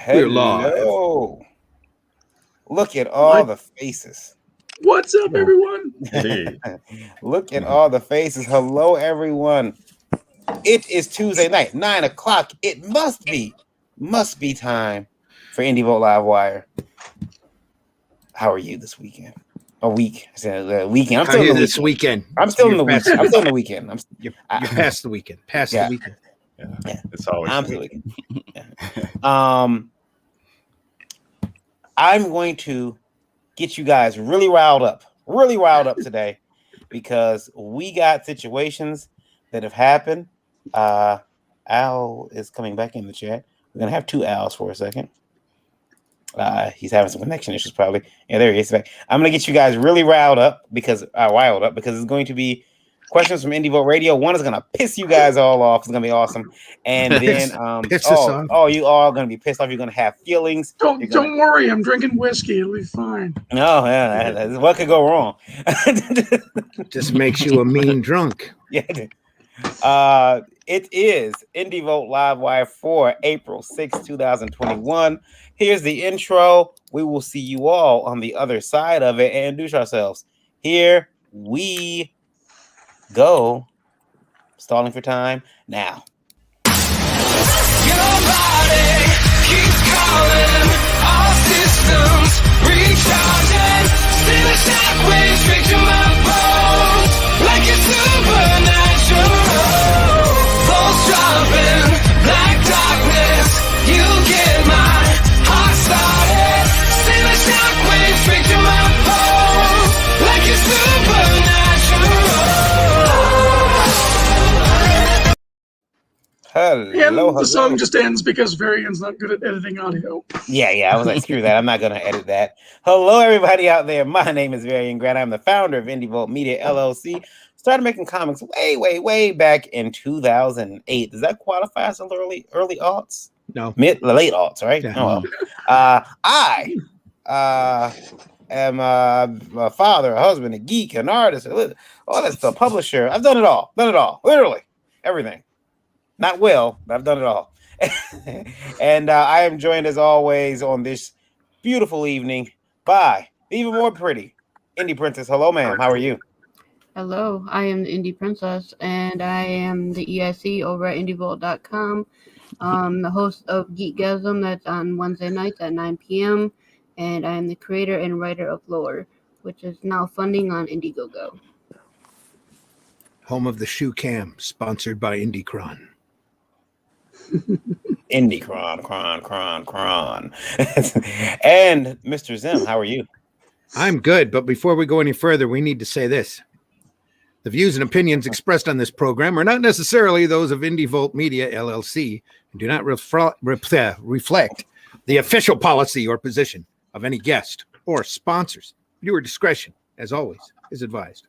We're live. Hello. Look at all the faces. What's up, everyone? Hey. Look at all the faces. Hello, everyone. It is Tuesday night, 9 o'clock. It must be time for Indie VOLT Livewire. How are you this weekend? Weekend. I'm still in the this weekend. I'm still in the weekend. I'm still in the weekend. You're past the weekend. Yeah. The weekend. Yeah, it's always I'm still I'm going to get you guys really riled up today because we got situations that have happened. Al is coming back in the chat. We're gonna have two Al's for a second. He's having some connection issues probably. Yeah, there he is. I'm gonna get you guys really riled up because it's going to be questions from Indie VOLT Radio. One is gonna piss you guys all off. It's gonna be awesome. And then you all gonna be pissed off. You're gonna have feelings. Don't worry, I'm drinking whiskey. It'll be fine. No, yeah, what could go wrong? Just makes you a mean drunk. Yeah. It is Indie VOLT Livewire for April 6, 2021. Here's the intro. We will see you all on the other side of it and introduce ourselves. Here we go. Stalling for time now. Your body keeps calling, all systems recharging, send a shockwave straight to my bones, like it's supernatural. Volts dropping, black darkness, you get my heart started, send a shockwave straight to my bones, like it's supernatural. And the song just ends because Varian's not good at editing audio. Yeah, I was like, screw that. I'm not going to edit that. Hello, everybody out there. My name is Varian Grant. I'm the founder of Indie VOLT Media, LLC. Started making comics way back in 2008. Does that qualify as early aughts? No. Late aughts, right? Yeah. Oh, I am a father, a husband, a geek, an artist, all that stuff, publisher. I've done it all, literally everything. Not well, but I've done it all. And I am joined as always on this beautiful evening by the even more pretty Indie Princess. Hello, ma'am. How are you? Hello, I am the Indie Princess, and I am the EIC over at IndieVolt.com. The host of Geekgasm, that's on Wednesday nights at 9 p.m., and I am the creator and writer of Lore, which is now funding on Indiegogo. Home of the Shoe Cam, sponsored by IndieCron. IndieCron. And Mr. Zim, how are you? I'm good, but before we go any further, we need to say this. The views and opinions expressed on this program are not necessarily those of Indie VOLT Media, LLC, and do not reflect the official policy or position of any guest or sponsors. Viewer discretion, as always, is advised.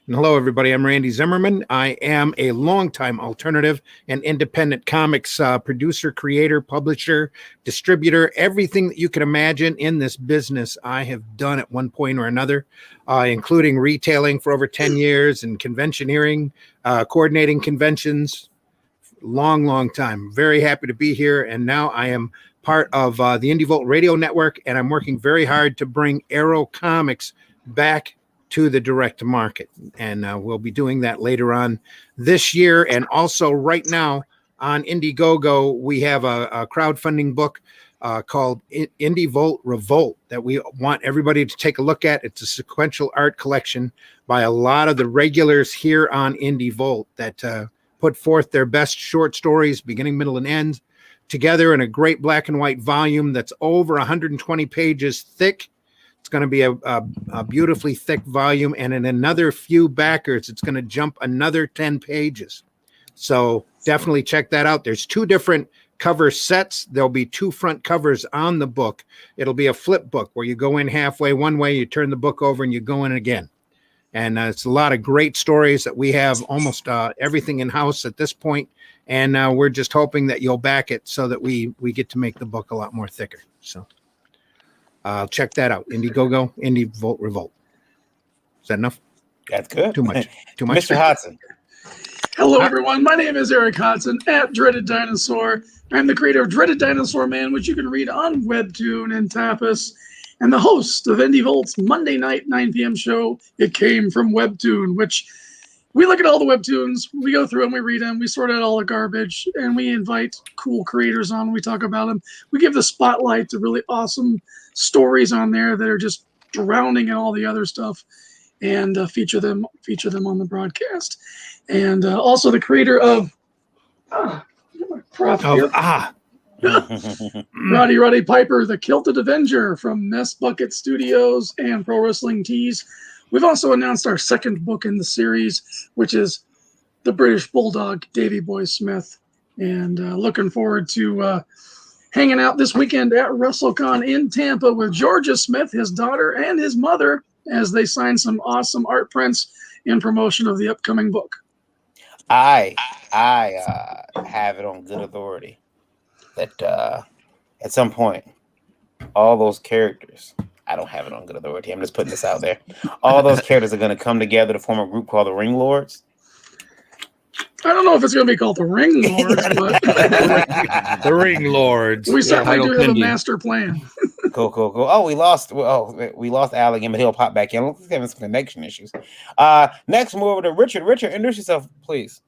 And hello, everybody. I'm Randy Zimmerman. I am a longtime alternative and independent comics producer, creator, publisher, distributor, everything that you can imagine in this business I have done at one point or another, including retailing for over 10 years and conventioneering, coordinating conventions, long time. Very happy to be here. And now I am part of the Indie VOLT Radio Network, and I'm working very hard to bring Arrow Comics back to the direct market, and we'll be doing that later on this year. And also right now on Indiegogo, we have a crowdfunding book called Indie VOLT Revolt that we want everybody to take a look at. It's a sequential art collection by a lot of the regulars here on Indie VOLT that put forth their best short stories, beginning, middle, and end, together in a great black and white volume that's over 120 pages thick. It's going to be a beautifully thick volume, and in another few backers, it's going to jump another 10 pages. So definitely check that out. There's two different cover sets. There'll be two front covers on the book. It'll be a flip book where you go in halfway one way, you turn the book over, and you go in again. And it's a lot of great stories that we have almost everything in-house at this point, and we're just hoping that you'll back it so that we get to make the book a lot more thicker. So check that out. Indiegogo, Indie VOLT Revolt. Is that enough? That's good. Too much. Mr. Hodson. Hello, everyone. My name is Eric Hodson at Dreaded Dinosaur. I'm the creator of Dreaded Dinosaur Man, which you can read on Webtoon and Tapas, and the host of Indie Volt's Monday night 9 p.m. show, It Came From Webtoon, which we look at all the Webtoons, we go through them, we read them, we sort out all the garbage, and we invite cool creators on, we talk about them. We give the spotlight to really awesome stories on there that are just drowning in all the other stuff, and feature them on the broadcast. And also the creator of Roddy Piper, the Kilted Avenger from Mess Bucket Studios and Pro Wrestling Tees. We've also announced our second book in the series, which is The British Bulldog, Davey Boy Smith. And looking forward to hanging out this weekend at WrestleCon in Tampa with Georgia Smith, his daughter, and his mother as they sign some awesome art prints in promotion of the upcoming book. I have it on good authority that at some point, all those characters, I don't have it on good authority, I'm just putting this out there, all those characters are going to come together to form a group called the Ring Lords. I don't know if it's going to be called the Ring Lords, but The Ring Lords. we certainly do have a master plan. Cool. Oh, we lost Al again, but he'll pop back in. Let's have some connection issues. Next, move over to Richard. Richard, introduce yourself, please.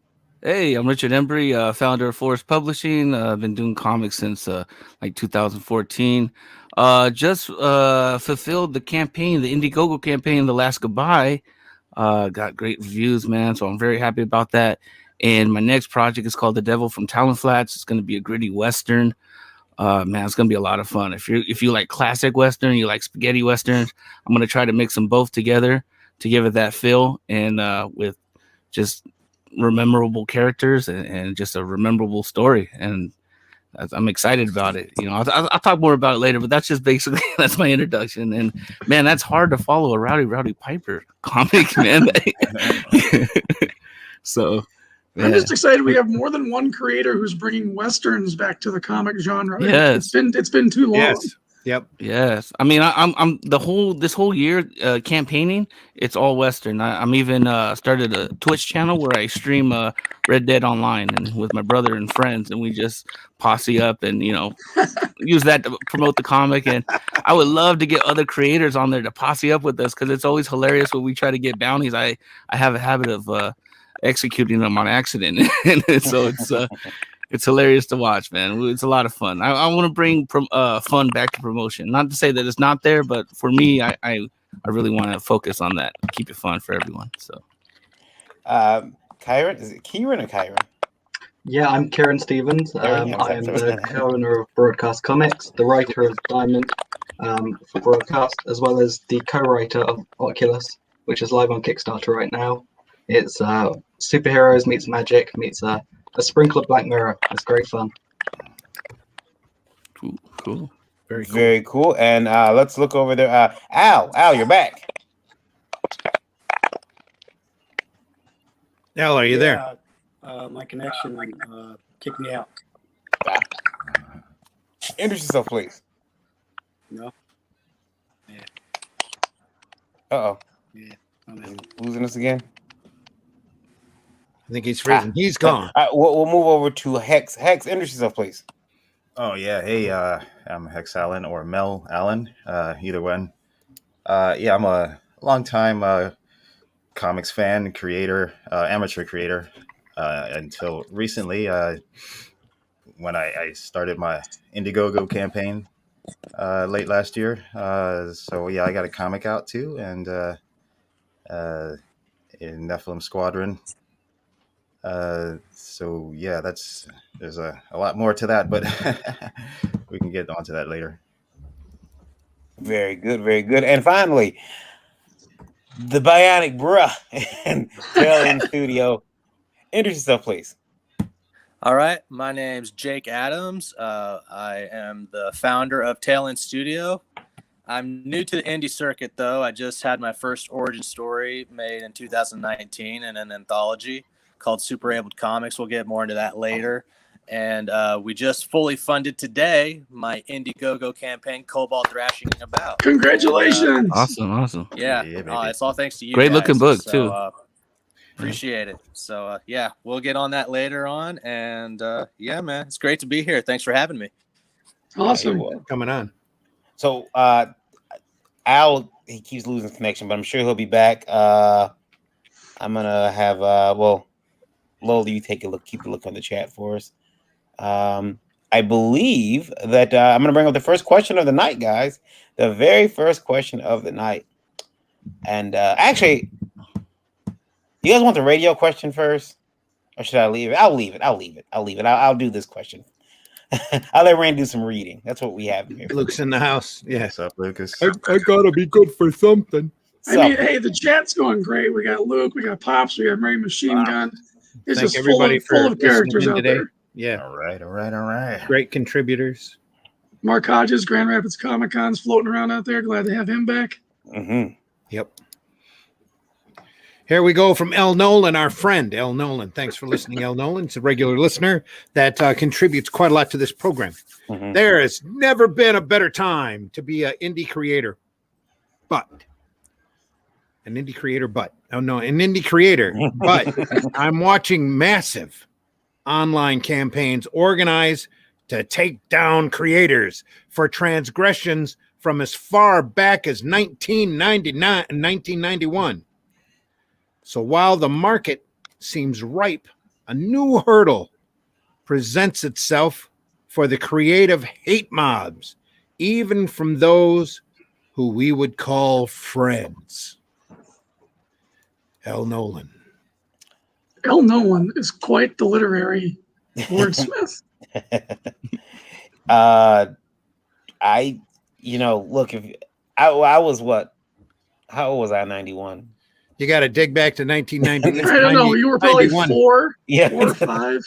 Hey, I'm Richard Embry, founder of Forest Publishing. I've been doing comics since like 2014. Just fulfilled the campaign, the Indiegogo campaign, The Last Goodbye. Got great reviews, man. So I'm very happy about that. And my next project is called The Devil from Talon Flats. It's going to be a gritty Western. Man, it's going to be a lot of fun. If you like classic Western, you like spaghetti Westerns, I'm going to try to mix them both together to give it that feel and with just memorable characters and just a memorable story. And I'm excited about it. You know, I'll talk more about it later, but that's just basically, that's my introduction. And man, that's hard to follow a Rowdy Piper comic, man. So I'm just excited we have more than one creator who's bringing Westerns back to the comic genre. Yes. It's been too long. Yes. Yep. Yes. I mean, I'm this whole year campaigning. It's all Western. I'm even started a Twitch channel where I stream Red Dead Online and with my brother and friends, and we just posse up and use that to promote the comic. And I would love to get other creators on there to posse up with us because it's always hilarious when we try to get bounties. I have a habit of executing them on accident, and so it's hilarious to watch, man. It's a lot of fun. I want to bring fun back to promotion. Not to say that it's not there, but for me, I really want to focus on that. Keep it fun for everyone. So, Kyron, is it Kieran or Kyron? Yeah, I'm Kieran Stevens. I am the co-owner of Broadcast Comics, the writer of Diamond for Broadcast, as well as the co-writer of Oculus, which is live on Kickstarter right now. It's superheroes meets magic meets a sprinkle of Black Mirror. It's great fun. Cool. Very cool. And let's look over there. Al, you're back. Al, are you there? My connection kicked me out. Introduce yourself, please. No. Yeah. Uh-oh. Yeah. Losing us again? I think he's freezing. He's gone. We'll move over to Hex. Hex, introduce yourself, please. Oh, yeah. Hey, I'm Hex Allen or Mel Allen, either one. I'm a longtime comics fan, creator, amateur creator, until recently when I started my Indiegogo campaign late last year. I got a comic out too, and in Nephilim Squadron. There's a lot more to that, but we can get onto that later. Very good. And finally, the Bionic Bruh and Tailend Studio. Introduce yourself, please. All right, my name's Jake Adams. I am the founder of Tailend Studio. I'm new to the indie circuit, though. I just had my first origin story made in 2019 in an anthology called Super Abled Comics. We'll get more into that later. And we just fully funded today my Indiegogo campaign, Cobalt Thrashing About. Congratulations! Awesome. Yeah, it's all thanks to you. Great guys. looking book too. Appreciate it. So yeah, we'll get on that later on. And yeah, man, it's great to be here. Thanks for having me. Awesome. Coming on. So Al, he keeps losing connection, but I'm sure he'll be back. I'm gonna have Lola, you take a look, keep a look on the chat for us. I believe that I'm gonna bring up the first question of the night, guys. The very first question of the night. And actually, you guys want the radio question first, or should I leave it? I'll leave it. I'll do this question. I'll let Rand do some reading. That's what we have here. Luke's in the house. Yeah. What's up, Lucas? I gotta be good for something. I mean, hey, the chat's going great. We got Luke, we got Pops, we got Mary Machine Gun. It's Thank just everybody full of for characters listening out today. there. Yeah. All right. Great contributors. Mark Hodges, Grand Rapids Comic Con's floating around out there. Glad to have him back. Mm-hmm. Yep. Here we go from L. Nolan, our friend, L. Nolan. Thanks for listening, L. Nolan. It's a regular listener that contributes quite a lot to this program. Mm-hmm. There has never been a better time to be an indie creator, but I'm watching massive online campaigns organized to take down creators for transgressions from as far back as 1999 and 1991. So while the market seems ripe, a new hurdle presents itself for the creative hate mobs, even from those who we would call friends. L. Nolan. L. Nolan is quite the literary wordsmith. Look, if I was how old was I in 91? You got to dig back to 1990. I don't know. You were probably 91. 4 Yeah. or 5.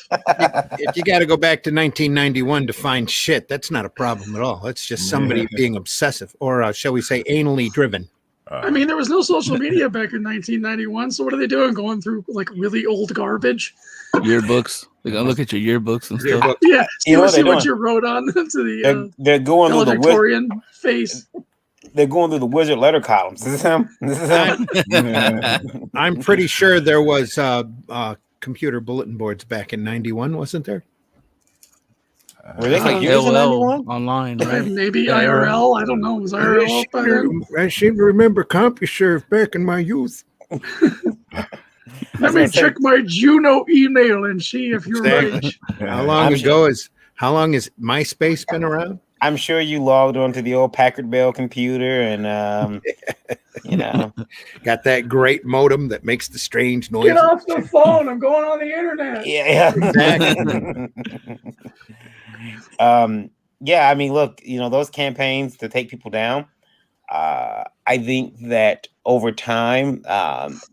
If you got to go back to 1991 to find shit, that's not a problem at all. It's just somebody being obsessive, or shall we say, anally driven. I mean, there was no social media back in 1991. So what are they doing? Going through like really old garbage? Yearbooks. They gotta look at your yearbooks and stuff. Yeah, You know what see they're what doing? you wrote on to the They're going through the Victorian face. They're going through the wizard letter columns. This is him. I'm pretty sure there was computer bulletin boards back in 91, wasn't there? Were they It's like gonna use in AOL 91? online, right? Maybe IRL. I don't know. Was IRL up by then? I seem to remember CompuServe back in my youth. Let me check my Juno email and see if you're right. How long has MySpace been around? I'm sure you logged onto the old Packard Bell computer and got that great modem that makes the strange noise. Get off the phone! I'm going on the internet. Yeah. I mean, look, those campaigns to take people down. I think that over time,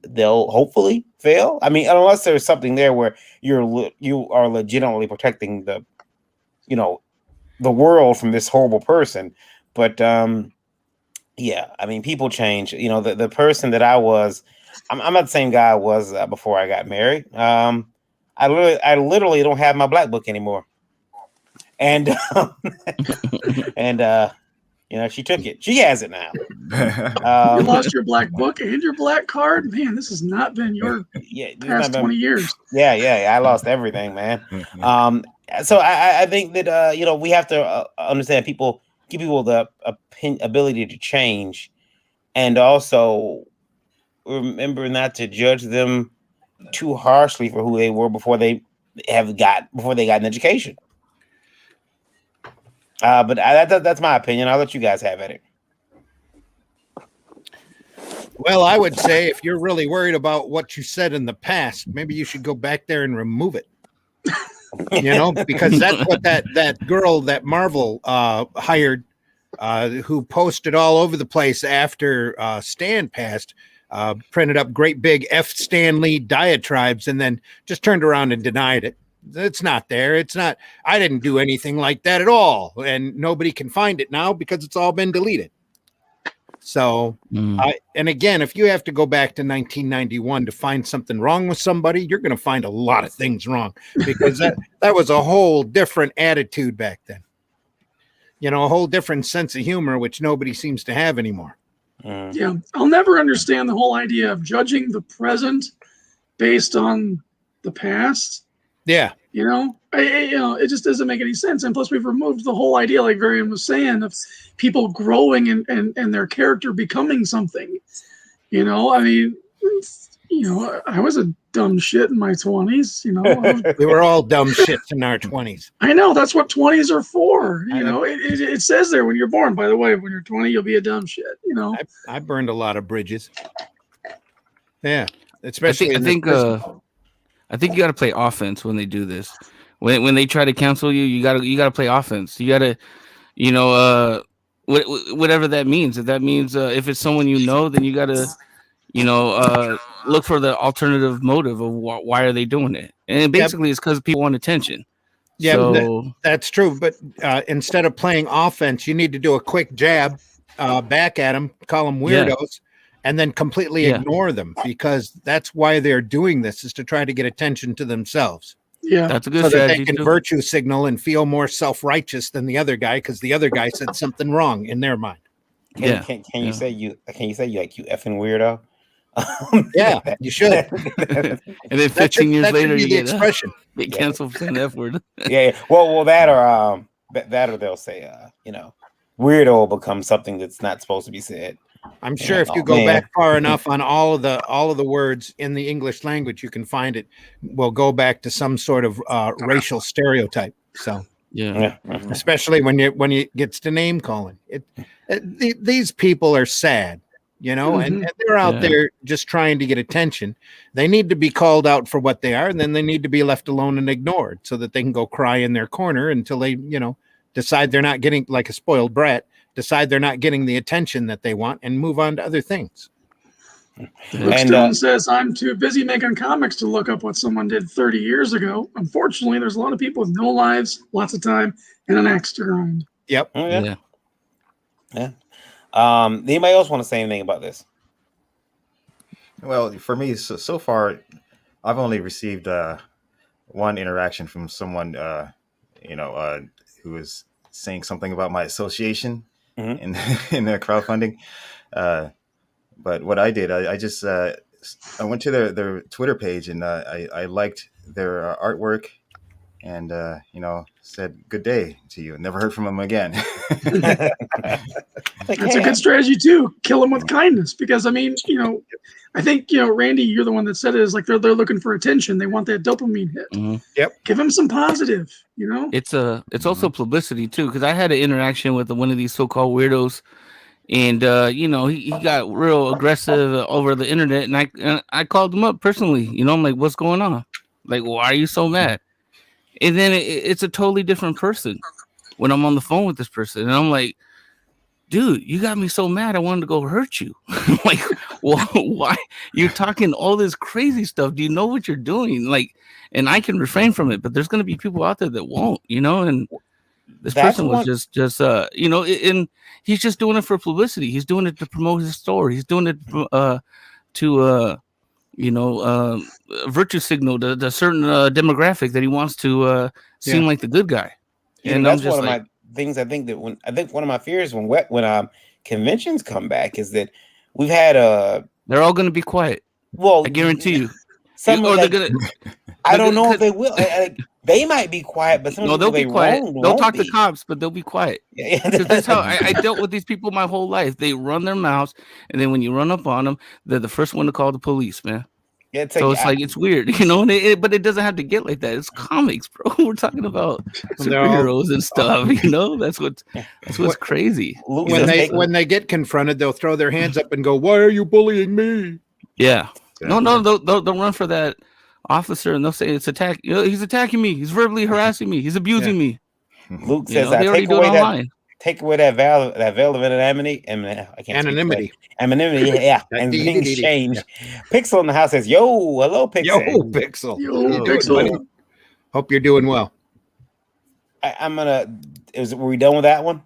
they'll hopefully fail. I mean, unless there's something there where you are legitimately protecting the world from this horrible person. But I mean, people change. The person that I was, I'm not the same guy I was before I got married. I literally don't have my black book anymore. And she took it. She has it now. You lost your black book and your black card. Man, this has not been your past 20 years. Yeah. I lost everything, man. So I think that we have to understand give people the ability to change, and also remember not to judge them too harshly for who they were before they got an education. But that's my opinion. I'll let you guys have at it. Well, I would say if you're really worried about what you said in the past, maybe you should go back there and remove it. Because that's what that girl that Marvel hired, who posted all over the place after Stan passed, printed up great big F. Stan Lee diatribes and then just turned around and denied it. It's not there. It's not. I didn't do anything like that at all. And nobody can find it now because it's all been deleted. So, and again, if you have to go back to 1991 to find something wrong with somebody, you're going to find a lot of things wrong because that was a whole different attitude back then. A whole different sense of humor, which nobody seems to have anymore. Yeah, I'll never understand the whole idea of judging the present based on the past. Yeah. It just doesn't make any sense. And plus, we've removed the whole idea, like Varian was saying, of people growing and their character becoming something. I mean, I was a dumb shit in my 20s. We were all dumb shits in our 20s. I know, that's what 20s are for. It says there when you're born, by the way, when you're 20, you'll be a dumb shit. I burned a lot of bridges. Yeah, especially I think you got to play offense when they do this. When they try to cancel you, you gotta play offense. You gotta, whatever that means. If that means if it's someone then you gotta, look for the alternative motive of why are they doing it. And basically, it's because people want attention. Yeah, so, that's true. But instead of playing offense, you need to do a quick jab back at them, call them weirdos, and then completely ignore them, because that's why they're doing this, is to try to get attention to themselves. Yeah, that's a good so strategy. that they can virtue signal and feel more self-righteous than the other guy, because the other guy said something wrong in their mind. Can you say you like you effing weirdo? Yeah, you should. And then 15 years later, you get expression. Get canceled for the F word. Yeah. Well, that or they'll say, weirdo will become something that's not supposed to be said. I'm sure if you go back far enough on all of the words in the English language, you can find it will go back to some sort of racial stereotype. So especially when it gets to name calling, these people are sad, and they're out there just trying to get attention. They need to be called out for what they are, and then they need to be left alone and ignored so that they can go cry in their corner until they, decide they're not getting, like a spoiled brat, decide they're not getting the attention that they want and move on to other things. Luke Stone says, I'm too busy making comics to look up what someone did 30 years ago. Unfortunately, there's a lot of people with no lives, lots of time, and an axe to grind. Yep. Yeah. Anybody else want to say anything about this? Well, for me, so far, I've only received one interaction from someone, who was saying something about my association in their crowdfunding. But what I did, I just I went to their Twitter page, and I liked their artwork, and said good day to you, and never heard from them again. That's a good strategy too. Kill them with kindness, because I think Randy, you're the one that said it, is like they're looking for attention. They want that dopamine hit. Mm-hmm. Yep. Give them some positive. It's also publicity too, because I had an interaction with one of these so-called weirdos, and he got real aggressive over the internet, and I called him up personally. I'm like, what's going on? Like, why are you so mad? And then it's a totally different person when I'm on the phone with this person, and I'm like, dude, you got me so mad I wanted to go hurt you. I'm like, why? You're talking all this crazy stuff. Do you know what you're doing? Like, and I can refrain from it, but there's going to be people out there that won't, and this person was just and he's just doing it for publicity. He's doing it to promote his store. He's doing it to virtue signal the certain demographic that he wants to seem like the good guy. And that's I'm just one of my things. I think one of my fears when conventions come back is that we've had they're all going to be quiet. Well, I guarantee you. They're gonna. I don't know if they will. They might be quiet, but they'll be quiet. They'll talk to cops, but they'll be quiet. That's how I dealt with these people my whole life. They run their mouths, and then when you run up on them, they're the first one to call the police, man. Yeah, it's weird, but it doesn't have to get like that. It's comics, bro. We're talking about superheroes and stuff. That's what's crazy. When they get confronted, they'll throw their hands up and go, "Why are you bullying me?" Yeah. No, they'll run for that officer, and they'll say it's attack. He's attacking me. He's verbally harassing me. He's abusing me. Luke says, take away that veil of anonymity. I can't anonymity. Yeah, and things change. Pixel in the house says, "Yo, hello, Pixel. Yo, Pixel. Yo, Pixel. Hope you're doing well." Were we done with that one?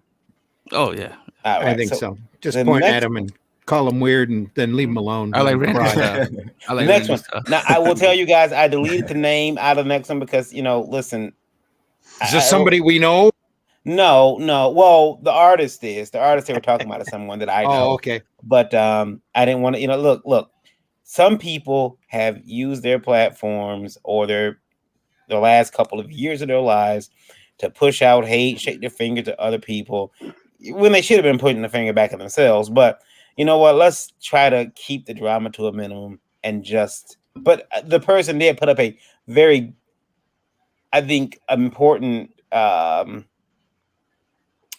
Oh yeah, right, I think so. Just point at him and call him weird, and then leave him alone. I like Randy's stuff. I like next one. Now I will tell you guys, I deleted the name out of the next one because listen. Is this somebody we know? No. Well, the artist they were talking about is someone that I know. Oh, okay. But I didn't want to. Look. some people have used their platforms or the last couple of years of their lives to push out hate, shake their finger to other people when they should have been putting the finger back at themselves. But you know what? Let's try to keep the drama to a minimum and just. But the person did put up a very, I think, important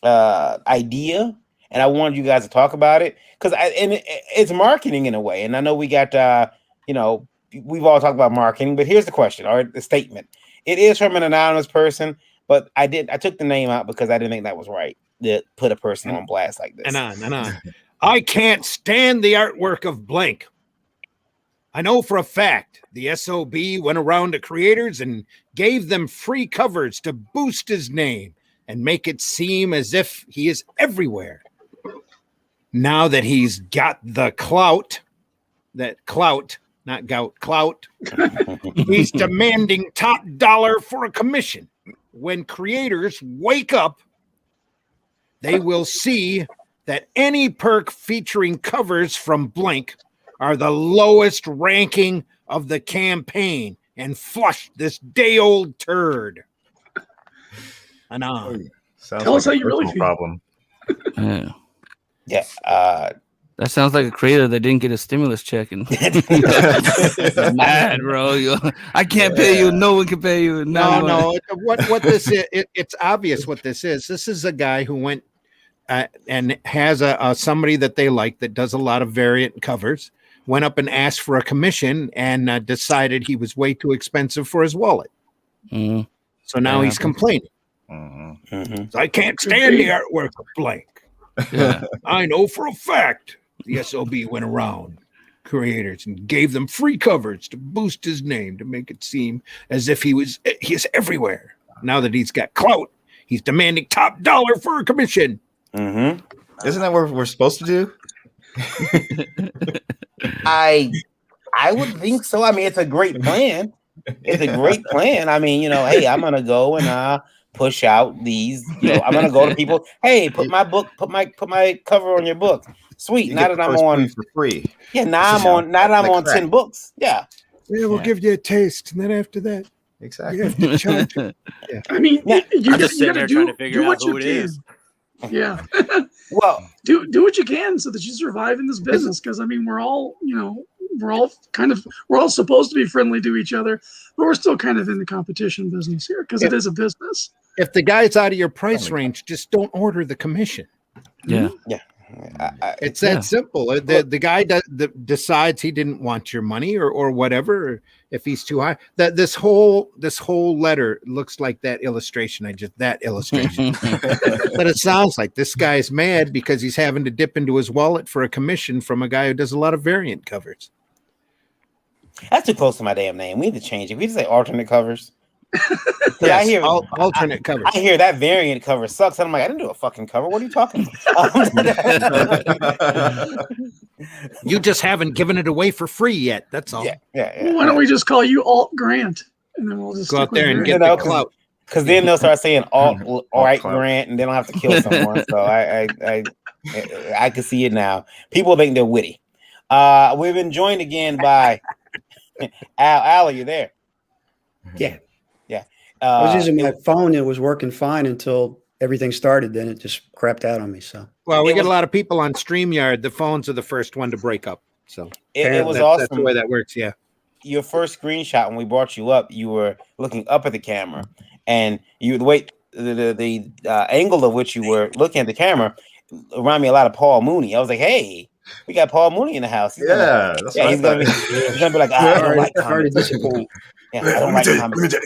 idea, and I wanted you guys to talk about it because it's marketing in a way. And I know we got we've all talked about marketing, but here's the question or the statement. It is from an anonymous person, but I took the name out because I didn't think that was right to put a person on blast like this. And on. I can't stand the artwork of blank. I know for a fact the SOB went around to creators and gave them free covers to boost his name and make it seem as if he is everywhere. Now that he's got the clout, not gout, clout, he's demanding top dollar for a commission. When creators wake up, they will see that any perk featuring covers from blank are the lowest ranking of the campaign and flush this day-old turd. Sounds Tell us how you really feel. Problem. Yeah. That sounds like a creator that didn't get a stimulus check and mad, bro. I can't pay you. No one can pay you. No. What this is? It's obvious what this is. This is a guy who went and has a somebody that they like that does a lot of variant covers. Went up and asked for a commission and decided he was way too expensive for his wallet. Mm-hmm. So now he's complaining. Mm-hmm. So I can't stand the artwork of blank. Yeah. I know for a fact the SOB went around creators and gave them free covers to boost his name to make it seem as if he is everywhere. Now that he's got clout, he's demanding top dollar for a commission. Mm-hmm. Isn't that what we're supposed to do? I would think so. I mean, it's a great plan. It's a great plan. I mean, hey, I'm gonna go and push out these. I'm gonna go to people. Hey, put my cover on your book. Sweet. Now that I'm on for free. Yeah. Now I'm on 10 books. Yeah. Yeah, we'll give you a taste, and then after that, exactly. you have to charge. Yeah. I mean, I'm just sitting there trying to figure out who it is. Yeah. Well, do what you can so that you survive in this business. Because I mean, we're all supposed to be friendly to each other, but we're still kind of in the competition business here because it is a business. If the guy's out of your price range, just don't order the commission. Yeah. Yeah. It's that simple. The guy decides he didn't want your money or whatever. If he's too high, this whole letter looks like that illustration. But it sounds like this guy's mad because he's having to dip into his wallet for a commission from a guy who does a lot of variant covers. That's too close to my damn name. We need to change it. We just say alternate covers. Yes, I hear alternate covers. I hear that variant cover sucks. And I'm like, I didn't do a fucking cover. What are you talking about? You just haven't given it away for free yet. That's all. Yeah. Well, why don't we just call you Alt Grant, and then we'll just go out there and get the clout. Because then they'll start saying alt right Grant, and they don't have to kill someone. So I can see it now. People think they're witty. We've been joined again by Al. Are you there? Yeah. Yeah. I was using my phone. It was working fine until everything started. Then it just crapped out on me. So. Well, we get a lot of people on StreamYard. The phones are the first one to break up. So it was awesome. That's the way that works. Yeah. Your first screenshot when we brought you up, you were looking up at the camera, and the angle of which you were looking at the camera reminded me a lot of Paul Mooney. I was like, hey, we got Paul Mooney in the house. He's gonna be like, I don't like comics. Yeah, I don't like comics.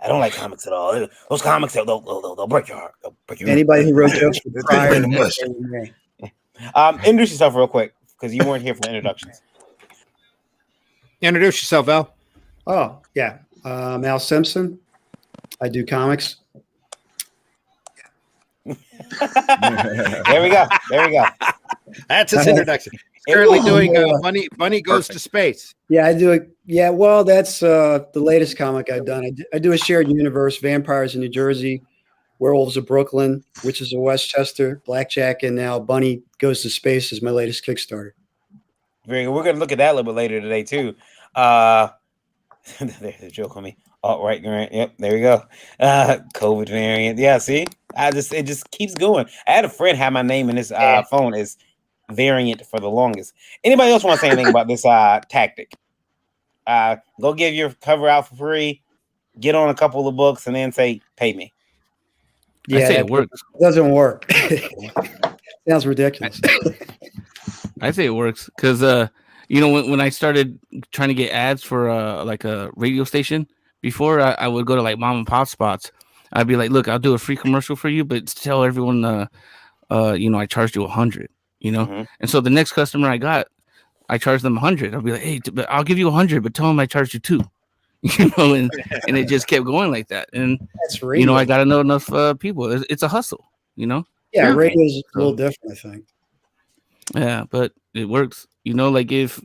I don't like comics at all. Those comics, they'll break your heart. Anybody who wrote jokes prior. Introduce yourself real quick because you weren't here for the introductions. Introduce yourself, Al. Oh, yeah. Al Simpson. I do comics. There we go. That's his introduction. He's currently doing Bunny Goes to Space. Yeah, I do it. Yeah, well, that's the latest comic I've done. I do a shared universe, vampires in New Jersey, werewolves of Brooklyn, witches of Westchester, Blackjack, and now Bunny Goes to Space is my latest Kickstarter. Very good. We're gonna look at that a little bit later today too. There's a joke on me. Alt-right variant. Yep, there we go. COVID variant. Yeah, see? It just keeps going. I had a friend have my name in his phone as variant for the longest. Anybody else want to say anything about this tactic? Go give your cover out for free, get on a couple of books, and then say, pay me. Yeah, I say it works. It doesn't work. Sounds ridiculous. I say it works because when I started trying to get ads for like a radio station before, I would go to like mom and pop spots. I'd be like, look, I'll do a free commercial for you, but tell everyone I charged you $100, Mm-hmm. And so the next customer I got, I charged them $100. I'll be like, hey, but I'll give you $100, but tell them I charged you $2. And it just kept going like that. And That's radio. I got to know enough people. It's a hustle, Yeah, radio's a little different, I think. Yeah, but it works. Like if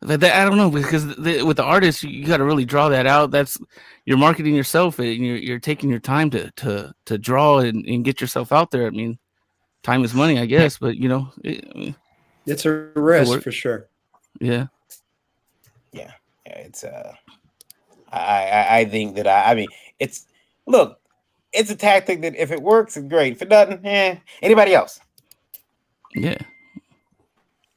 I don't know, because with the artists, you got to really draw that out. You're marketing yourself, and you're taking your time to draw and get yourself out there. I mean, time is money, I guess, but it's a risk for sure. Yeah. It's I think that I mean it's a tactic that if it works, it's great. If it doesn't, anybody else? Yeah.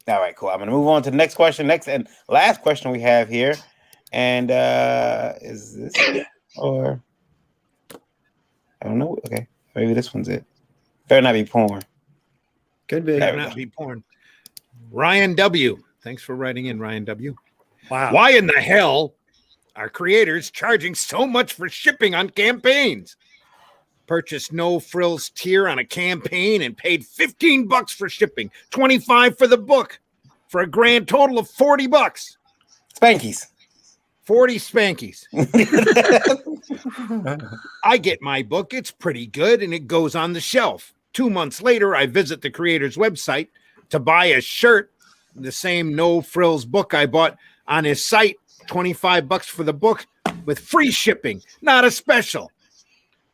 All right, cool. I'm gonna move on to the next question. Next and last question we have here. And is this it? Or I don't know. Okay, maybe this one's it. Better not be porn. Could be. Better not be porn. Ryan W. Thanks for writing in, Ryan W. Wow. Why in the hell are creators charging so much for shipping on campaigns? Purchased no frills tier on a campaign and paid $15 for shipping, $25 for the book, for a grand total of $40. Spankies. 40 spankies. I get my book. It's pretty good, and it goes on the shelf. 2 months later, I visit the creator's website to buy a shirt, the same no frills book I bought on his site, $25 for the book with free shipping, not a special.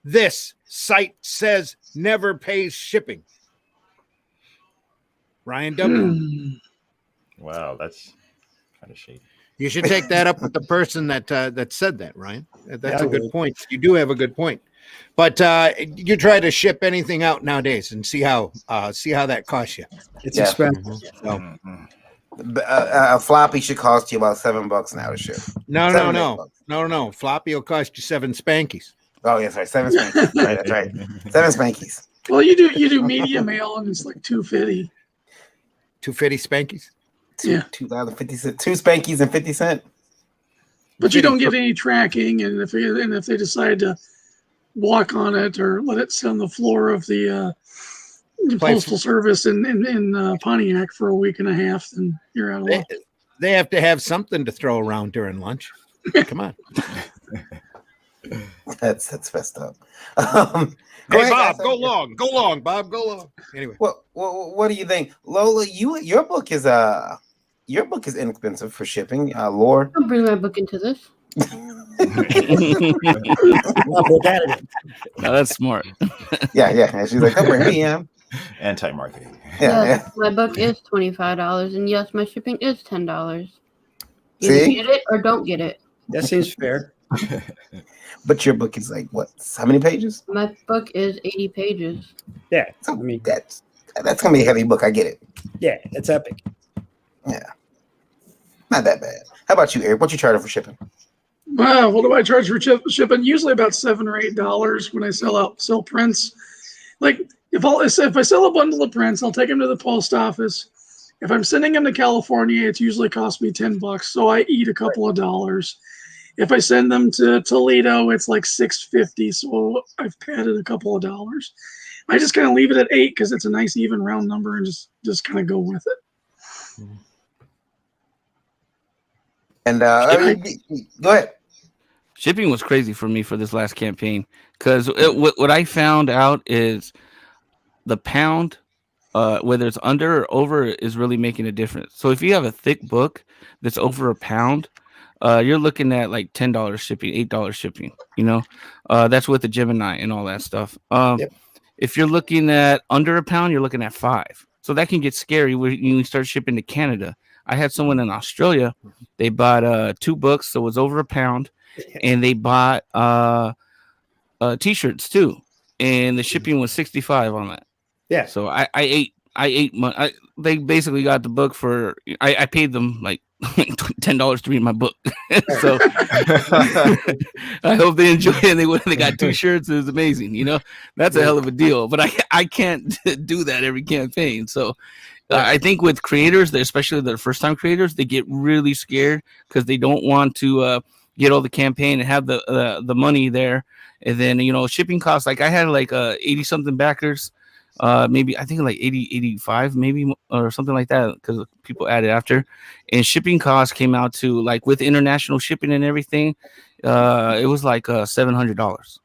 This site says never pays shipping. Ryan W. Wow, that's kind of shady. You should take that up with the person that said that, Ryan. That's Yeah, a good point. You do have a good point. But you try to ship anything out nowadays and see how that costs you. It's expensive. So, A floppy should cost you about $7 now to ship. No. Floppy will cost you 7 spankies. Oh yeah, sorry, 7 spankies. Right, that's right. 7 spankies. Well, you do media mail and it's like $2.50. 250 spankies. Yeah, 2,050 cents. 2 spankies and 50 cents. but you don't get any tracking, and if they decide to walk on it or let it sit on the floor of the postal service in Pontiac for a week and a half, then you're out of luck. They have to have something to throw around during lunch. Come on. That's messed up. Hey, Bob, go long, Bob, go long. Anyway, what do you think, Lola? Your book is inexpensive for shipping. Lore, Don't bring my book into this. Now that's smart. yeah. She's like, don't bring me in. Anti-marketing. Yes, my book is $25, and yes, my shipping is $10. Either See? get it or don't get it. That seems fair. But your book is like what? How many pages? My book is 80 pages. Yeah, I mean that's gonna be a heavy book. I get it. Yeah, it's epic. Yeah, not that bad. How about you, Eric? What you charging for shipping? What do I charge for shipping? Usually about $7 or $8 when I sell prints. Like if I sell a bundle of prints, I'll take them to the post office. If I'm sending them to California, it's usually cost me $10, so I eat a couple of dollars. If I send them to Toledo, it's like $6.50, so I've padded a couple of dollars. I just kind of leave it at 8 because it's a nice even round number, and just kind of go with it. And go ahead. Shipping was crazy for me for this last campaign because what I found out is the pound, whether it's under or over, is really making a difference. So if you have a thick book that's over a pound, you're looking at like $10 shipping, $8 shipping. That's with the Gemini and all that stuff. If you're looking at under a pound, you're looking at $5. So that can get scary when you start shipping to Canada. I had someone in Australia. They bought 2 books, so it was over £1, and they bought t-shirts too, and the shipping was $65 on that. Yeah. So I ate they basically got the book for I paid them like $10 to read my book. So I hope they enjoy it. They got 2 shirts. It was amazing. You know, that's a hell of a deal. But I can't do that every campaign. So I think with creators, especially the first time creators, they get really scared because they don't want to get all the campaign and have the money there. And then, you know, shipping costs, like I had like 80 something backers. Maybe I think like 85 maybe or something like that, because people added after, and shipping costs came out to, like, with international shipping and everything, it was like $700.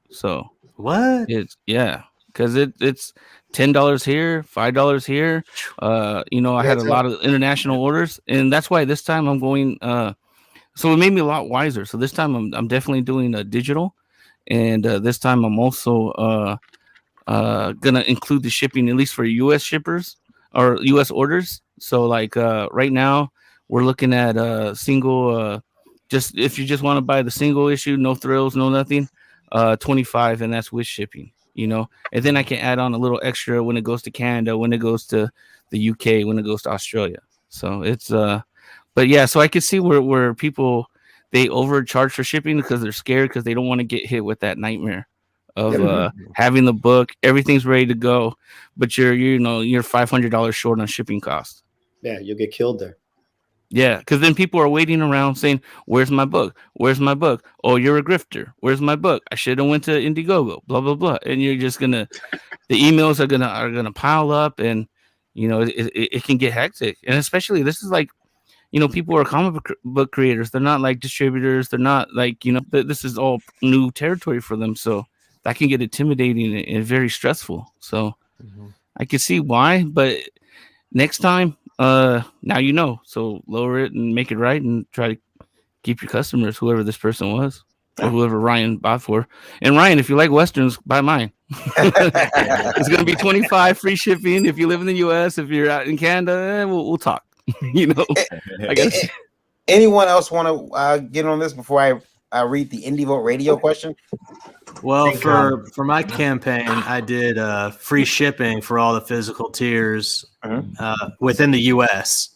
So what? It's because it's $10 here, $5 here. You know, I had a lot of international orders, and that's why this time I'm going. So it made me a lot wiser. So this time I'm definitely doing a digital, and this time I'm also gonna include the shipping, at least for US shippers or US orders. So like right now we're looking at single, just if you just want to buy the single issue, no thrills, no nothing, 25, and that's with shipping, you know. And then I can add on a little extra when it goes to Canada, when it goes to the UK, when it goes to Australia. So it's but yeah, so I can see where people, they overcharge for shipping because they're scared, because they don't want to get hit with that nightmare of having the book, everything's ready to go, but you're $500 short on shipping costs. Yeah, you'll get killed there. Yeah, because then people are waiting around saying, "Where's my book? Where's my book? Oh, you're a grifter. Where's my book? I should have went to Indiegogo." Blah blah blah, and you're just gonna, the emails are gonna pile up, and you know it can get hectic. And especially, this is like, you know, people are comic book creators. They're not like distributors. They're not like, you know, this is all new territory for them. So that can get intimidating and very stressful. So I can see why, but next time, now you know. So lower it and make it right, and try to keep your customers, whoever this person was, or whoever Ryan bought for. And Ryan, if you like Westerns, buy mine. It's going to be 25 free shipping. If you live in the US, if you're out in Canada, we'll talk. You know, I guess. Anyone else want to get on this before I read the Indie Vote Radio question? Well, for my campaign, I did free shipping for all the physical tiers within the U.S.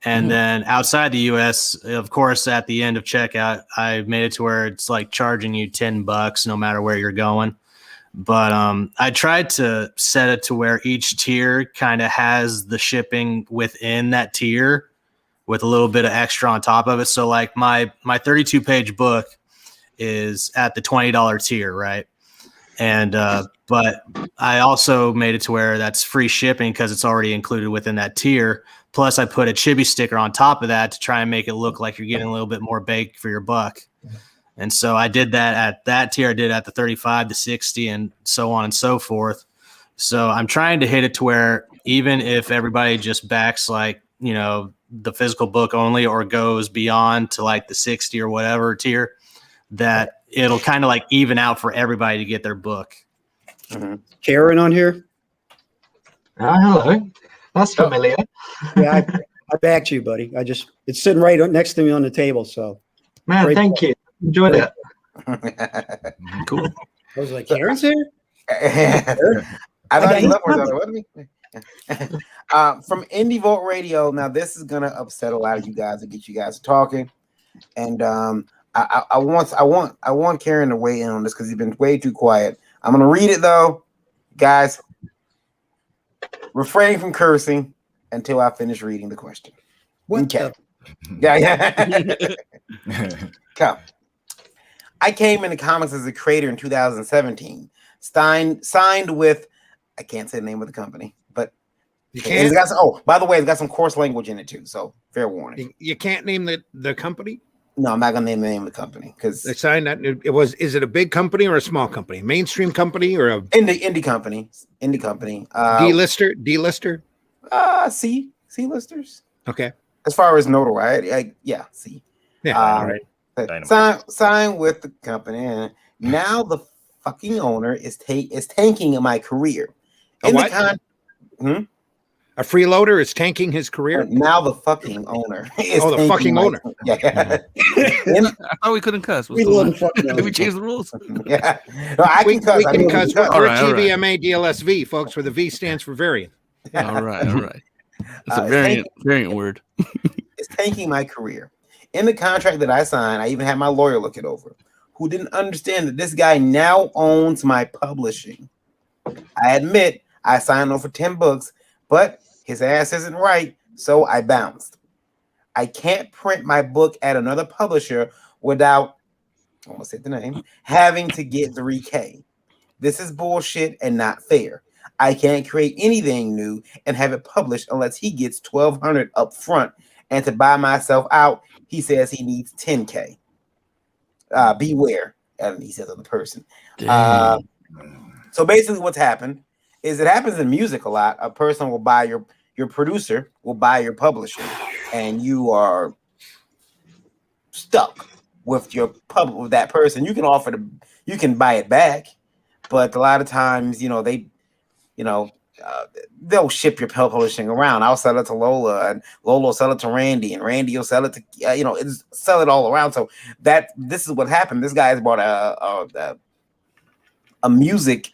And then outside the U.S., of course, at the end of checkout, I made it to where it's like charging you $10 no matter where you're going. But I tried to set it to where each tier kind of has the shipping within that tier with a little bit of extra on top of it. So like my 32-page book is at the $20 tier, right? And but I also made it to where that's free shipping because it's already included within that tier. Plus I put a chibi sticker on top of that to try and make it look like you're getting a little bit more bake for your buck. And so I did that at that tier. I did at the 35, the 60, and so on and so forth. So I'm trying to hit it to where even if everybody just backs, like, you know, the physical book only, or goes beyond to like the 60 or whatever tier, that it'll kind of like even out for everybody to get their book. Karen on here? Hello. That's familiar. Yeah, I backed you, buddy. It's sitting right next to me on the table. So, man, thank you. Enjoyed it. Cool. I was like, Karen's here? I thought he left for that, wasn't he? From Indie Vote Radio. Now, this is gonna upset a lot of you guys and get you guys talking. And I want Karen to weigh in on this because he's been way too quiet. I'm gonna read it though, guys. Refrain from cursing until I finish reading the question. Okay. Yeah. Come. I came into comics as a creator in 2017. Signed with, I can't say the name of the company, but it's got some, by the way, it's got some coarse language in it too. So fair warning. You can't name the company? No, I'm not gonna name the name of the company because they signed that. Is it a big company or a small company? Mainstream company or a indie company? Indie company. D-lister? C-listers. Okay. As far as notoriety, C. Yeah. All right. Sign with the company, and now the fucking owner is tanking my career. A A freeloader is tanking his career. Now the fucking owner is the tanking fucking my- owner. Yeah. I thought we couldn't cuss. What's going on? Did we change the rules? Yeah. No, I We can cuss. I can mean, cuss. we can We're All right, all right. TVMA DLSV, folks, where the V stands for Varian. All right, all right. It's a it's variant word. It's tanking my career. In the contract that I signed, I even had my lawyer look it over, who didn't understand that this guy now owns my publishing. I admit I signed on for 10 books, but his ass isn't right, so I bounced. I can't print my book at another publisher without, I won't say the name, having to get 3K. This is bullshit and not fair. I can't create anything new and have it published unless he gets $1,200 up front. And to buy myself out, he says he needs 10K. Beware. And he says other person. So basically what's happened is it happens in music a lot. A person will buy your producer will buy your publisher, and you are stuck with your with that person. You can you can buy it back, but a lot of times, they'll ship your publishing around. I'll sell it to Lola, and Lola will sell it to Randy, and Randy will sell it to it's sell it all around. So this is what happened. This guy has brought a music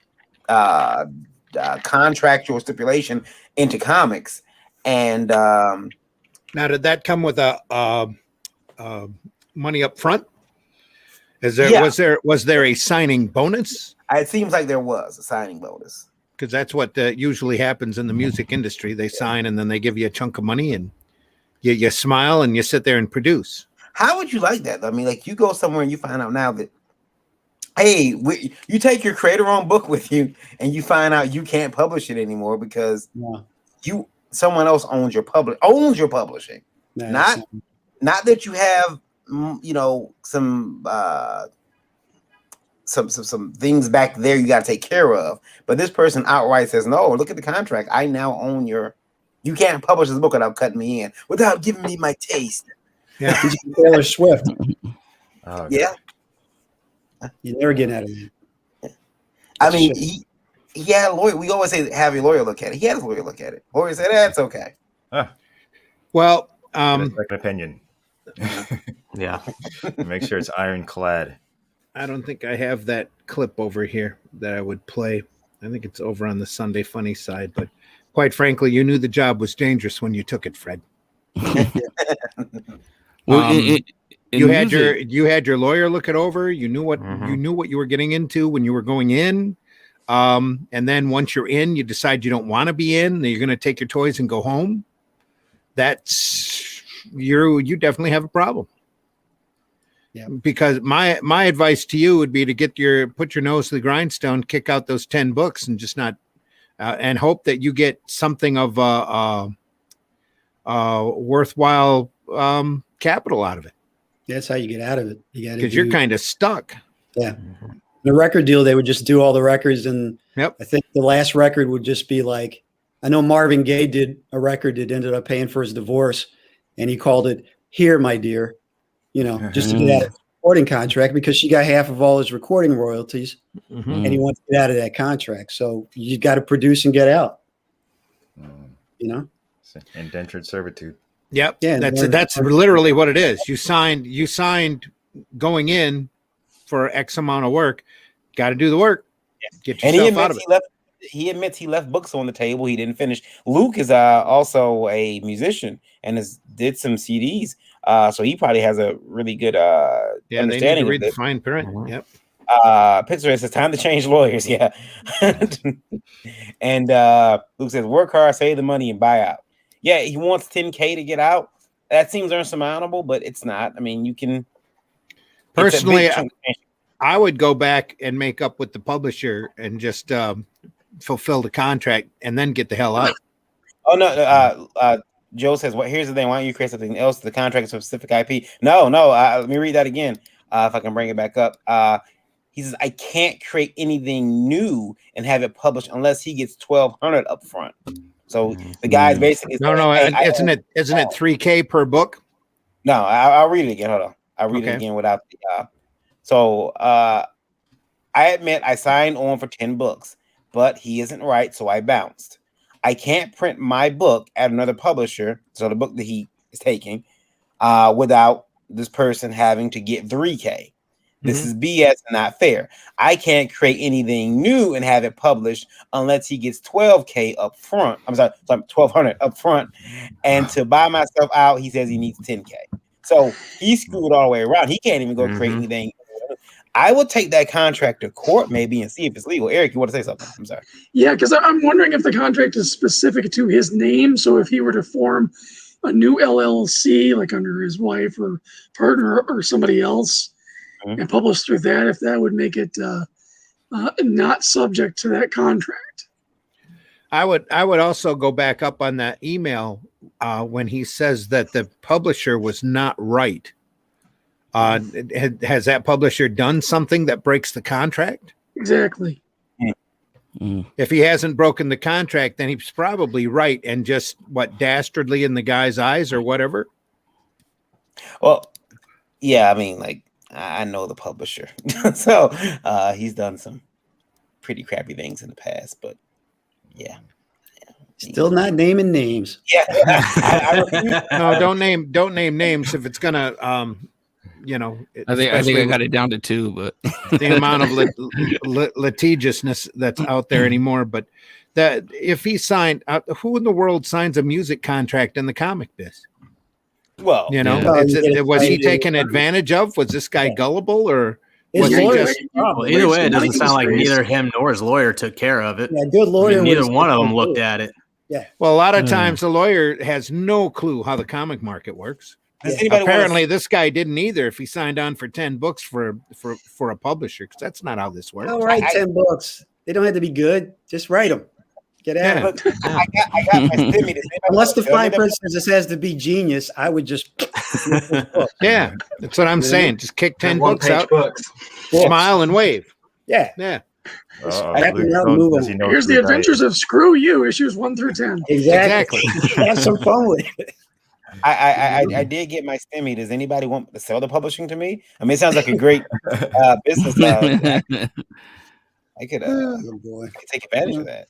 contractual stipulation into comics, and now did that come with a money up front? Was there a signing bonus? It seems like there was a signing bonus. Because that's what usually happens in the music industry. They sign and then they give you a chunk of money, and you smile and you sit there and produce. How would you like that? I mean, like you go somewhere and you find out now that, hey, you take your creator-owned book with you, and you find out you can't publish it anymore because someone else owns your publishing. Yeah, Not that you have some things back there you got to take care of, but this person outright says, no, look at the contract, I now own you can't publish this book without cutting me in, without giving me my taste. Yeah. Taylor Swift. Yeah, you never get out of it. I mean, he had a lawyer. We always say have your lawyer look at it. He had his lawyer look at it. Lawyer said that's okay. Well, second opinion. Yeah. Make sure it's ironclad. I don't think I have that clip over here that I would play. I think it's over on the Sunday Funny side, but quite frankly, you knew the job was dangerous when you took it, Fred. You had your lawyer look it over. You knew what you were getting into when you were going in. And then once you're in, you decide you don't want to be in, then you're going to take your toys and go home. You definitely have a problem. Yeah. Because my advice to you would be to put your nose to the grindstone, kick out those 10 books, and just not and hope that you get something of worthwhile capital out of it. That's how you get out of it. Because you're kind of stuck. Yeah. The record deal, they would just do all the records, and I think the last record would just be like, I know Marvin Gaye did a record that ended up paying for his divorce, and he called it "Here, My Dear," just to get out of the recording contract, because she got half of all his recording royalties, and he wants to get out of that contract. So you got to produce and get out. Indentured servitude. Yep. Yeah. That's literally what it is. You signed going in for X amount of work. Got to do the work. Get yourself out of it. He admits he left books on the table he didn't finish. Luke is also a musician and did some CDs. So he probably has a really good understanding. They need to read the fine print. Yep. Picture says time to change lawyers. Yeah. And Luke says work hard, save the money, and buy out. Yeah, he wants 10K to get out. That seems unsurmountable, but it's not. I mean, you can. Personally, I would go back and make up with the publisher and just fulfill the contract and then get the hell out. Oh no, Joe says, "Well, here's the thing. Why don't you create something else? The contract is specific IP." No. Let me read that again, if I can bring it back up. He says, "I can't create anything new and have it published unless he gets $1,200 up front." So the guy's basically saying, isn't it $3K per book? No, I'll read it again. Hold on, I'll read it again without the. So I admit I signed on for 10 books, but he isn't right, so I bounced. I can't print my book at another publisher, so the book that he is taking, without this person having to get 3K. This is BS and not fair. I can't create anything new and have it published unless he gets 12K up front. I'm sorry, 1,200 up front. And to buy myself out, he says he needs 10K. So he's screwed all the way around. He can't even go create anything. I will take that contract to court maybe and see if it's legal. Eric, you want to say something? I'm sorry. Yeah, because I'm wondering if the contract is specific to his name. So if he were to form a new LLC, like under his wife or partner or somebody else, and publish through that, if that would make it not subject to that contract. I would also go back up on that email when he says that the publisher was not right. Has that publisher done something that breaks the contract? Exactly. If he hasn't broken the contract, then he's probably right and just dastardly in the guy's eyes or whatever. Well, yeah, I mean, like, I know the publisher, so he's done some pretty crappy things in the past, but yeah. Still not naming names. Yeah. No, don't name names if it's gonna, I think I got it down to 2, but the amount of litigiousness that's out there anymore. But that if he signed, who in the world signs a music contract in the comic biz? Well, was he taken advantage of? Was this guy gullible, or was he just? Well, either way, it doesn't sound like neither him nor his lawyer took care of it. Yeah, good lawyer. Neither one of them looked at it. Yeah. Well, a lot of times the lawyer has no clue how the comic market works. Apparently, this guy didn't either. If he signed on for 10 books for a publisher, because that's not how this works. All right, 10 books. They don't have to be good. Just write them. Get out. Yeah. I got my stimmy. Unless the fine print says this has to be genius, I would just. Yeah, that's what I'm saying. Just kick 10 books out, smile and wave. Yeah. Yeah. Here's the adventures of Screw You, issues 1 through 10. Exactly. Have some fun with it. I did get my stimmy. Does anybody want to sell the publishing to me? I mean, it sounds like a great business. I could take advantage of that.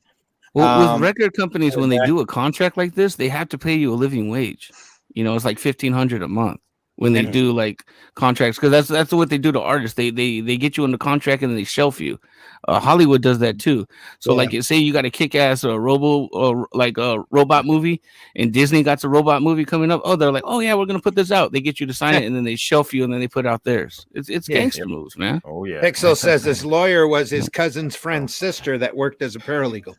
Well, with record companies, when they do a contract like this, they have to pay you a living wage. It's like $1,500 a month when they do like contracts, because that's what they do to artists. They get you on the contract and then they shelf you. Hollywood does that too. So like, say you got a kick-ass robot movie, and Disney got a robot movie coming up. Oh, they're like, oh yeah, we're gonna put this out. They get you to sign it, and then they shelf you, and then they put out theirs. It's gangster moves, man. Oh yeah. Pixel says his lawyer was his cousin's friend's sister that worked as a paralegal.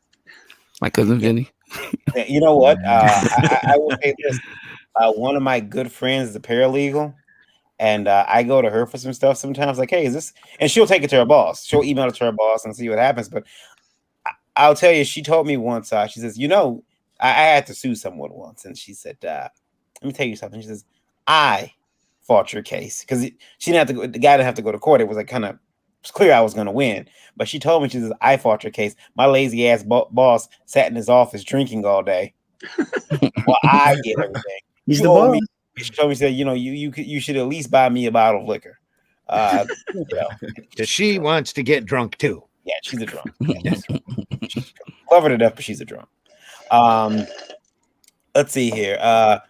My cousin Vinny. You know what? I will say this. One of my good friends is a paralegal, and I go to her for some stuff sometimes. Like, hey, is this? And she'll take it to her boss. She'll email it to her boss and see what happens. But I'll tell you, she told me once. She says, I had to sue someone once, and she said, "Let me tell you something." She says, "I fought your case because she didn't have to. The guy didn't have to go to court. It was like kind of clear I was going to win." But she told me, she says, "I fought your case. My lazy ass boss sat in his office drinking all day. Well, I get everything." He's the boss. She told me, said, you should at least buy me a bottle of liquor. She wants to get drunk too. Yeah, she's a drunk. She's clever to death, but she's a drunk. Let's see here. I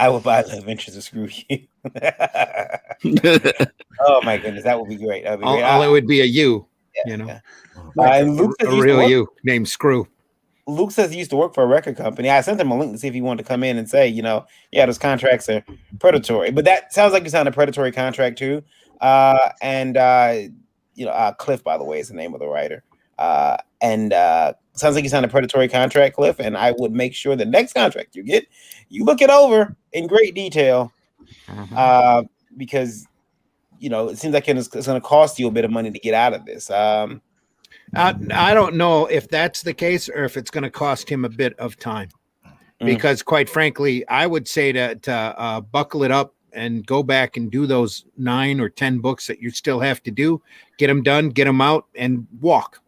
will buy the Adventures of Screw You. Oh my goodness, that would be great. That'd be great. All it would be a you, Yeah. And Luke a real you named Screw. Luke says he used to work for a record company. I sent him a link to see if he wanted to come in and say, those contracts are predatory. But that sounds like you signed a predatory contract too. Cliff, by the way, is the name of the writer. Sounds like you signed a predatory contract, Cliff. And I would make sure the next contract you get, you look it over in great detail, because it seems like it's going to cost you a bit of money to get out of this. I don't know if that's the case or if it's going to cost him a bit of time, because quite frankly, I would say to buckle it up and go back and do those 9 or 10 books that you still have to do, get them done, get them out, and walk.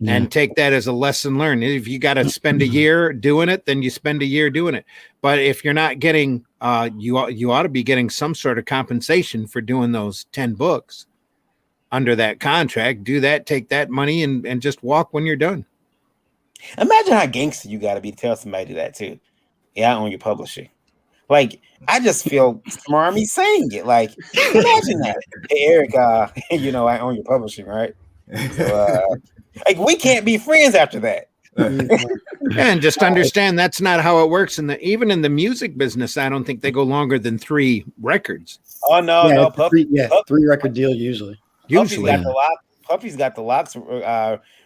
And take that as a lesson learned. If you got to spend a year doing it, then you spend a year doing it. But if you're not getting, you ought to be getting some sort of compensation for doing those 10 books under that contract. Do that, take that money, and just walk when you're done. Imagine how gangster you got to be to tell somebody that too. Yeah, I own your publishing. Like, I just feel smarmy saying it. Like, imagine that. Hey, Eric, I own your publishing, right? So, like, we can't be friends after that. And just understand that's not how it works. Even in the music business, I don't think they go longer than 3 records. Oh no, Puffy, three record deal usually. Puffy's got the Locks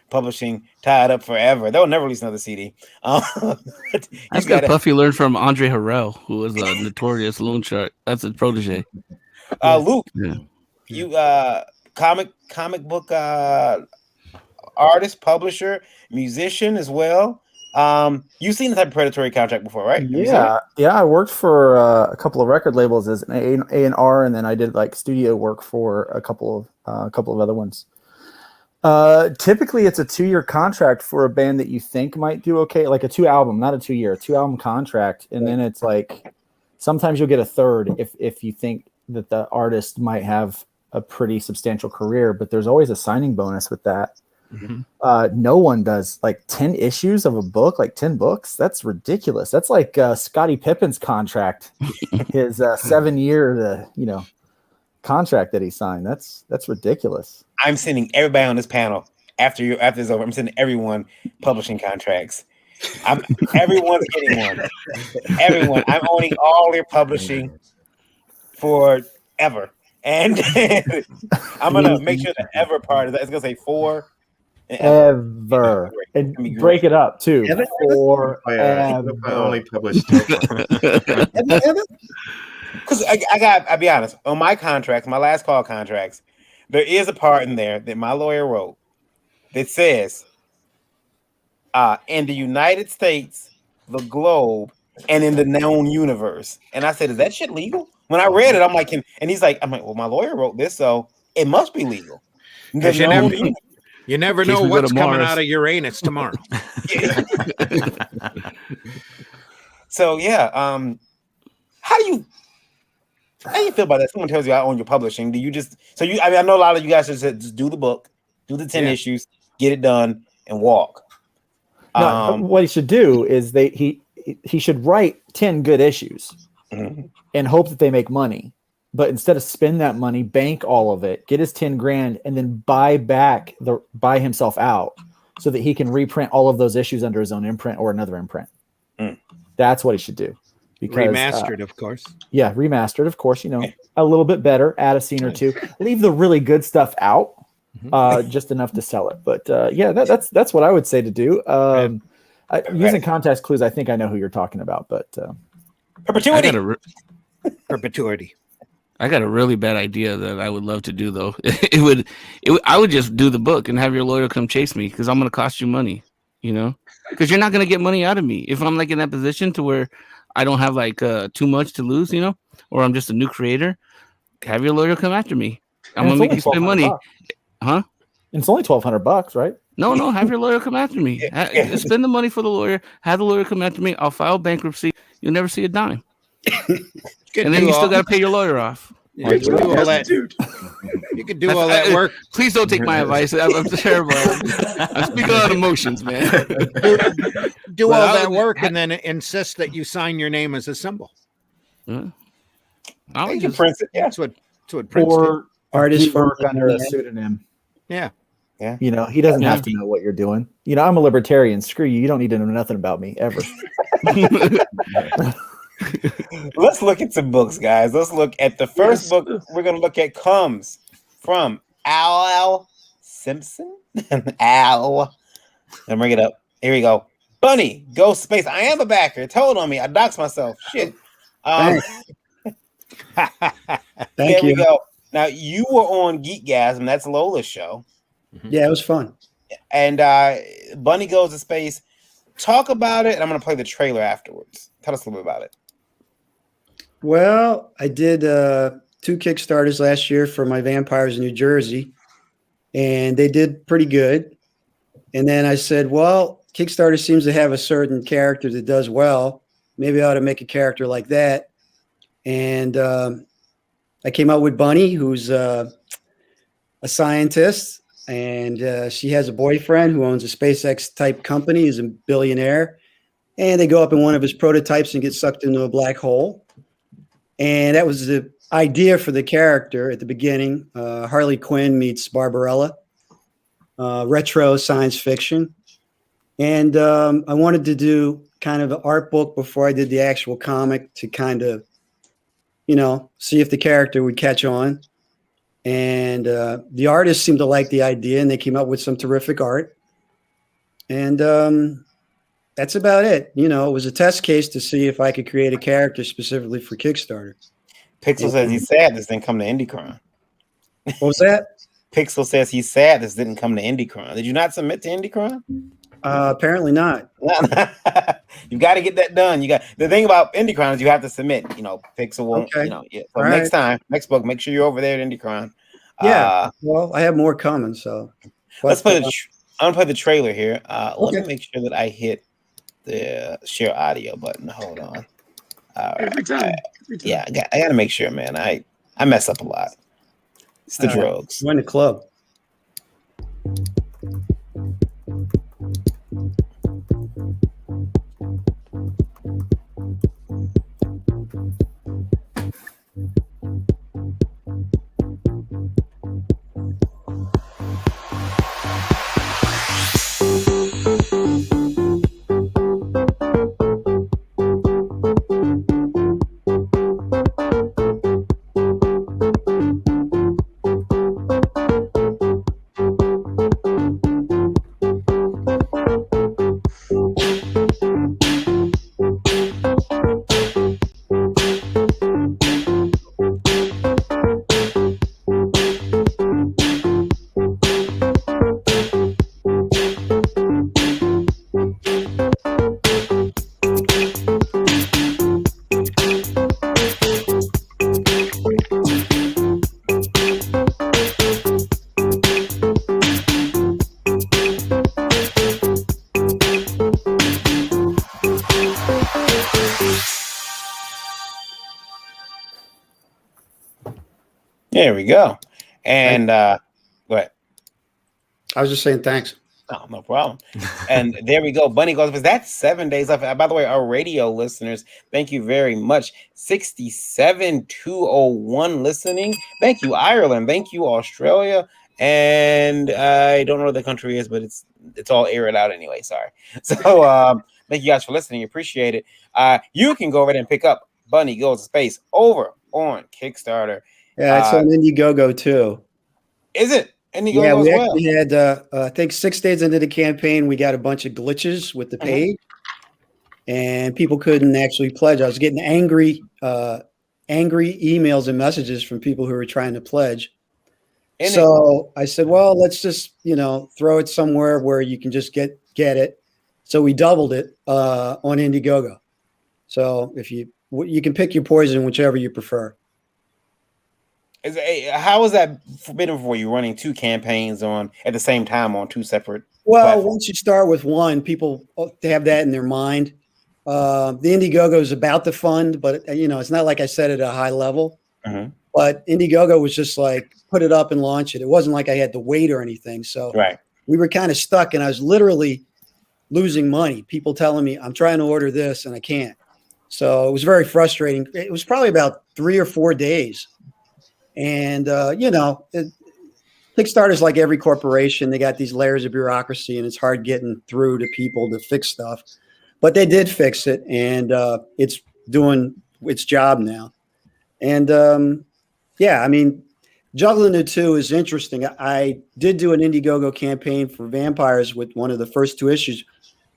publishing tied up forever. They'll never release another CD. That's got Puffy learned from Andre Harrell, who was a notorious loan shark. That's a protege. Luke, you comic book artist, publisher, musician as well. You've seen the type of predatory contract before, right? Yeah. I worked for a couple of record labels as an A&R, and then I did like studio work for a couple of other ones. Typically, it's a 2-year contract for a band that you think might do okay, like a 2-album, not a 2-year, 2-album contract, and then it's like sometimes you'll get a third if you think that the artist might have a pretty substantial career, but there's always a signing bonus with that. Mm-hmm. No one does like 10 issues of a book, like 10 books. That's ridiculous. That's like Scottie Pippen's contract, his 7-year, contract that he signed. That's ridiculous. I'm sending everybody on this panel after this is over. I'm sending everyone publishing contracts. Everyone's getting one. Everyone. I'm owning all their publishing forever, and I'm gonna make sure the ever part of that. It's gonna say for. Ever. And break it up too. For only published. Because I'll be honest, on my contracts, my last call contracts, there is a part in there that my lawyer wrote that says, in the United States, the globe, and in the known universe. And I said, is that shit legal? When I read it, I'm like, and he's like, well, my lawyer wrote this, so it must be legal. You never know what's coming out of Uranus tomorrow. So how do you feel about that? Someone tells you I own your publishing. Do you just I know a lot of you guys just do the book, do the 10 issues, get it done, and walk. No, what he should do is he should write 10 good issues and hope that they make money. But instead of spend that money, bank all of it, get his 10 grand, and then buy himself out so that he can reprint all of those issues under his own imprint or another imprint. That's what he should do. Because, remastered, of course. Yeah, remastered, of course. A little bit better, add a scene or two, leave the really good stuff out, just enough to sell it. But that's what I would say to do. Using context clues, I think I know who you're talking about. But perpetuity. Perpetuity. I got a really bad idea that I would love to do though. I would just do the book and have your lawyer come chase me because I'm going to cost you money, because you're not going to get money out of me if I'm like in that position to where I don't have like too much to lose, or I'm just a new creator. Have your lawyer come after me. I'm going to make you spend money. Huh? It's only $1,200, right? No, have your lawyer come after me. Spend the money for the lawyer. Have the lawyer come after me. I'll file bankruptcy. You'll never see a dime. And then you still got to pay your lawyer off. You could do all that. You could do all that work. Please don't take my advice. I'm terrible. I'm speaking on emotions, man. Do all that work and then insist that you sign your name as a symbol. You can print it. Yeah, that's what Prince or artist work under a pseudonym. Yeah. He doesn't have to know what you're doing. I'm a libertarian. Screw you. You don't need to know nothing about me ever. Let's look at some books, guys. Let's look at the first book we're going to look at comes from Al Simpson. Al. Let me bring it up. Here we go. Bunny, Ghost Space. I am a backer. Told on me. I doxed myself. Shit. Thank there you. we go. Now, you were on Geekgasm. That's Lola's show. Yeah, it was fun. And Bunny Goes to Space. Talk about it, and I'm going to play the trailer afterwards. Tell us a little bit about it. Well, I did 2 Kickstarters last year for my Vampires in New Jersey, and they did pretty good. And then I said, well, Kickstarter seems to have a certain character that does well. Maybe I ought to make a character like that. And I came out with Bunny, who's a scientist, and she has a boyfriend who owns a SpaceX type company. He's a billionaire, and they go up in one of his prototypes and get sucked into a black hole. And that was the idea for the character at the beginning. Harley Quinn meets Barbarella, retro science fiction. And I wanted to do kind of an art book before I did the actual comic to kind of, see if the character would catch on. And the artists seemed to like the idea, and they came up with some terrific art. And that's about it. It was a test case to see if I could create a character specifically for Kickstarter. Pixel says he's sad this didn't come to IndieCron. What was that? Pixel says he's sad this didn't come to IndieCron. Did you not submit to IndieCron? Apparently not. You got to get that done. You got the thing about IndieCron is you have to submit. Pixel won't. Okay. So All next right. next book, make sure you're over there at IndieCron. Yeah. Well, I have more coming. So Let's play. I'm gonna play the trailer here. Let me Okay. make sure that I hit the share audio button. Hold on. All right. Every time. Yeah, I got to make sure, man. I mess up a lot. It's the All right. drugs. Join the club. There we go. And go ahead. I was just saying thanks. Oh, no problem. And there we go. Bunny goes, but that's 7 days left. By the way, our radio listeners, thank you very much. 67201 listening. Thank you, Ireland. Thank you, Australia. And I don't know what the country is, but it's all aired out anyway. Sorry. So thank you guys for listening. Appreciate it. You can go over there and pick up Bunny Goes to Space over on Kickstarter. Yeah, it's on Indiegogo too. Is it? Indiegogo Yeah, as we well. actually had, I think 6 days into the campaign, we got a bunch of glitches with the page, and people couldn't actually pledge. I was getting angry emails and messages from people who were trying to pledge. So I said, well, let's just, throw it somewhere where you can just get it. So we doubled it on Indiegogo. So if you can pick your poison, whichever you prefer. How is that forbidden for you running 2 campaigns on at the same time on 2 separate Well, platforms? once you start with one, people have that in their mind. The Indiegogo is about the fund, but it's not like I said it at a high level. But Indiegogo was just like put it up and launch it. It wasn't like I had to wait or anything. So we were kind of stuck, and I was literally losing money. People telling me I'm trying to order this and I can't. So it was very frustrating. It was probably about 3 or 4 days. And, Kickstarter's like every corporation. They got these layers of bureaucracy, and it's hard getting through to people to fix stuff. But they did fix it, and it's doing its job now. And, juggling the two is interesting. I did do an Indiegogo campaign for vampires with one of the first 2 issues,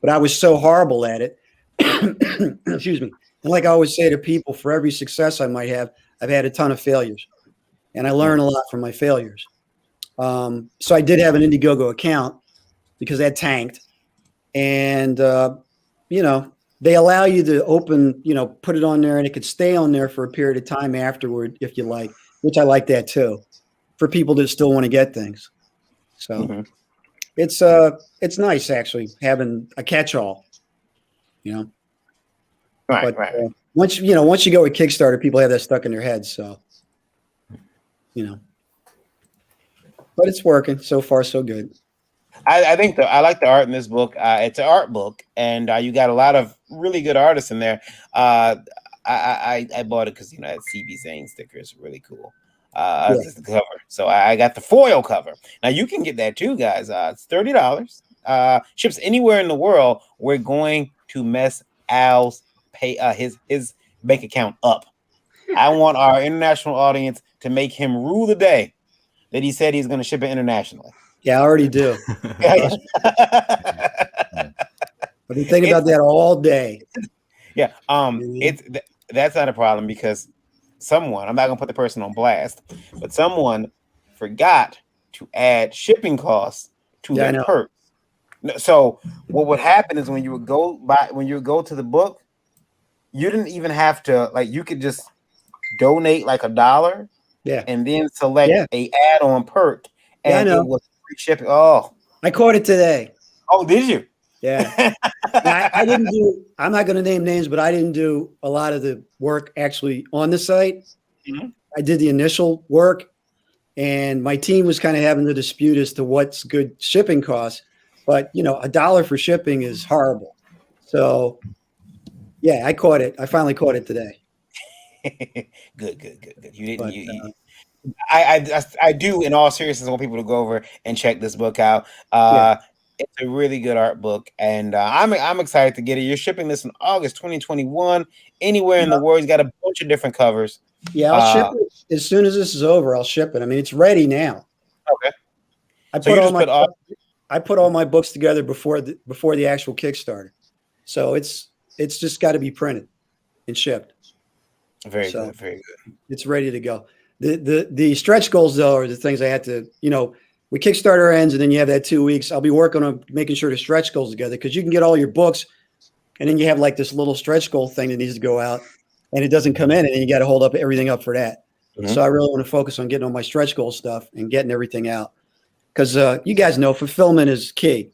but I was so horrible at it. Excuse me. And like I always say to people, for every success I might have, I've had a ton of failures. And I learn a lot from my failures. So I did have an Indiegogo account because that tanked. And, they allow you to open, put it on there, and it could stay on there for a period of time afterward if you like, which I like that too, for people that still want to get things. So it's nice actually having a catch-all, Right. Once you go with Kickstarter, people have that stuck in their heads. So, but it's working so far. So good. I think I like the art in this book. It's an art book, and you got a lot of really good artists in there. I bought it because that CB Zane sticker is really cool. Just the cover, so I got the foil cover. Now you can get that too, guys. It's $30. Ships anywhere in the world. We're going to mess Al's his bank account up. I want our international audience to make him rue the day that he said he's going to ship it internationally. Yeah, I already do. I've been thinking about that all day. Yeah, that's not a problem because someone, I'm not gonna put the person on blast, but someone forgot to add shipping costs to their purse. So what would happen is when you would go to the book, you didn't even have to you could just donate like $1, and then select a add-on perk, and it was free shipping. Oh, I caught it today. Oh, did you? Yeah. I didn't do. I'm not going to name names, but I didn't do a lot of the work actually on the site. Mm-hmm. I did the initial work, and my team was kind of having the dispute as to what's good shipping costs. But $1 for shipping is horrible. So, yeah, I caught it. I finally caught it today. Good. You didn't. I do, in all seriousness, want people to go over and check this book out. It's a really good art book, and I'm excited to get it. You're shipping this in August 2021. Anywhere in the world, he's got a bunch of different covers. Yeah, I'll ship it as soon as this is over. I'll ship it. I mean, it's ready now. Okay. I put all my books together before the actual Kickstarter, so it's just got to be printed and shipped. Very good. It's ready to go. The stretch goals though are the things I had to when Kickstarter ends and then you have that 2 weeks, I'll be working on making sure the stretch goals together because you can get all your books and then you have like this little stretch goal thing that needs to go out and it doesn't come in and then you got to hold up everything up for that. Mm-hmm. So I really want to focus on getting all my stretch goal stuff and getting everything out because you guys know fulfillment is key.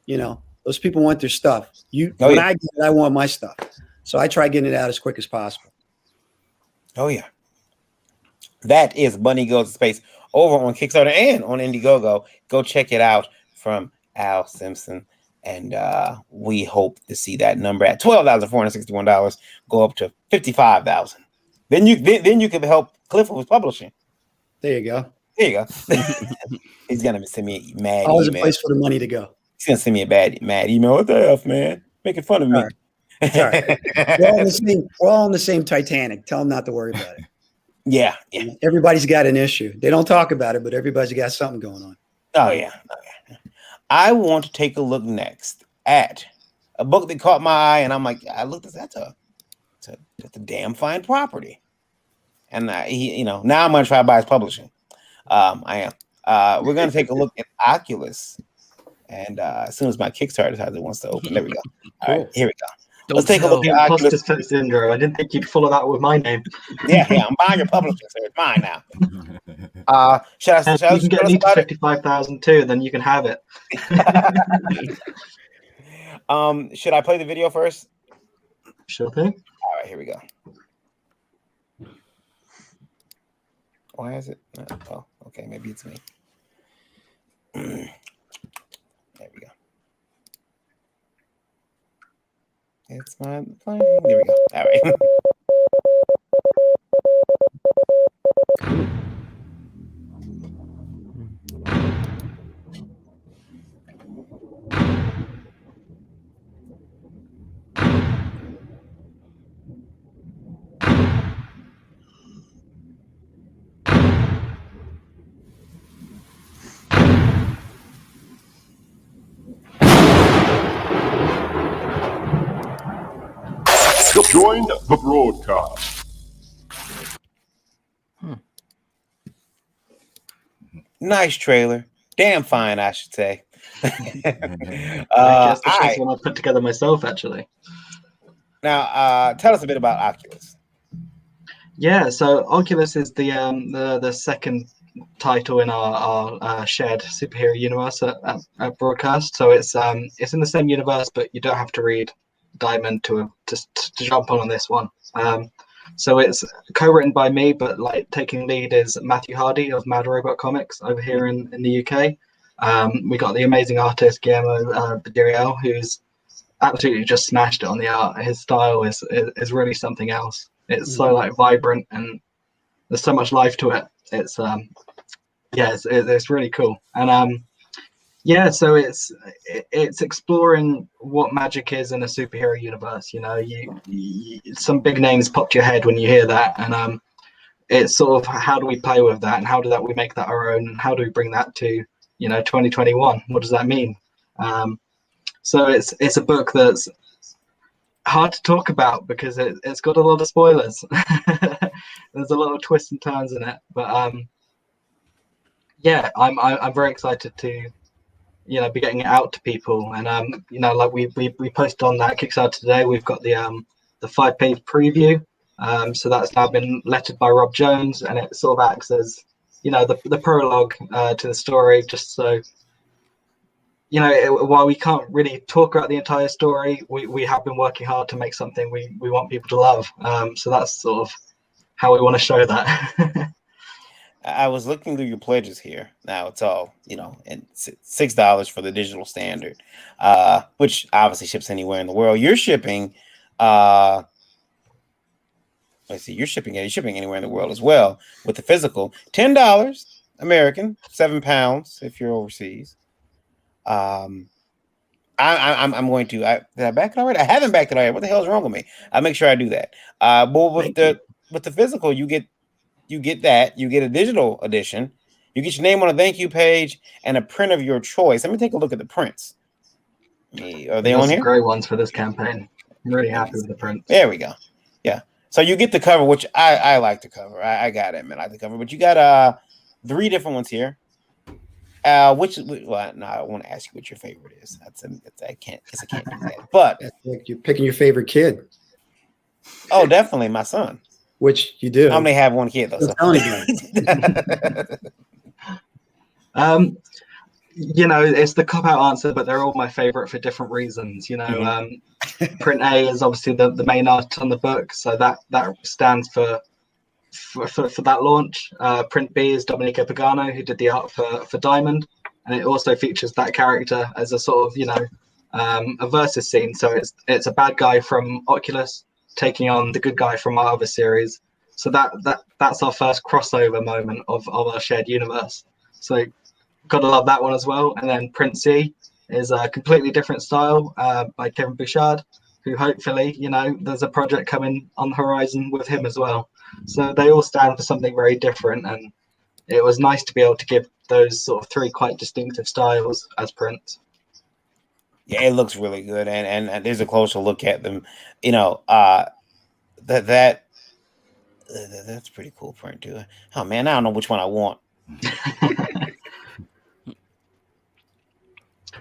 Those people want their stuff. I get it, I want my stuff. So I try getting it out as quick as possible. Oh yeah. That is Bunny Goes to Space over on Kickstarter and on Indiegogo. Go check it out from Al Simpson. And we hope to see that number at $12,461 go up to $55,000. Then you can help Cliff with publishing. There you go. He's gonna send me a mad always email. A place for the money to go. He's gonna send me a mad email. What the F, man? Making fun of me. All right. It's all right. We're all on the same Titanic. Tell them not to worry about it. Yeah. Everybody's got an issue. They don't talk about it, but everybody's got something going on. Oh yeah. I want to take a look next at a book that caught my eye, and I'm like, I looked at that's a damn fine property. And now I'm gonna try to buy his publishing. I am. We're gonna take a look at Oculus, and as soon as my Kickstarter wants to open, there we go. All right, here we go. Let's take a look at Oculus. Syndrome. I didn't think you'd follow that with my name. Yeah, I'm buying your publishing, so it's mine now. Should I you can get me to 55,000 too, then you can have it. Should I play the video first? Sure thing. All right, here we go. Why is it? Oh, okay, maybe it's me. There we go. It's my plane. There we go. All right. Join the broadcast. Nice trailer. Damn fine, I should say. That's the first one I put together myself, actually. Now, tell us a bit about Oculus. Yeah, so Oculus is the second title in our shared superhero universe at Broadcast. So it's in the same universe, but you don't have to read Diamond to jump on this one. So it's co-written by me, but like taking lead is Matthew Hardy of Mad Robot Comics over here in the UK. We got the amazing artist Guillermo Badiriel, who's absolutely just smashed it on the art. His style is really something else. It's so like vibrant and there's so much life to it. It's it's really cool. And so it's exploring what magic is in a superhero universe. You know, you some big names pop to your head when you hear that, and it's sort of how do we play with that, and how do we make that our own, and how do we bring that to 2021? What does that mean? So it's a book that's hard to talk about because it's got a lot of spoilers. There's a lot of twists and turns in it, but I'm very excited to be getting it out to people. And like we posted on that Kickstarter today, we've got the 5-page preview. So that's now been lettered by Rob Jones, and it sort of acts as the prologue to the story, just so while we can't really talk about the entire story, we have been working hard to make something we want people to love. So that's sort of how we want to show that. I was looking through your pledges here. Now it's all, and $6 for the digital standard, which obviously ships anywhere in the world. You're shipping, you're shipping anywhere in the world as well with the physical. $10 American, £7 if you're overseas. I'm going to. Did I back it already? I haven't backed it already. What the hell is wrong with me? I'll make sure I do that. But with the physical, you get that. You get a digital edition. You get your name on a thank you page and a print of your choice. Let me take a look at the prints. Are they on here? Great ones for this campaign. I'm really happy with the prints. There we go. Yeah. So you get the cover, which I like the cover. I gotta admit, I like the cover. But you got 3 different ones here. I want to ask you what your favorite is. I can't do that. But like you're picking your favorite kid. Oh, definitely my son. Which you do. I only have one kid though. So. It's the cop-out answer, but they're all my favorite for different reasons. Print A is obviously the main art on the book, so that stands for that launch. Print B is Domenico Pagano, who did the art for Diamond, and it also features that character as a sort of a versus scene. So it's a bad guy from Oculus taking on the good guy from our other series. So that's our first crossover moment of our shared universe. So gotta love that one as well. And then Print C is a completely different style by Kevin Bouchard, who hopefully there's a project coming on the horizon with him as well. So they all stand for something very different, and it was nice to be able to give those sort of 3 quite distinctive styles as prints. Yeah, it looks really good, and there's a closer look at them. That's pretty cool print too. Oh man, I don't know which one I want.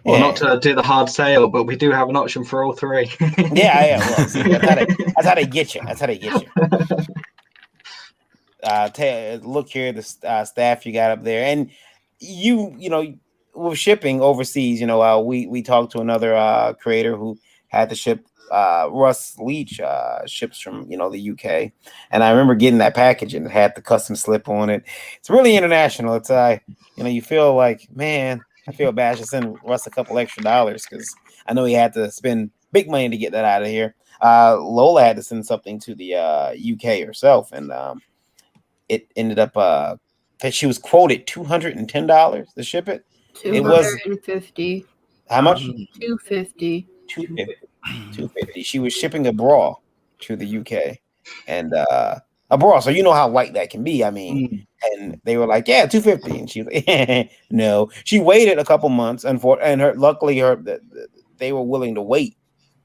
Well, not to do the hard sale, but we do have an option for all 3. Yeah. Well, see, that's how they get you. That's how they get you. Look here, the staff you got up there, and with shipping overseas. We talked to another creator who had to ship. Russ Leach ships from the UK, and I remember getting that package and it had the custom slip on it. It's really international. It's you feel like, man, I feel bad to send Russ a couple extra dollars because I know he had to spend big money to get that out of here. Lola had to send something to the UK herself, and it ended up that she was quoted $210 to ship it. It was $250. How much? $250. $250. She was shipping a bra to the UK, and a bra. So you know how light that can be. I mean, and they were like, "Yeah, $250," and she was like, no. She waited a couple months, and luckily they were willing to wait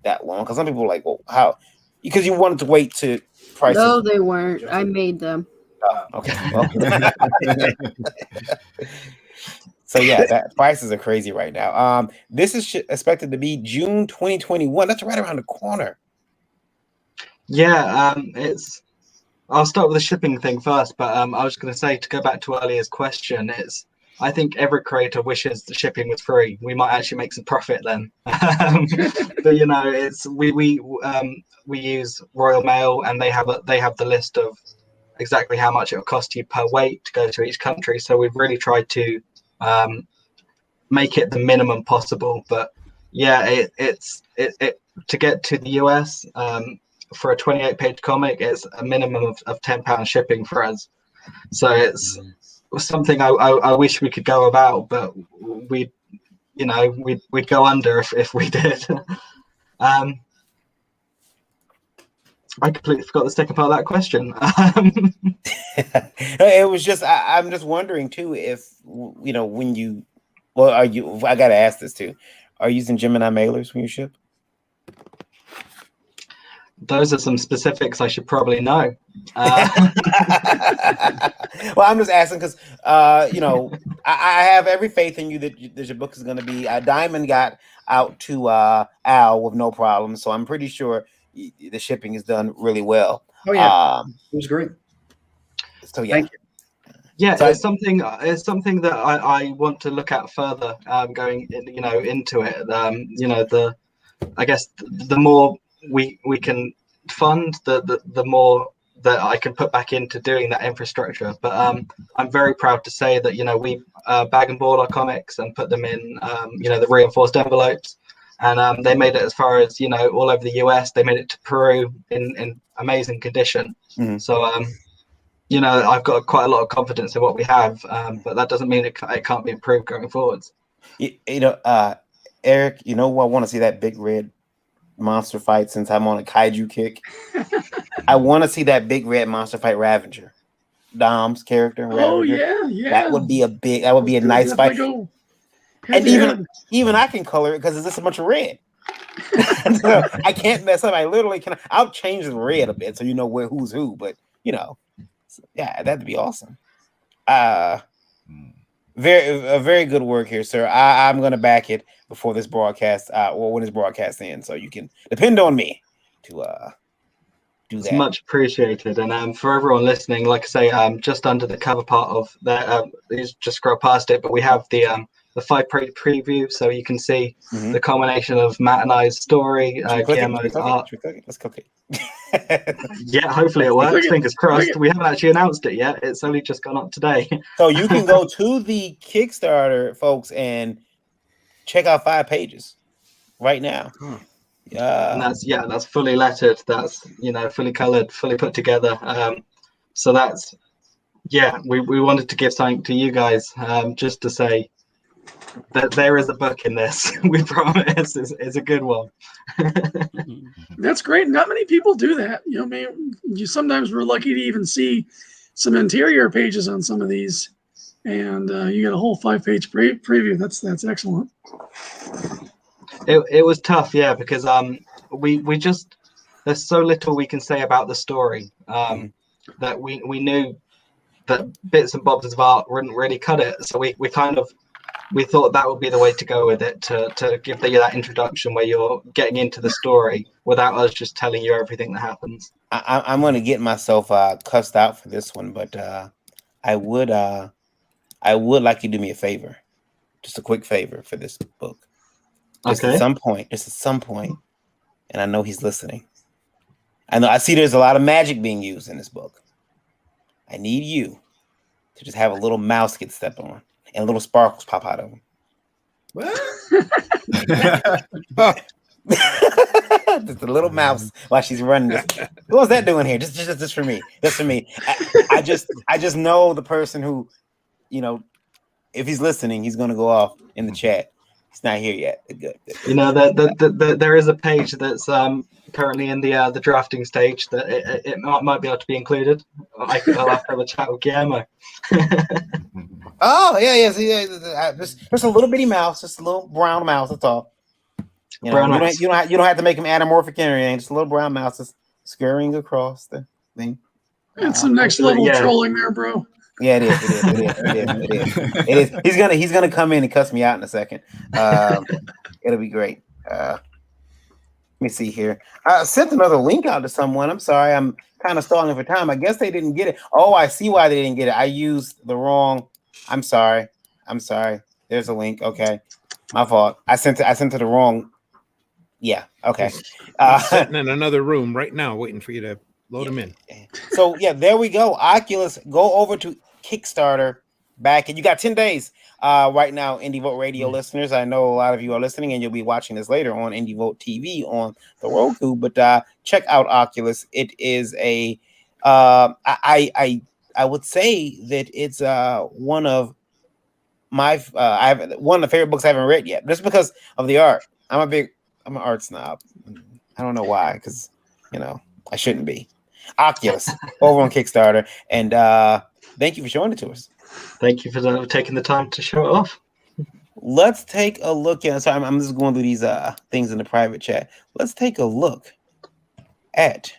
that long because some people were like, "Well, how?" Because you wanted to wait to prices. No, they weren't. I made them. Oh, okay. Well. So yeah, that prices are crazy right now. This is expected to be June 2021. That's right around the corner. Yeah, I'll start with the shipping thing first, but I was going to say, to go back to earlier's question, I think every creator wishes the shipping was free. We might actually make some profit then. But you know, it's we use Royal Mail, and they have the list of exactly how much it will cost you per weight to go to each country. So we've really tried to make it the minimum possible. But yeah, it to get to the US for a 28-page comic, it's a minimum of £10 shipping for us. So it's something I wish we could go about, but we'd go under if we did. I completely forgot the second part of that question. It was just I'm just wondering too if when you are you I gotta ask this too. Are you using Gemini mailers when you ship? Those are some specifics I should probably know. Well, I'm just asking because I have every faith in you that your book is going to be. Diamond got out to Al with no problem, so I'm pretty sure the shipping is done really well. Oh yeah, it was great. So yeah. Thank you. Yeah, so it's something that I want to look at further, going into it. I guess the more we can fund, the more that I can put back into doing that infrastructure. But I'm very proud to say that we bag and board our comics and put them in the reinforced envelopes, and they made it as far as all over the US. They made it to Peru in amazing condition. Mm-hmm. So I've got quite a lot of confidence in what we have, but that doesn't mean it can't be improved going forwards. Eric, I want to see that big red monster fight since I'm on a kaiju kick. I want to see that big red monster fight Ravager. Dom's character. Oh Ravager. yeah. That would be a nice fight. And even I can color it because it's just a bunch of red. So I can't mess up. I literally can. I'll change the red a bit so you know who's who. But yeah, that'd be awesome. Very good work here, sir. I'm gonna back it before this broadcast, when this broadcast ends, so you can depend on me to do that. It's much appreciated, and for everyone listening, like I say, just under the cover part of that, you just scroll past it, but we have the 5-page preview, so you can see the culmination of Matt and I's story, Guillermo's art. Let's click it. Yeah, hopefully it works. Fingers crossed. We haven't actually announced it yet. It's only just gone up today. So you can go to the Kickstarter, folks, and check out 5 pages right now. Yeah, and that's fully lettered. That's fully colored, fully put together. So that's we wanted to give something to you guys, just to say that there is a book in this. We promise it's a good one. That's great. Not many people do that. You sometimes we're lucky to even see some interior pages on some of these, and you got a whole 5-page preview. That's excellent. It was tough, yeah, because we just there's so little we can say about the story, that we knew that bits and bobs of art wouldn't really cut it, so we thought that would be the way to go with it, to give you that introduction where you're getting into the story without us just telling you everything that happens. I'm going to get myself cussed out for this one, but I would like you to do me a favor, just a quick favor for this book. Just at some point, and I know he's listening. I see there's a lot of magic being used in this book. I need you to just have a little mouse get stepped on and little sparkles pop out of him. What? Just a little mouse while she's running this. What's that doing here? Just for me. Just for me. I just know the person who, if he's listening, he's gonna go off in the chat. He's not here yet. Good. There is a page that's currently in the drafting stage that it might be able to be included. I'll have to have a chat with Guillermo. Oh yeah. Just a little bitty mouse, just a little brown mouse. That's all. You don't have to make him anamorphic or anything. Just a little brown mouse just scurrying across the thing. That's some next level trolling there, bro. Yeah, it is. He's gonna come in and cuss me out in a second. It'll be great. Let me see here. I sent another link out to someone. I'm sorry, I'm kind of stalling for time. I guess they didn't get it. Oh, I see why they didn't get it. I used the wrong. I'm sorry. I'm sorry. There's a link. Okay, my fault. I sent to the wrong. Yeah. Okay. He's sitting in another room right now, waiting for you to load him in. So yeah, there we go. Oculus, go over to Kickstarter. Back, and you got 10 days right now, Indie Vote Radio listeners. I know a lot of you are listening, and you'll be watching this later on Indie Vote TV on the Roku. But check out Oculus. It is a I would say that it's one of my one of the favorite books I haven't read yet, just because of the art. I'm an art snob. I don't know why, because I shouldn't be. Oculus over on Kickstarter, and thank you for showing it to us. Thank you for taking the time to show it off. Let's take a look at. Sorry, I'm just going through these things in the private chat. Let's take a look at.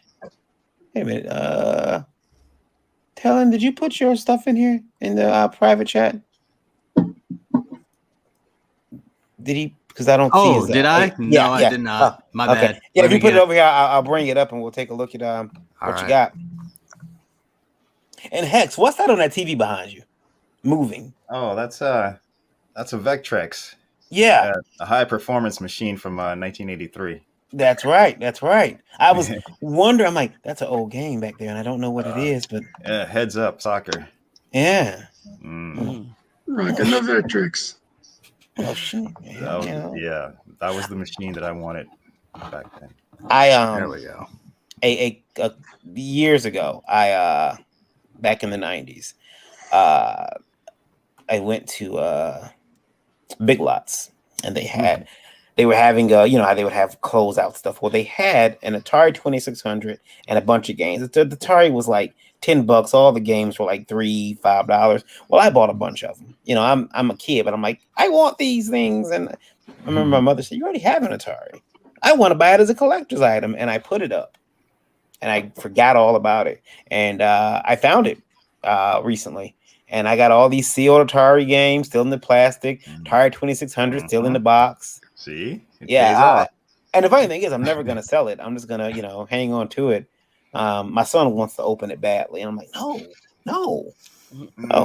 Wait a minute. Talon, did you put your stuff in here in the private chat? Did he? Because I don't see. Oh, did I? No, I did not. My bad. Yeah, if you put it over here, I'll bring it up and we'll take a look at what you got. And Hex, what's that on that TV behind you? Moving. Oh, that's a Vectrex. Yeah, a high performance machine from 1983. That's right. I was wondering. I'm like, that's an old game back there, and I don't know what it is. But Heads Up Soccer. Yeah. Rocking the Vectrex. Oh shit! Yeah, that was the machine that I wanted back then. There we go. A years ago, back in the 90s, I went to Big Lots, and they were having how they would have closeout stuff. Well, they had an Atari 2600 and a bunch of games. The Atari was like $10. All the games were like $3, $5. Well, I bought a bunch of them. I'm a kid, but I'm like, I want these things. And I remember my mother said, "You already have an Atari. I want to buy it as a collector's item." And I put it up, and I forgot all about it. And I found it recently. And I got all these sealed Atari games still in the plastic, Atari 2600 still in the box. See? It pays Yeah. off. And the funny thing is, I'm never going to sell it. I'm just going to, hang on to it. My son wants to open it badly. And I'm like, no.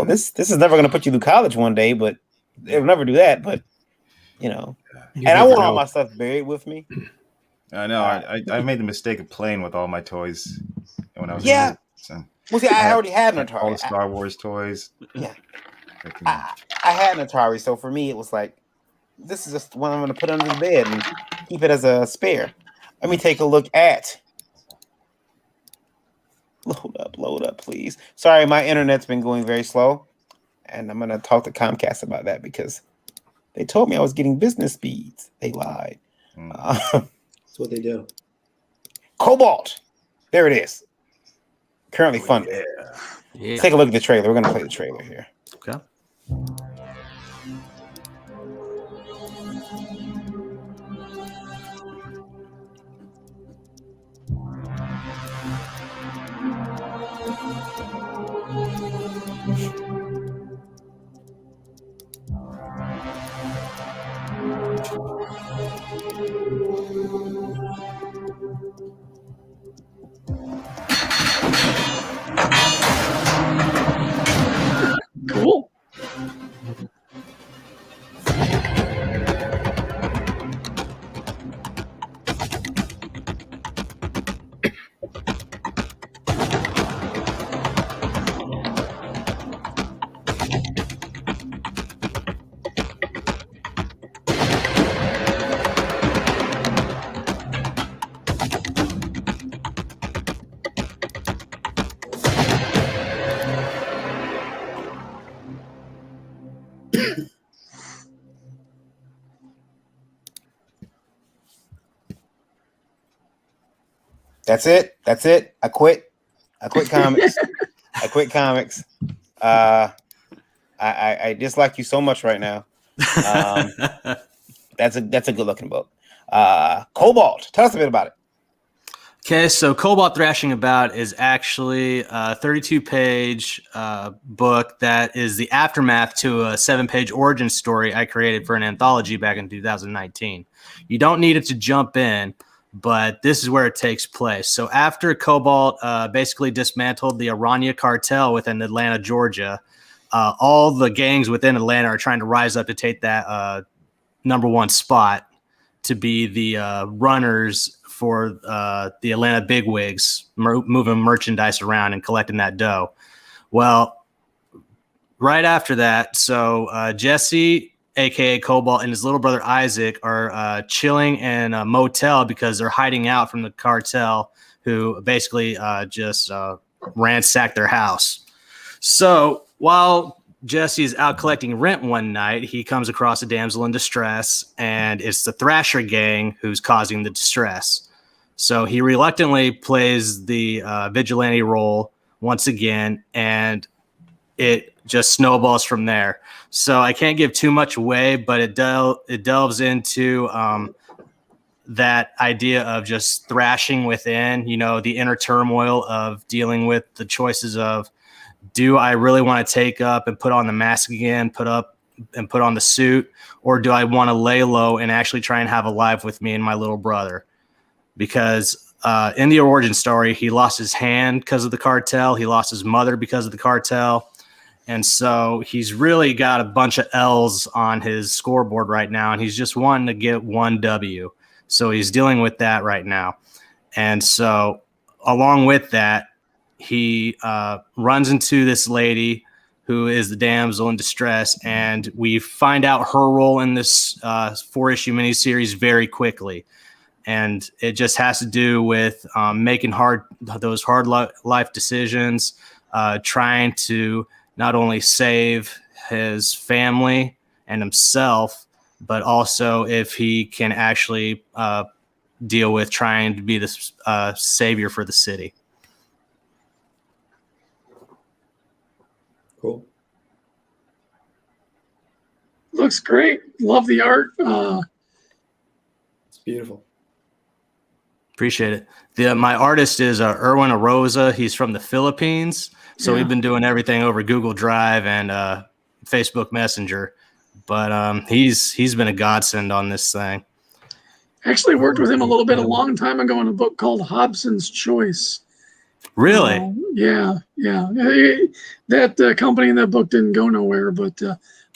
This is never going to put you through college one day, but it'll never do that. But, and I want all my stuff buried with me. I know. I made the mistake of playing with all my toys when I was Yeah. So Well, see, I already had an Atari. all the Star Wars toys. Yeah. I had an Atari, so for me, it was like, this is just one I'm going to put under the bed and keep it as a spare. Let me take a look at. Load up, please. Sorry, my internet's been going very slow, and I'm going to talk to Comcast about that because they told me I was getting business speeds. They lied. That's what they do. Cobalt. There it is. Currently funded. Yeah. Let's take a look at the trailer. We're going to play the trailer here. Okay. Cool. That's it. I quit comics. I dislike you so much right now. That's a good looking book. Cobalt. Tell us a bit about it. Okay, so Cobalt Thrashing About is actually a 32-page book that is the aftermath to a 7-page origin story I created for an anthology back in 2019. You don't need it to jump in, but this is where it takes place. So after Cobalt basically dismantled the Aranya cartel within Atlanta, Georgia, all the gangs within Atlanta are trying to rise up to take that number one spot to be the runners for the Atlanta bigwigs, moving merchandise around and collecting that dough. Well, right after that, so Jesse, aka Cobalt, and his little brother Isaac are chilling in a motel because they're hiding out from the cartel, who basically just ransacked their house. So while Jesse's out collecting rent one night, he comes across a damsel in distress, and it's the Thrasher gang who's causing the distress. So he reluctantly plays the vigilante role once again, and it just snowballs from there. So I can't give too much away, but it delves into that idea of just thrashing within, the inner turmoil of dealing with the choices of, do I really want to take up and put on the mask again, put on the suit, or do I want to lay low and actually try and have a life with me and my little brother? Because in the origin story, he lost his hand because of the cartel. He lost his mother because of the cartel. And so he's really got a bunch of L's on his scoreboard right now, and he's just wanting to get one W. So he's dealing with that right now. And so along with that, he runs into this lady who is the damsel in distress, and we find out her role in this 4-issue miniseries very quickly. And it just has to do with making those hard life decisions, trying to not only save his family and himself, but also if he can actually deal with trying to be the savior for the city. Cool. Looks great. Love the art. It's beautiful. Appreciate it. My artist is Erwin Arosa. He's from the Philippines. So we've been doing everything over Google Drive and Facebook Messenger. But he's been a godsend on this thing. Actually worked with him a little bit a long time ago in a book called Hobson's Choice. Really? Yeah. That company in that book didn't go nowhere, but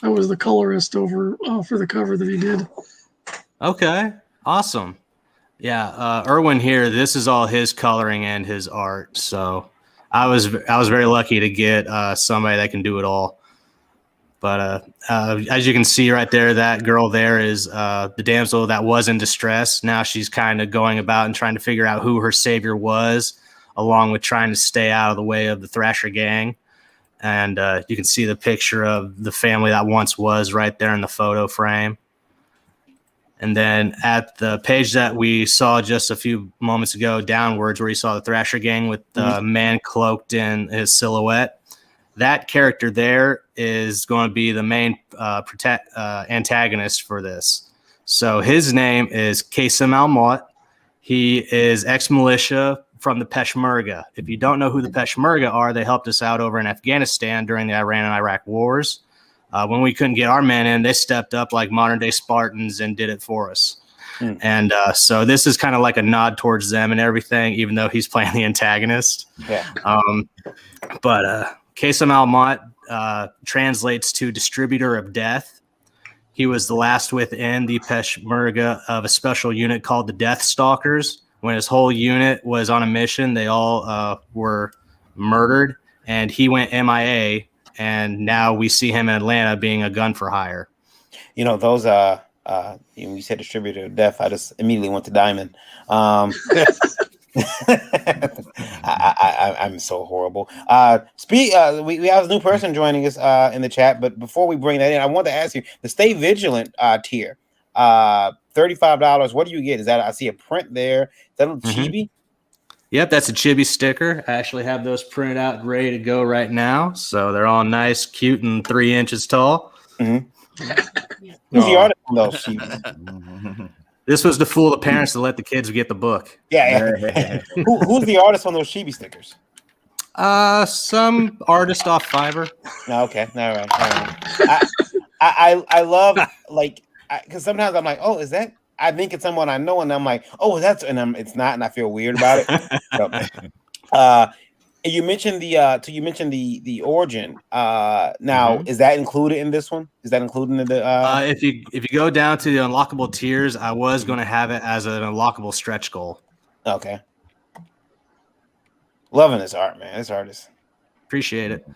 I was the colorist over for the cover that he did. Okay, awesome. Yeah, Erwin here. This is all his coloring and his art. So I was very lucky to get somebody that can do it all. But as you can see right there, that girl there is the damsel that was in distress. Now she's kind of going about and trying to figure out who her savior was, along with trying to stay out of the way of the Thrasher gang. And you can see the picture of the family that once was right there in the photo frame. And then at the page that we saw just a few moments ago downwards, where you saw the Thrasher gang with the man cloaked in his silhouette, that character there is going to be the main antagonist for this. So his name is Qasim Al-Maut. He is ex-militia from the Peshmerga. If you don't know who the Peshmerga are, they helped us out over in Afghanistan during the Iran and Iraq wars. When we couldn't get our men in, they stepped up like modern-day Spartans and did it for us. And so this is kind of like a nod towards them and everything, even though he's playing the antagonist. Yeah. But Qasim Al-Maut translates to distributor of death. He was the last within the Peshmerga of a special unit called the Death Stalkers. When his whole unit was on a mission, they all were murdered, and he went MIA. And now we see him in Atlanta being a gun for hire. Those you said distributor of death. I just immediately went to Diamond. I'm so horrible. We have a new person joining us in the chat, but before we bring that in, I want to ask you the Stay Vigilant tier. $35. What do you get? Is that I see a print there? Is that a little chibi? Yep, that's a chibi sticker. I actually have those printed out and ready to go right now. So they're all nice, cute, and 3 inches tall. Who's the artist on those chibis? This was to fool the parents to let the kids get the book. Yeah. Who's the artist on those chibi stickers? Some artist off Fiverr. Okay, all right. I love because sometimes I'm like, oh, is that? I think it's someone I know, and I'm like, oh, it's not, and I feel weird about it. So, You mentioned the origin. Now is that included in this one? Is that included in the? If you go down to the unlockable tiers, I was going to have it as an unlockable stretch goal. Okay. Loving this art, man. This artist. Appreciate it.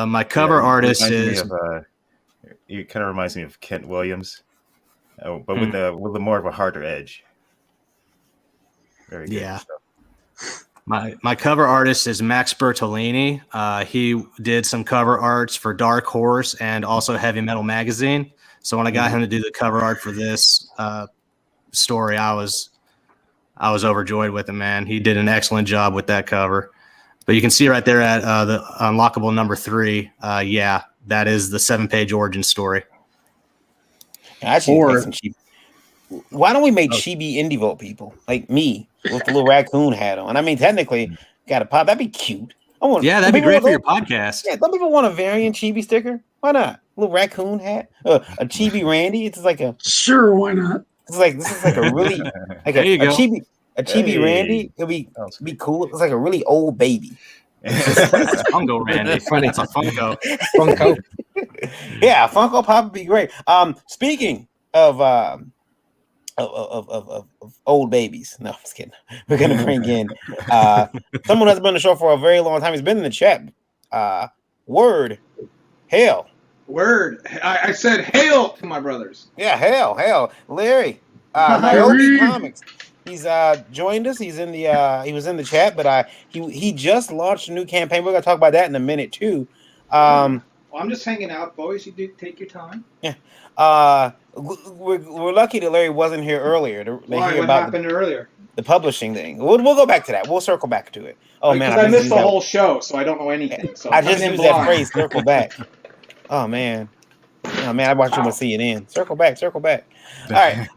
My cover artist is. It kind of reminds me of Kent Williams, but with the more of a harder edge. Very good. Yeah. My cover artist is Max Bertolini. He did some cover arts for Dark Horse and also Heavy Metal Magazine. So when I got him to do the cover art for this story, I was overjoyed with him, man. He did an excellent job with that cover. But you can see right there at the unlockable number 3. Yeah, that is the 7-page origin story. Actually, why don't we make chibi indie vote people like me with the little raccoon hat on? I mean, technically, got a pop. That'd be cute. That'd be great for your podcast. Yeah, some people want a Varian chibi sticker. Why not? A little raccoon hat, a chibi Randy. It's like a sure. Why not? It's like this is like a really like a chibi Randy. It'd be cool. It's like a really old baby. Funko Randy. Funny. That's a Funko. Yeah, Funko Pop would be great. Speaking of old babies. No, I'm just kidding. We're gonna bring in someone who's been on the show for a very long time. He's been in the chat. Word, hail. Word. I said hail to my brothers. Yeah, hail. Larry. Larry Comics. He's joined us. He's in the he was in the chat, but he just launched a new campaign. We're gonna talk about that in a minute too. Well, I'm just hanging out, boys. You do take your time. Yeah. We're lucky that Larry wasn't here earlier. Why? What happened earlier? The publishing thing. We'll go back to that. We'll circle back to it. Oh man, I missed the whole show, so I don't know anything. So I just used that phrase, circle back. Oh man, I watched you on CNN. Circle back. All right.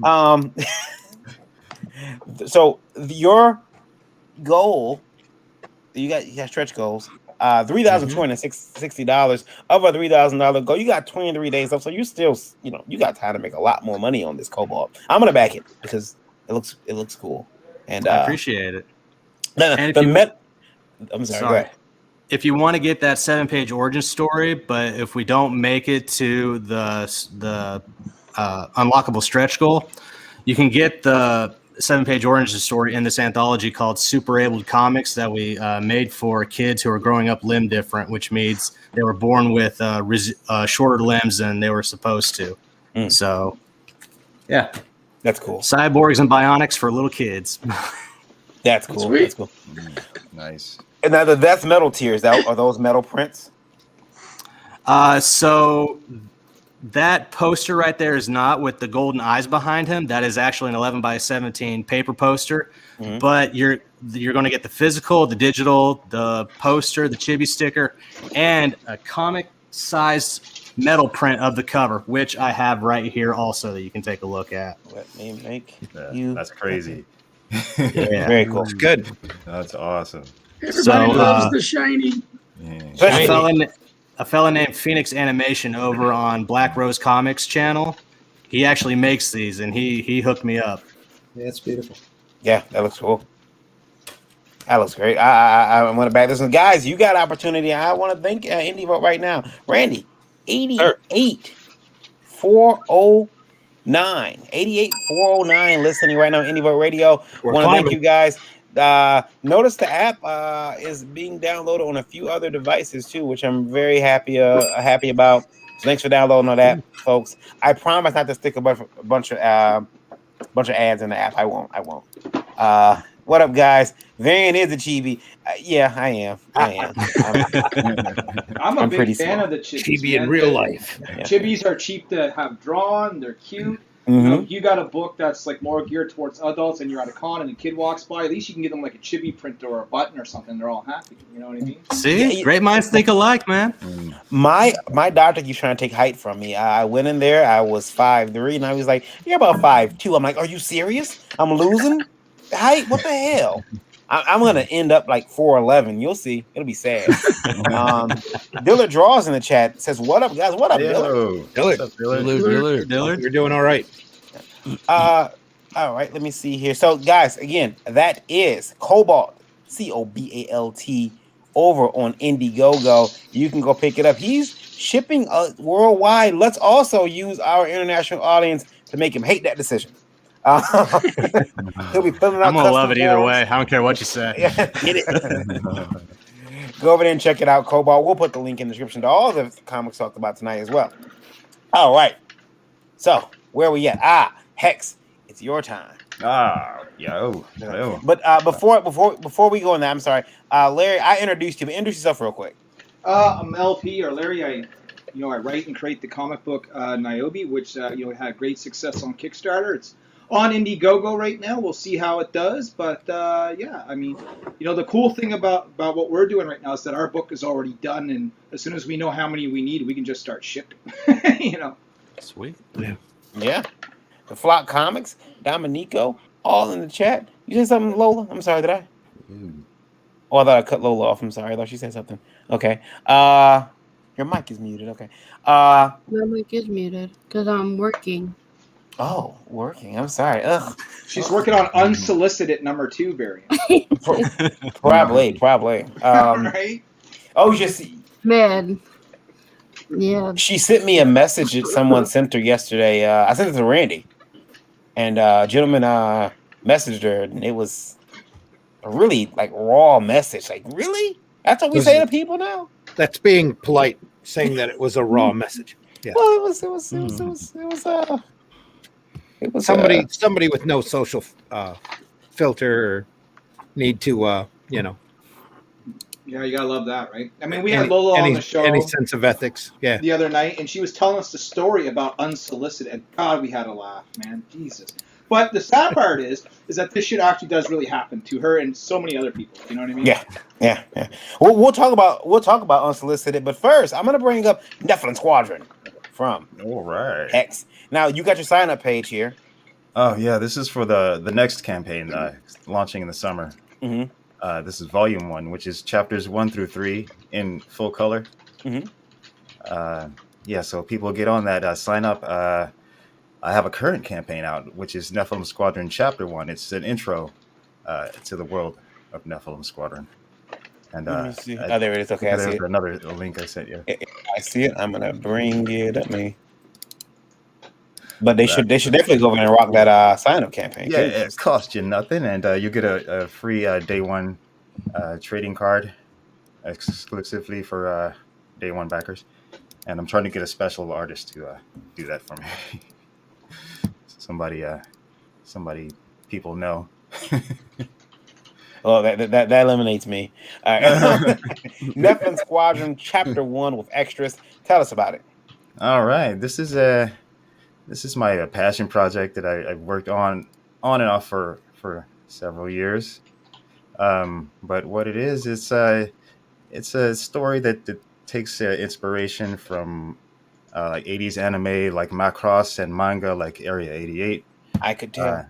So your goal, you got stretch goals. $3,260 of a $3,000 goal. You got 23 days left, so you still, you got time to make a lot more money on this Cobalt. I'm gonna back it because it looks cool, and I appreciate it. I'm sorry. Go ahead. If you want to get that 7-page origin story, but if we don't make it to the unlockable stretch goal, you can get the 7-page origin story in this anthology called Super Abled Comics that we made for kids who are growing up limb different, which means they were born with shorter limbs than they were supposed to. So, yeah. That's cool. Cyborgs and bionics for little kids. That's cool. That's cool. Nice. And now the Death Metal tiers, are those metal prints? So that poster right there is not with the golden eyes behind him. That is actually an 11x17 paper poster. But you're going to get the physical, the digital, the poster, the chibi sticker, and a comic-sized metal print of the cover, which I have right here also that you can take a look at. Let me make That's crazy. Yeah. Very cool. It's good. That's awesome. Everybody loves the shiny. A fella named Phoenix Animation over on Black Rose Comics channel, he actually makes these, and he hooked me up. Yeah, it's beautiful. Yeah, that looks cool. That looks great. I want to back this one. Guys, you got opportunity. I want to thank Indie Vote right now. Randy, 88,409 listening right now on Indie Vote Radio. I want to thank you guys. Notice the app is being downloaded on a few other devices too, which I'm very happy about. So thanks for downloading all that, folks. I promise not to stick a bunch of ads in the app. I won't. What up, guys? Varian is a chibi. Yeah, I am. I'm a big fan of the chibis. Chibi in real life. Chibis are cheap to have drawn. They're cute. You got a book that's like more geared towards adults, and you're at a con and a kid walks by. At least you can give them like a chibi print or a button or something. They're all happy. You know what I mean? See, great minds think alike, man. My doctor keeps trying to take height from me. I went in there. I was 5'3", and I was like, "You're about 5'2". I'm like, "Are you serious? I'm losing height? What the hell?" I'm gonna end up like 4'11". You'll see. It'll be sad. Dillard Draws in the chat says, "What up, guys? What up, Dillard? Dillard, you're doing all right." All right. Let me see here. So, guys, again, that is Cobalt, COBALT over on Indiegogo. You can go pick it up. He's shipping worldwide. Let's also use our international audience to make him hate that decision. He'll be filling out I'm gonna custom love it either forms. way. I don't care what you say. Yeah, get it. Go over there and check it out, Cobalt. We'll put the link in the description to all the comics talked about tonight as well. All right. So where are we at? Hex, it's your time. Yo. But before we go on that, I'm sorry, Larry. I introduced you, but introduce yourself real quick. I'm LP or Larry. I write and create the comic book Niobe, which had great success on Kickstarter. It's on Indiegogo right now. We'll see how it does, but yeah, I mean, the cool thing about what we're doing right now is that our book is already done, and as soon as we know how many we need, we can just start shipping. Sweet. Yeah. The Flock Comics, Dominico, all in the chat. You said something, Lola? I'm sorry, did I? Oh, I thought I cut Lola off. I'm sorry. I thought she said something. Okay. Your mic is muted. Okay. My mic is muted because I'm working. Oh, working. I'm sorry. Ugh. She's working on Unsolicited #2 variant. Probably. Right? Oh, just Man. Yeah. She sent me a message that someone sent her yesterday. I sent it to Randy, and a gentleman messaged her, and it was a really raw message. Like, really? That's what we say to people now? That's being polite, saying that it was a raw message. Yeah. Well, it was somebody with no social filter or need to Yeah, you gotta love that, right? I mean, we had Lola on the show. Any sense of ethics, yeah. The other night, and she was telling us the story about Unsolicited, and God, we had a laugh, man. Jesus. But the sad part is that this shit actually does really happen to her and so many other people. You know what I mean? Yeah. We'll talk about Unsolicited, but first I'm gonna bring up Nephilim Squadron from Hex. Now you got your sign up page here. Oh yeah, this is for the next campaign launching in the summer. Mm-hmm. This is volume 1, which is chapters 1 through 3 in full color. Mm-hmm. Yeah, so people get on that, sign up. I have a current campaign out, which is Nephilim Squadron Chapter 1. It's an intro to the world of Nephilim Squadron. And let me see. There it is. Okay, I see it. Another link I sent you. I see it. I'm gonna bring it up. But they should definitely go over and rock that sign up campaign. Yeah, it costs you nothing, and you get a free day one trading card exclusively for day one backers. And I'm trying to get a special artist to do that for me. Somebody people know. Oh, that eliminates me. All right. Nephilim Squadron Chapter 1 with extras. Tell us about it. All right. This is my passion project that I've worked on and off for several years. But what it is, it's a story that takes inspiration from like 80s anime like Macross and manga like Area 88. I could tell.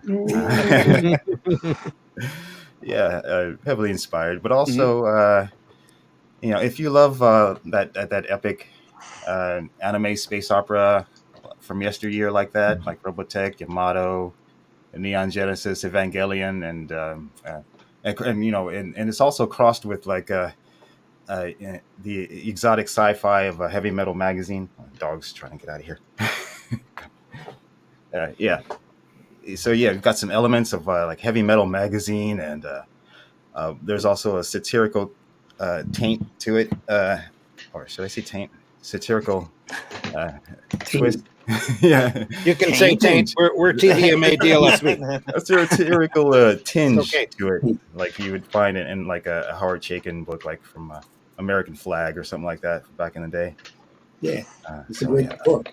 Yeah, heavily inspired, but also if you love that epic anime space opera from yesteryear like that, like Robotech, Yamato, Neon Genesis, Evangelion, and it's also crossed with like the exotic sci-fi of a heavy metal magazine. Dog's trying to get out of here. Yeah. So yeah, we've got some elements of like heavy metal magazine, and there's also a satirical taint to it, or should I say taint? Satirical twist. Yeah, you can say taint. We're TVMA DLSV. A satirical tinge Okay. to it, like you would find it in like a Howard Chaykin book, like from American Flag or something like that back in the day. Yeah, it's a so, great book.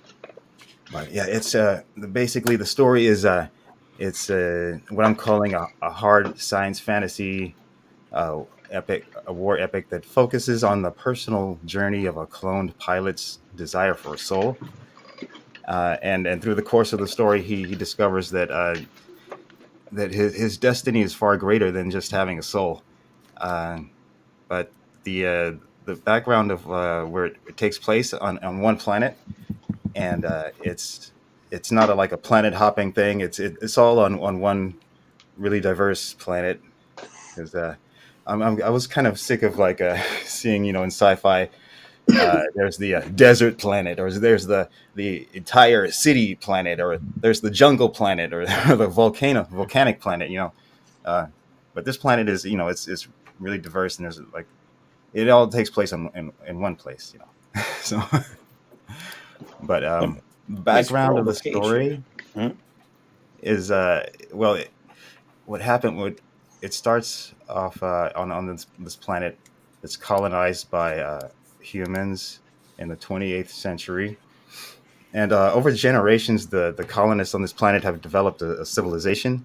But yeah, it's basically the story is it's what I'm calling a hard science fantasy epic, a war epic that focuses on the personal journey of a cloned pilot's desire for a soul. And through the course of the story, he discovers that his destiny is far greater than just having a soul. But the background of where it takes place on one planet, and it's not like a planet hopping thing. It's all on one really diverse planet. Because I was kind of sick of like seeing, in sci-fi, there's the desert planet, or there's the entire city planet, or there's the jungle planet, or the volcanic planet. But this planet is, it's really diverse, and there's like it all takes place in one place. So, but background of the story is what happened. It starts off on this planet that's colonized by humans in the 28th century, and over generations, the colonists on this planet have developed a civilization,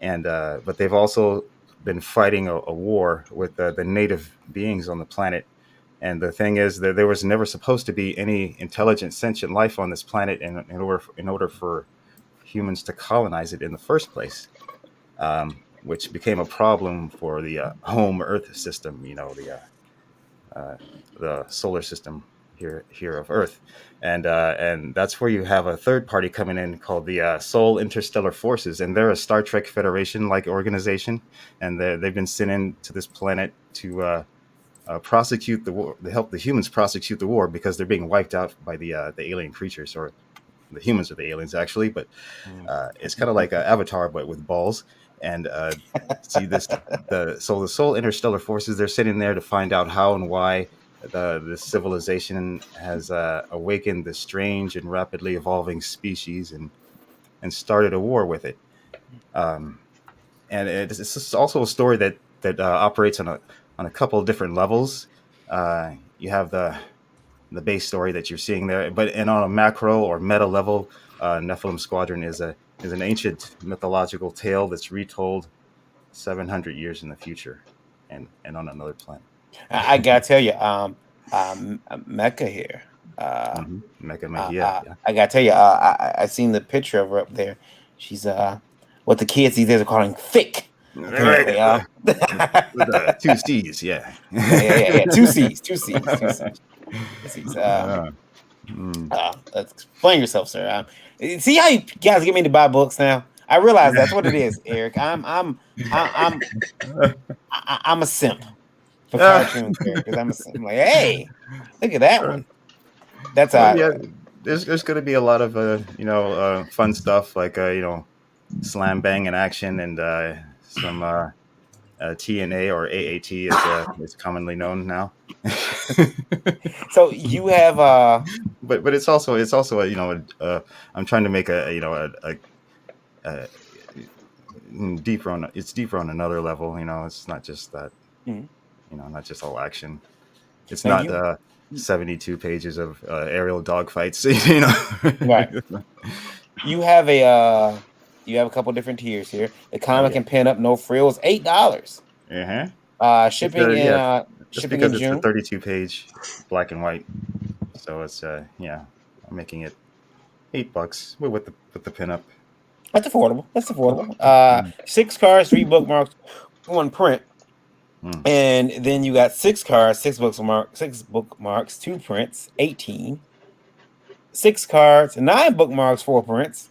and but they've also been fighting a war with the native beings on the planet. And the thing is that there was never supposed to be any intelligent sentient life on this planet in order for humans to colonize it in the first place. Which became a problem for the home Earth system, the solar system here of Earth, and that's where you have a third party coming in called the Sol Interstellar Forces, and they're a Star Trek Federation-like organization, and they've been sent in to this planet to prosecute the war, to help the humans prosecute the war because they're being wiped out by the alien creatures, or the humans are the aliens actually, but it's kind of like Avatar but with balls. And see the Sol Interstellar Forces, they're sitting there to find out how and why the civilization has awakened this strange and rapidly evolving species and started a war with it. And it's also a story that operates on a couple of different levels. You have the base story that you're seeing there, and on a macro or meta level, Nephilim Squadron is an ancient mythological tale that's retold 700 years in the future and on another planet. I gotta tell you, Mecca here. Mecca, yeah. I gotta tell you, I seen the picture of her up there. She's what the kids these days are calling thick. Apparently, with 2 C's, yeah. yeah. 2 C's. Let's explain yourself, sir. See how you guys get me to buy books now? I realize that's what it is, Eric. I'm a simp for cartoon characters. I'm like, hey, look at that one. That's yeah. There's going to be a lot of fun stuff like slam bang in action and some TNA or AAT is commonly known now. So you have but it's also I'm trying to make a deeper on another level. It's not just that not just all action. It's not 72 pages of aerial dogfights. Right. You have a couple different tiers here. The comic and pin up, no frills, $8. Shipping shipping in June. It's a 32-page black and white, so it's I'm making it $8 with the pinup. That's affordable. 6 cards, 3 bookmarks, 1 print, and then you got 6 cards, 6 bookmarks, 2 prints, 18. 6 cards, 9 bookmarks, 4 prints,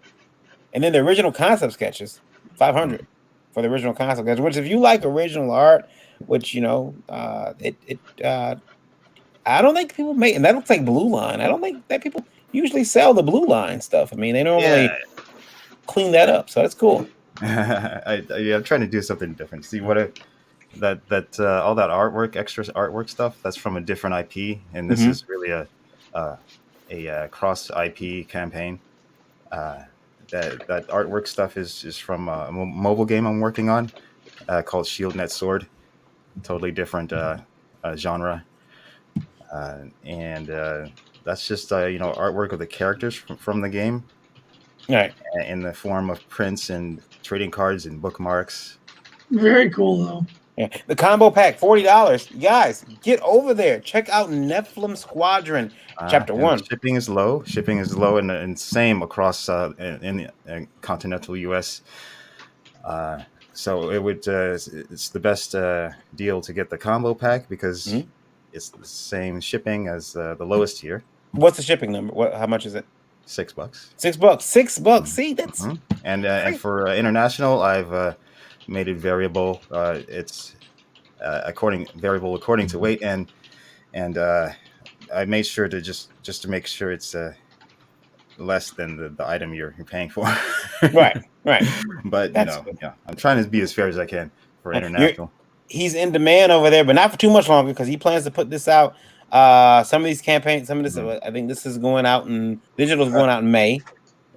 and then the original concept sketches, $500 for the original concept sketches. Which, if you like original art, which I don't think people make, and that looks like Blue Line. I don't think that people usually sell the Blue Line stuff. I mean, they normally clean that up, so that's cool. I'm trying to do something different. See what that all that artwork, extra artwork stuff, that's from a different IP, and this is really a cross IP campaign. That artwork stuff is from a mobile game I'm working on called Shield Net Sword. Totally different genre, and that's just artwork of the characters from the game, right? In the form of prints and trading cards and bookmarks. Very cool though. Yeah. The combo pack, $40. You guys, get over there. Check out Nephilim Squadron Chapter 1. Shipping is low. And same across in the continental U.S. So it would it's the best deal to get the combo pack because it's the same shipping as the lowest tier. What's the shipping number? How much is it? $6. $6. See, that's and for international, I've made it variable. It's variable according to weight, and I made sure to just to make sure it's less than the item you're paying for. Right. But I'm trying to be as fair as I can for international. He's in demand over there, but not for too much longer because he plans to put this out. Some of these campaigns, some of this, I think this is going out in digital is going out in May.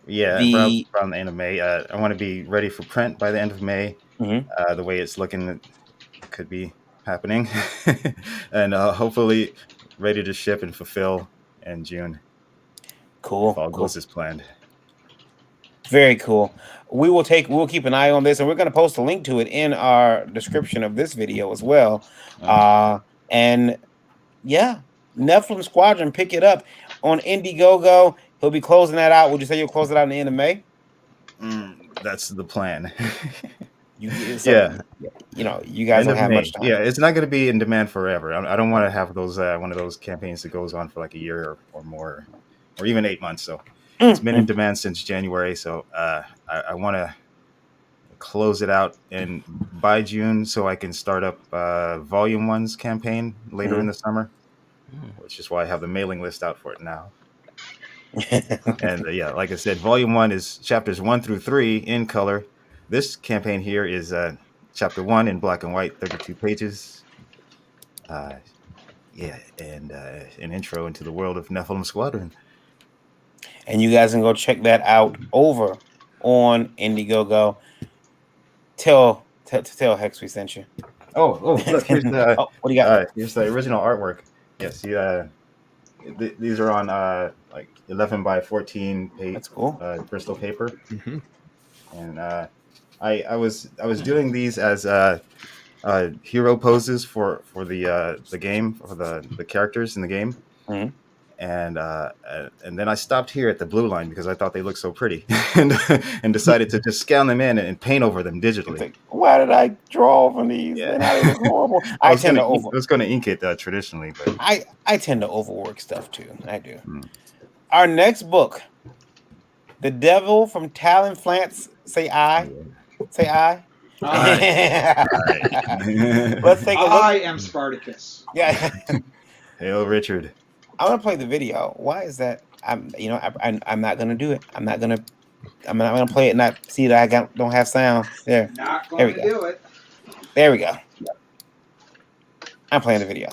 Yeah, around the end of May. I want to be ready for print by the end of May. The way it's looking, it could be happening, and hopefully ready to ship and fulfill in June. Cool. If all goes as planned. Very cool. We'll keep an eye on this, and we're going to post a link to it in our description of this video as well. And yeah, Nephilim Squadron, pick it up on Indiegogo. He'll be closing that out. Would you say you'll close it out in the end of May? That's the plan. You guys don't have much time. Yeah, it's not going to be in demand forever. I don't want to have those one of those campaigns that goes on for like a year or more, or even 8 months. So it's been in demand since January. So I want to close it out by June so I can start up Volume 1's campaign later in the summer, which is why I have the mailing list out for it now. And like I said, Volume 1 is chapters 1 through 3 in color. This campaign here is chapter 1 in black and white, 32 pages. And an intro into the world of Nephilim Squadron. And you guys can go check that out over on Indiegogo. Tell Hex we sent you. Oh, look, here's the what do you got? Here's the original artwork. Yes, these are on like 11 by 14 page. That's cool. Bristol paper. And I was doing these as hero poses for the game, for the characters in the game. And then I stopped here at the blue line because I thought they looked so pretty, and decided to just scan them in and paint over them digitally. Like, why did I draw from these? Yeah. They look horrible. I was going to ink it traditionally, but I tend to overwork stuff too. I do. Our next book, The Devil from Talon Flants. Say I. Say I. Let's take a look. I am Spartacus. Yeah. Hail Richard. I'm gonna play the video. Why is that? I'm not gonna do it. I'm not gonna play it and not see that I don't have sound. There. Not There we going to go. do it. There we go. I'm playing the video.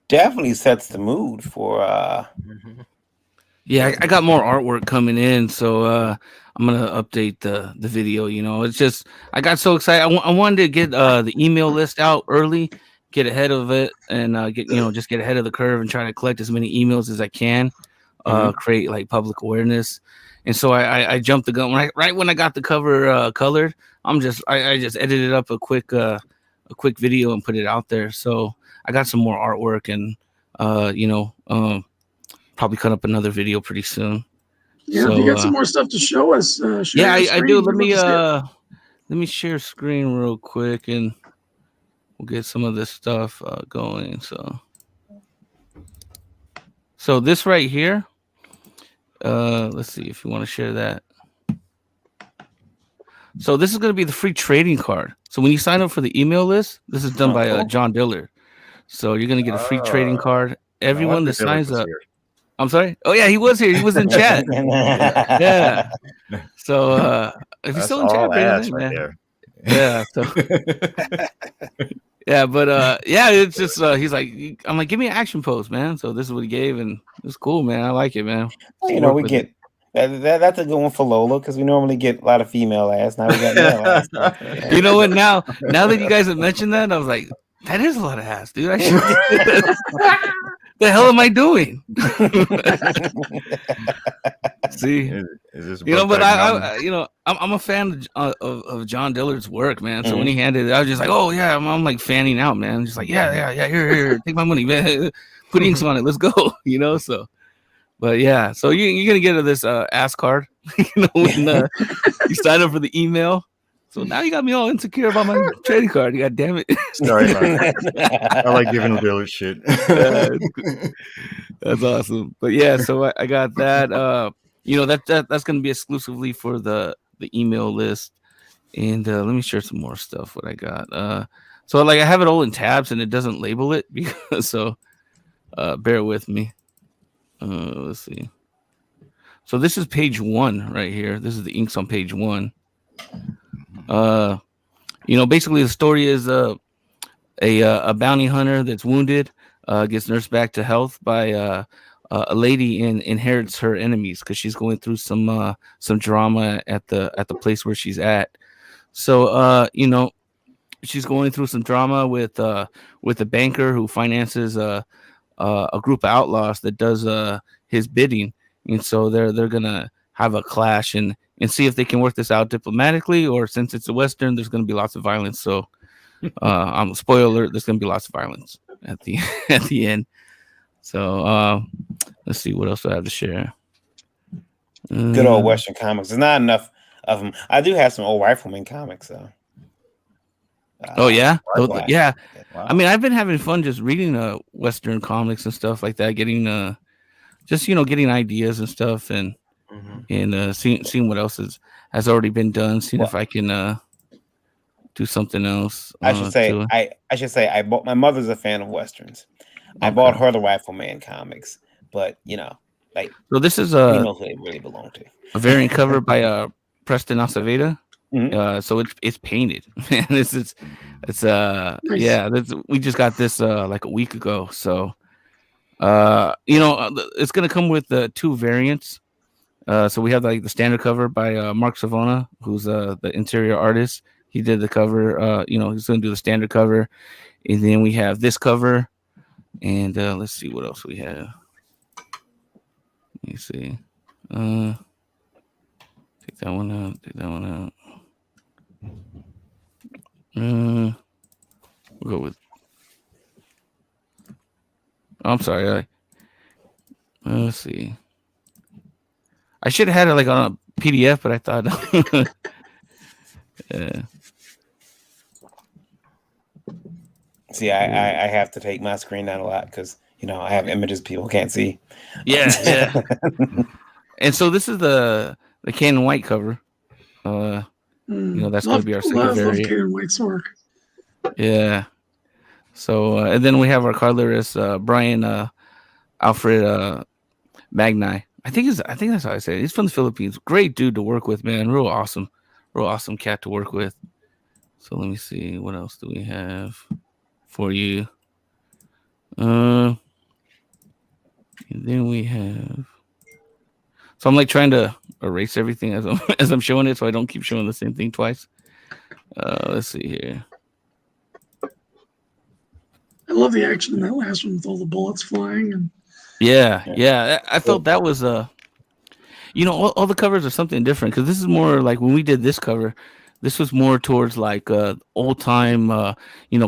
Definitely sets the mood for Yeah, I got more artwork coming in, so I'm gonna update the video. It's just I got so excited. I wanted to get the email list out early, get ahead of it, and just get ahead of the curve and try to collect as many emails as I can, create like public awareness. And so I jumped the gun right when I got the cover colored. I just edited up a quick video and put it out there. So I got some more artwork and probably cut up another video pretty soon. Yeah, so, you got some more stuff to show us. Yeah, I do. Let me share screen real quick and we'll get some of this stuff going. So this right here. Let's see if you want to share that. So this is going to be the free trading card. So when you sign up for the email list, this is done by John Dillard. So you're going to get a free trading card. Everyone that signs up. I'm sorry. Oh yeah, he was here. He was in chat. Yeah. So if you're still in chat, man. There. Yeah. So yeah, but yeah, it's just he's like, I'm like, give me an action pose, man. So this is what he gave, and it's cool, man. I like it, man. We get that's a good one for Lola because we normally get a lot of female ass. Now we got male ass. You know what? Now that you guys have mentioned that, I was like, that is a lot of ass, dude. I should the hell am I doing? See, Is this you know, but Brokeback I Mountain? you know, I'm a fan of John Dillard's work, man. So when Mhm. he handed it, I was just like, oh yeah, I'm like fanning out, man. Just like, yeah, here, take my money, man. Put inks on it, let's go, you know. So, but yeah, so you're gonna get this ass card, you know, when you sign up for the email. So now you got me all insecure about my trading card. God damn it! Sorry, man. I like giving Dillard shit. That's awesome. But yeah, so I got that. You know, that's gonna be exclusively for the email list. And let me share some more stuff. What I got. So like I have it all in tabs and it doesn't label it because so bear with me. Let's see. So this is page 1 right here. This is the inks on page 1. You know, basically the story is a bounty hunter that's wounded gets nursed back to health by a lady and inherits her enemies because she's going through some drama at the place where she's at. So you know, she's going through some drama with a banker who finances a group of outlaws that does his bidding, and so they're gonna have a clash and see if they can work this out diplomatically, or since it's a Western, there's gonna be lots of violence. So spoiler alert, there's gonna be lots of violence at the at the end. So let's see what else do I have to share. Good old Western comics. There's not enough of them. I do have some old Rifleman comics though. Oh yeah, yeah. Wow. I mean, I've been having fun just reading Western comics and stuff like that, getting just getting ideas and stuff, and seeing what else has already been done, seeing if I can do something else. I should say I bought. My mother's a fan of Westerns. I bought her the Rifleman comics, but like so this is he knows who they really belong to. a variant cover by Preston Aceveda. So it's painted. Man, it's Nice. yeah, we just got this like a week ago. So it's gonna come with 2 variants. So we have like the standard cover by Mark Savona, who's the interior artist. He did the cover. He's gonna do the standard cover, and then we have this cover. And let's see what else we have. Let me see. Take that one out. Take that one out. We'll go with. I'm sorry. Let's see. I should have had it like on a PDF, but I thought. Yeah. See, I have to take my screen down a lot because I have images people can't see. Yeah. And so this is the Canon White cover. That's going to be our second love variant. Karen White's work. Yeah. So and then we have our colorist Brian Alfred Magni. I think that's how I say it. He's from the Philippines. Great dude to work with, man. Real awesome cat to work with. So let me see, what else do we have for you? And then we have. So I'm like trying to erase everything as I'm showing it, so I don't keep showing the same thing twice. Let's see here. I love the action in that last one with all the bullets flying and. Yeah. I felt that was all the covers are something different because this is more like when we did this cover, this was more towards like old time,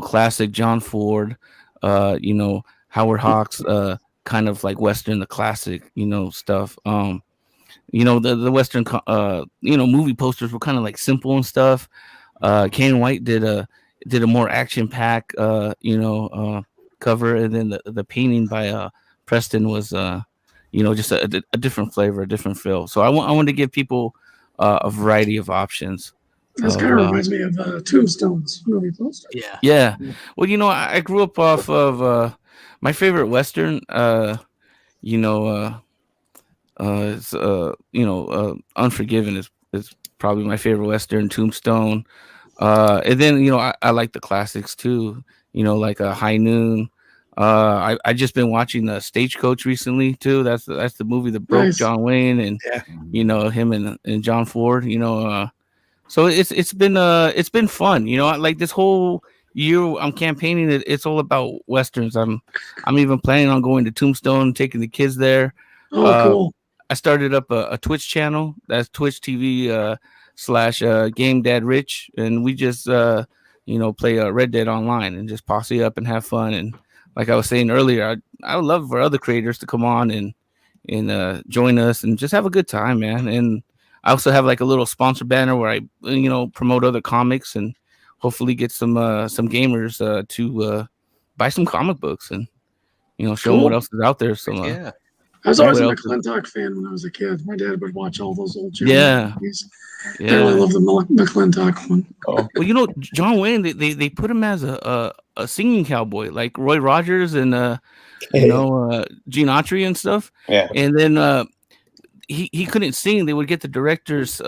classic John Ford, Howard Hawks, kind of like Western, the classic, stuff. The Western, movie posters were kind of like simple and stuff. Kane White did a more action pack, cover, and then the painting by Preston was, just a different flavor, a different feel. So I wanted to give people a variety of options. This kind of reminds me of Tombstone's movie poster. Yeah. Well, I grew up off of my favorite Western. It's Unforgiven is probably my favorite Western. Tombstone, and then I like the classics too. Like High Noon. I just been watching the Stagecoach recently too. That's the movie that broke John Wayne and him and John Ford. So it's been fun. Like this whole I'm campaigning it. It's all about westerns. I'm even planning on going to Tombstone, taking the kids there. Oh, cool. I started up a Twitch channel. That's Twitch TV / Game Dad Rich, and we just play Red Dead Online and just posse up and have fun. And like I was saying earlier, I would love for other creators to come on and join us and just have a good time, man. And I also have like a little sponsor banner where I promote other comics and hopefully get some gamers to buy some comic books and show them what else is out there. So I was always a McClintock fan when I was a kid. My dad would watch all those old movies. I really love the McClintock one. Oh. Well, John Wayne, they put him as a singing cowboy, like Roy Rogers and Gene Autry and stuff. Yeah. And then he couldn't sing. They would get the director's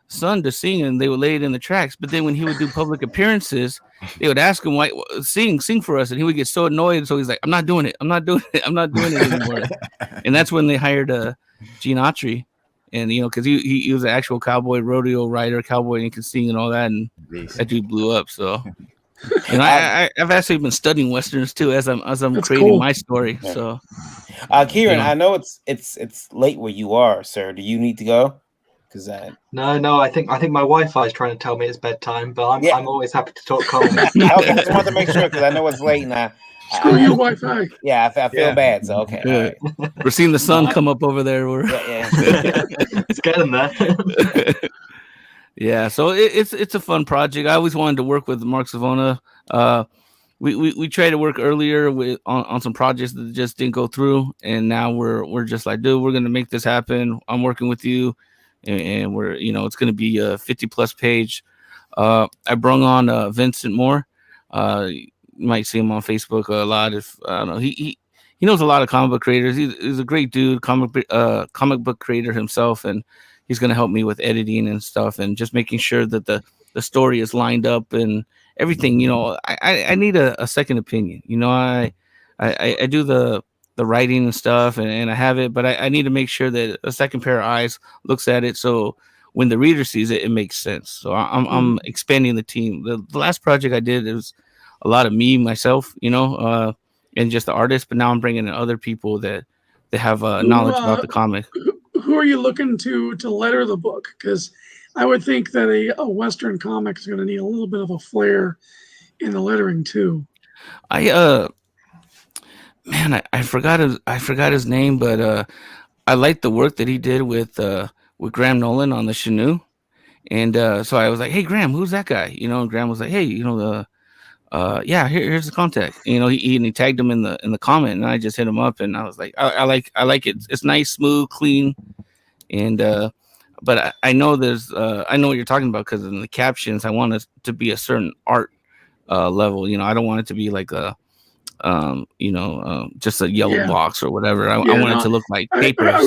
son to sing, and they would lay it in the tracks. But then when he would do public appearances, they would ask him, "Why sing for us?" And he would get so annoyed. So he's like, "I'm not doing it. I'm not doing it. I'm not doing it anymore." And that's when they hired Gene Autry, and because he was an actual cowboy rodeo rider, cowboy, and he could sing and all that, and that dude blew up. So. And I've actually been studying westerns too as I'm creating my story. Yeah. So, Kieran, I know it's late where you are, sir. Do you need to go? Because no, I think my Wi-Fi is trying to tell me it's bedtime, but I'm always happy to talk comics. I just wanted to make sure because I know it's late and screw your Wi-Fi. Yeah, I feel bad. So okay, right. We're seeing the sun come up over there. It's getting there. Yeah, so it's a fun project. I always wanted to work with Mark Savona. We tried to work earlier on some projects that just didn't go through, and now we're just like, dude, we're gonna make this happen. I'm working with you, and we're it's gonna be a 50+ page. I brung on Vincent Moore. You might see him on Facebook a lot. If I don't know, he knows a lot of comic book creators. He's a great dude, comic book creator himself, and he's going to help me with editing and stuff and just making sure that the story is lined up and everything. I need a second opinion. I do the writing and stuff and I have it, but I need to make sure that a second pair of eyes looks at it. So when the reader sees it, it makes sense. So I'm expanding the team. The last project I did, it was a lot of me, myself, and just the artist, but now I'm bringing in other people that have knowledge about the comic. Who are you looking to letter the book? Because I would think that a Western comic is going to need a little bit of a flair in the lettering too. I forgot his name, but I liked the work that he did with Graham Nolan on the Chenoo, and so I was like, "Hey, Graham, who's that guy?" And Graham was like, "Hey, here's the contact." He tagged him in the comment, and I just hit him up, and I was like, I like it. It's nice, smooth, clean, and but I know I know what you're talking about because in the captions, I want it to be a certain art level. I don't want it to be like a just a yellow box or whatever. I want it to look like paper. I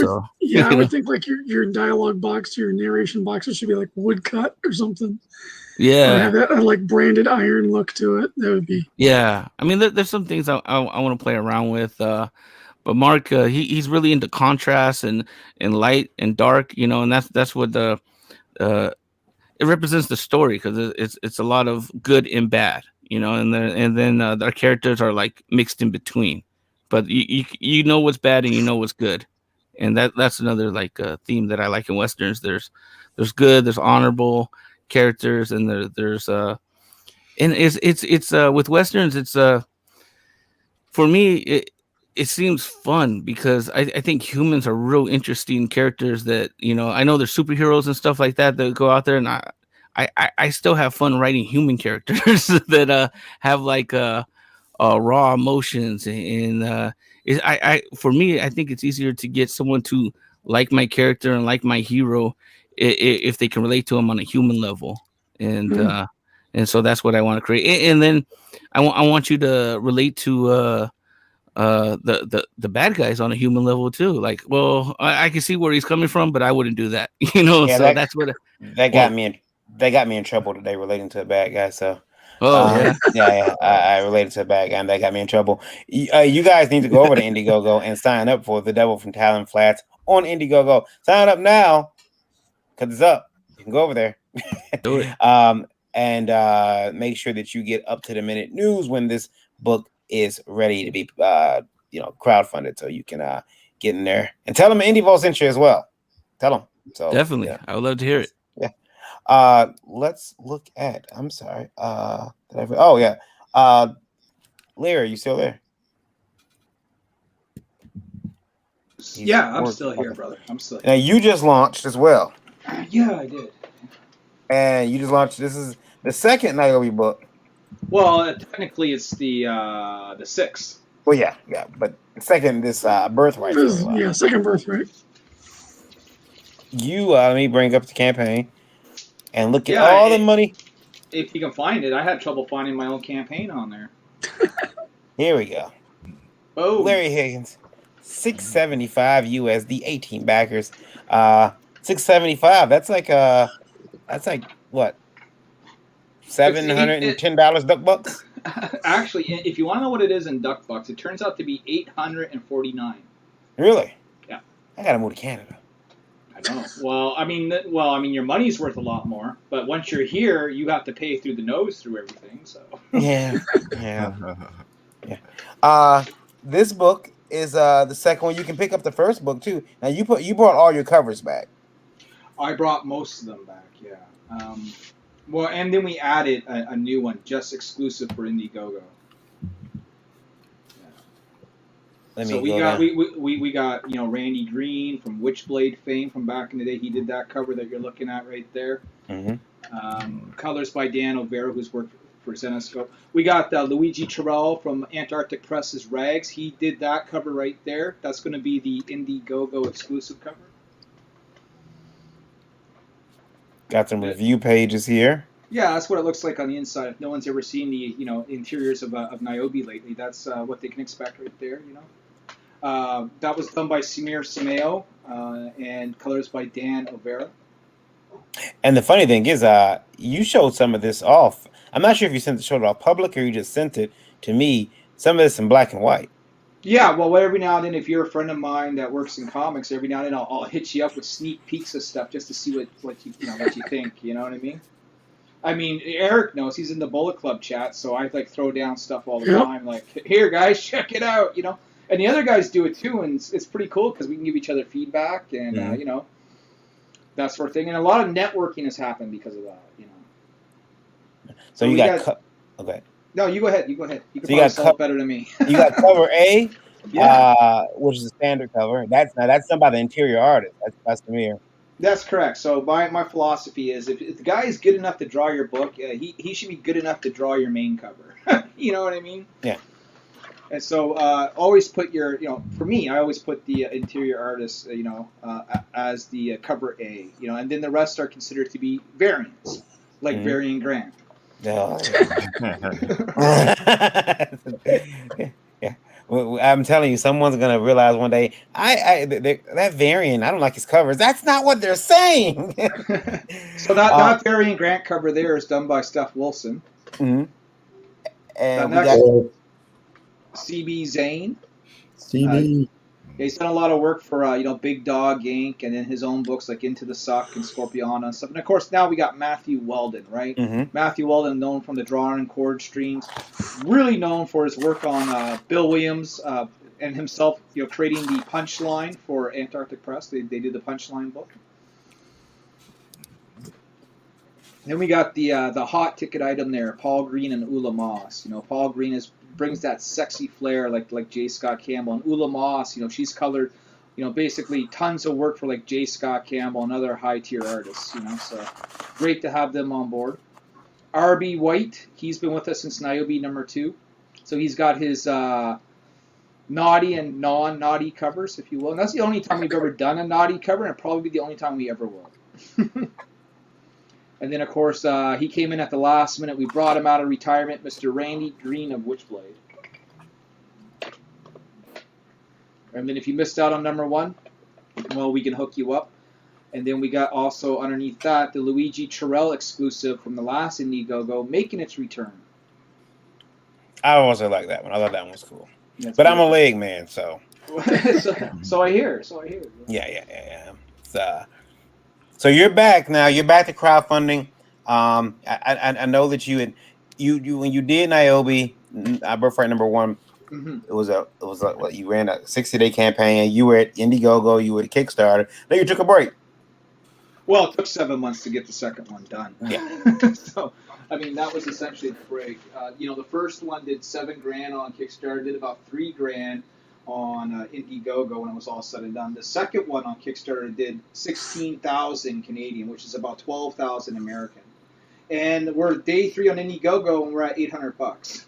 would think like your dialogue box, your narration boxes should be like woodcut or something. Yeah, or have that like branded iron look to it. That would be. Yeah, I mean, there's some things I want to play around with. But Mark, he's really into contrast and light and dark, and that's what it represents the story because it's a lot of good and bad, and then our characters are like mixed in between, but you know what's bad and you know what's good, and that's another like theme that I like in westerns. There's good, there's honorable characters, and there's and it's with westerns, it's for me it seems fun because I think humans are real interesting characters that, I know there's superheroes and stuff like that go out there, and I still have fun writing human characters that have like raw emotions, and for me, I think it's easier to get someone to like my character and like my hero if they can relate to him on a human level, and so that's what I want to create, and then I want you to relate to the bad guys on a human level too. Like, well, I can see where he's coming from, but I wouldn't do that. So that's what that got me in trouble today relating to a bad guy. So I related to a bad guy, and that got me in trouble. You guys need to go over to Indiegogo and sign up for The Devil from Talon Flats on Indiegogo. Sign up now because it's up. You can go over there. Do it. and make sure that you get up to the minute news when this book is ready to be crowdfunded, so you can get in there and tell them Indie Vault sent you as well. Tell them. So Definitely, I would love to hear it. Yeah. Let's look at. I'm sorry. Larry, are you still there? Yeah, I'm still here, brother. I'm still here. Now you just launched as well. Yeah, I did. And you just launched. This is the second Niobe book. Well, technically, it's the sixth. Well, yeah, but the second, this Birthright. Second Birthright. You let me bring up the campaign and look at all the money. If you can find it, I had trouble finding my own campaign on there. Here we go. Oh, Larry Higgins, $675 USD, 18 backers. $675. That's like what? $710 duck bucks. Actually, if you want to know what it is in duck bucks, it turns out to be $849. Really? Yeah. I gotta move to Canada. I know. Well, I mean, your money's worth a lot more. But once you're here, you have to pay through the nose through everything. So. Yeah. This book is the second one. You can pick up the first book too. Now you brought all your covers back. I brought most of them back. Yeah. Well, and then we added a new one, just exclusive for Indiegogo. So we got Randy Green from Witchblade fame from back in the day. He did that cover that you're looking at right there. Mm-hmm. Colors by Dan O'Vera, who's worked for Zenoscope. We got Luigi Terrell from Antarctic Press's Rags. He did that cover right there. That's going to be the Indiegogo exclusive cover. Got some review pages here. Yeah, that's what it looks like on the inside. If no one's ever seen the interiors of Niobe lately, that's what they can expect right there. That was done by Samir Sameo and colors by Dan O'Vera. And the funny thing is, you showed some of this off. I'm not sure if you showed it off public or you just sent it to me. Some of this in black and white. Yeah, well, every now and then, if you're a friend of mine that works in comics, every now and then I'll hit you up with sneak peeks of stuff just to see what you think. You know what I mean? I mean, Eric knows, he's in the Bullet Club chat, so I throw down stuff all the time, like, here guys, check it out, And the other guys do it too, and it's pretty cool because we can give each other feedback and that sort of thing. And a lot of networking has happened because of that. So you got okay. No, you go ahead. You can probably sell it better than me. You got cover A, which is a standard cover. That's done by the interior artist. That's Samir. That's correct. So my philosophy is if the guy is good enough to draw your book, he should be good enough to draw your main cover. You know what I mean? Yeah. And so always put your, for me, I always put the interior artist, as the cover A, and then the rest are considered to be variants, like Varian Grant. Yeah. Yeah. Well, I'm telling you, someone's gonna realize one day. That Varian, I don't like his covers. That's not what they're saying. So that Varian Grant cover there is done by Steph Wilson. Mm-hmm. And we got CB Zane. CB. He's done a lot of work for Big Dog Inc. and then his own books like Into the Suck and Scorpiana and stuff. And of course now we got Matthew Weldon, right? Mm-hmm. Matthew Weldon, known from the Drawing and Chord Streams, really known for his work on Bill Williams and himself, creating the Punchline for Antarctic Press. They did the Punchline book. Then we got the hot ticket item there, Paul Green and Ula Moss. Paul Green brings that sexy flair like J. Scott Campbell, and Ula Moss, she's colored, basically tons of work for like J. Scott Campbell and other high tier artists. So great to have them on board. R.B. White, he's been with us since Niobe #2, so he's got his naughty and non-naughty covers, if you will, and that's the only time we've ever done a naughty cover, and probably the only time we ever will. And then, of course, he came in at the last minute. We brought him out of retirement, Mr. Randy Green of Witchblade. And then if you missed out on #1, well, we can hook you up. And then we got also underneath that the Luigi Terrell exclusive from the last Indiegogo making its return. I also like that one. I thought that one was cool. That's but cool. I'm a leg man, so. So I hear. Yeah. So you're back now. You're back to crowdfunding. I know that you when you did Niobe, Birthright number 1. Mhm. It was what you ran a 60-day campaign. You were at Indiegogo. You were at Kickstarter. Then you took a break. Well, it took 7 months to get the second one done. Yeah. So, I mean, that was essentially the break. The first one did $7,000 on Kickstarter, did about $3,000 on Indiegogo when it was all said and done. The second one on Kickstarter did 16,000 Canadian, which is about 12,000 American. And we're day 3 on Indiegogo, and we're at $800.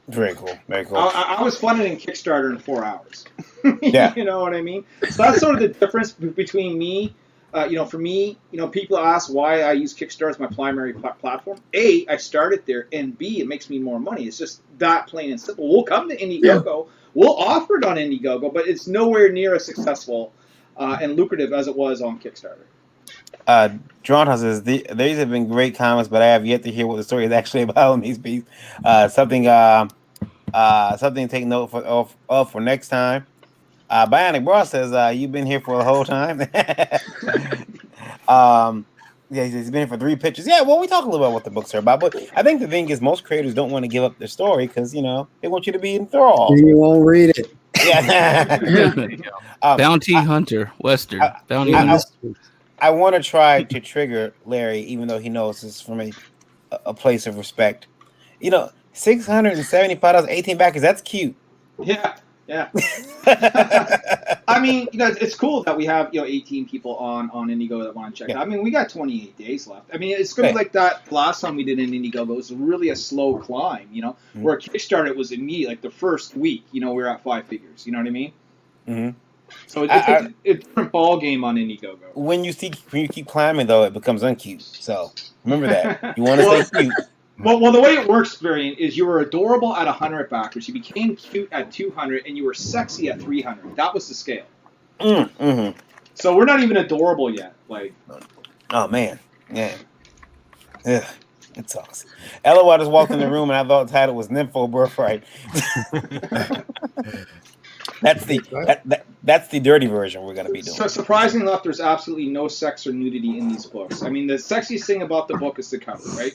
Very cool. Very cool. I was funded in Kickstarter in 4 hours. Yeah. You know what I mean? So that's sort of the difference between me. For me, people ask why I use Kickstarter as my primary platform. A, I started there, and B, it makes me more money. It's just that plain and simple. We'll come to Indiegogo. Yeah. We'll offer it on Indiegogo, but it's nowhere near as successful and lucrative as it was on Kickstarter. Toronto says these have been great comments, but I have yet to hear what the story is actually about in these pieces. Something to take note of for next time. Bionic Bra says you've been here for the whole time. Yeah, he's been here for 3 pitches. Yeah, well, we talk a little about what the books are about, but I think the thing is most creators don't want to give up their story because they want you to be enthralled. And you won't read it. Yeah. Bounty Hunter, Western. Bounty Hunter. I want to try to trigger Larry, even though he knows this is from a place of respect. $675, 18 backers. That's cute. Yeah. I mean, it's cool that we have 18 people on Indiegogo that want to check it out. I mean, we got 28 days left. I mean, it's going to be like that last time we did an Indiegogo. It was really a slow climb, Mm-hmm. Where Kickstarter it was immediate, like the first week, we were at 5 figures. You know what I mean? Mm-hmm. So it's a different ball game on Indiegogo. When you keep climbing, though, it becomes uncute. So remember that. You want to stay cute. Well, the way it works, Varian, is you were adorable at 100 backers. You became cute at 200, and you were sexy at 300. That was the scale. Mm-hmm. So we're not even adorable yet. Oh man, yeah. Ugh, it sucks. LOL just walked in the room, and I thought the title was Nympho Birthright. That's the dirty version we're gonna be doing. So surprisingly enough, there's absolutely no sex or nudity in these books. I mean, the sexiest thing about the book is the cover, right?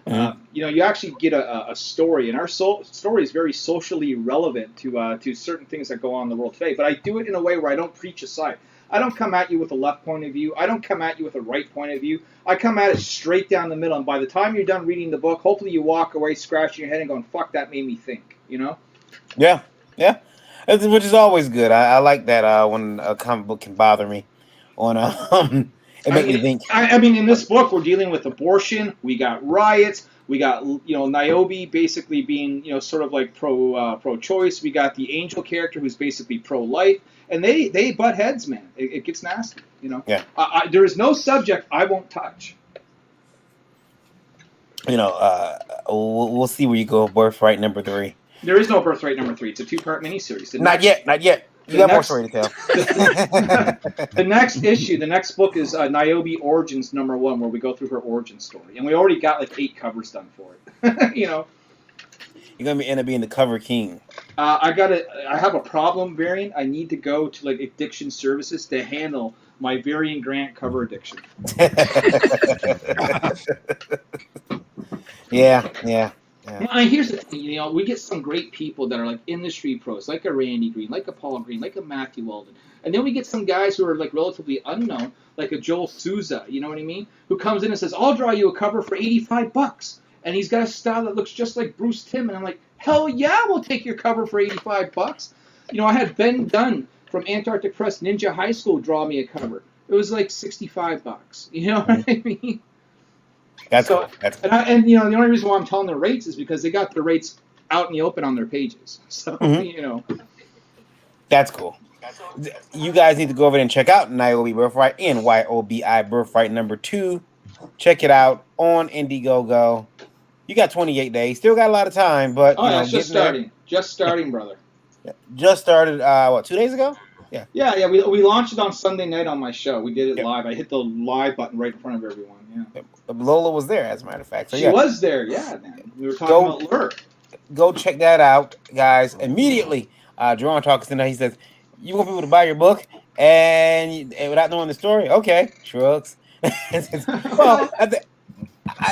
Mm-hmm. You actually get a story, and our story is very socially relevant to certain things that go on in the world today. But I do it in a way where I don't preach a side. I don't come at you with a left point of view. I don't come at you with a right point of view. I come at it straight down the middle. And by the time you're done reading the book, hopefully you walk away scratching your head and going, "Fuck, that made me think." Yeah. Which is always good. I like that when a comic book can bother me. It makes me think. I mean, in this book, we're dealing with abortion. We got riots. We got Niobe basically being sort of like pro-choice. We got the angel character who's basically pro-life, and they butt heads, man. It gets nasty. Yeah. There is no subject I won't touch. We'll see where you go. Birthright number 3. There is no Birthright number 3. It's a 2-part miniseries. Not yet. You got more story to tell. The next issue, the next book is Niobe Origins number 1, where we go through her origin story, and we already got like 8 covers done for it. You're gonna end up being the cover king. I have a problem, Varian. I need to go to like addiction services to handle my Varian Grant cover addiction. Yeah. And here's the thing, we get some great people that are like industry pros, like a Randy Green, like a Paul Green, like a Matthew Walden. And then we get some guys who are like relatively unknown, like a Joel Souza, you know what I mean? Who comes in and says, "I'll draw you a cover for $85. And he's got a style that looks just like Bruce Timm. And I'm like, hell yeah, we'll take your cover for $85. I had Ben Dunn from Antarctic Press Ninja High School draw me a cover. It was like $65. You know what I mean? That's cool. And the only reason why I'm telling the rates is because they got the rates out in the open on their pages. So That's cool. You guys need to go over there and check out Niobe Birthright, NYOBI Birthright number 2. Check it out on Indiegogo. You got 28 days. Still got a lot of time, but it's just starting. There. Just starting, brother. Just started. 2 days ago? Yeah. Yeah. We launched it on Sunday night on my show. We did it live. I hit the live button right in front of everyone. Yeah. Lola was there, as a matter of fact. So, she was there. Yeah, man. We were talking about Lure. Go check that out, guys. Immediately, Jerome talks tonight. He says, "You want people to buy your book and without knowing the story?" Okay, shrugs. Well, I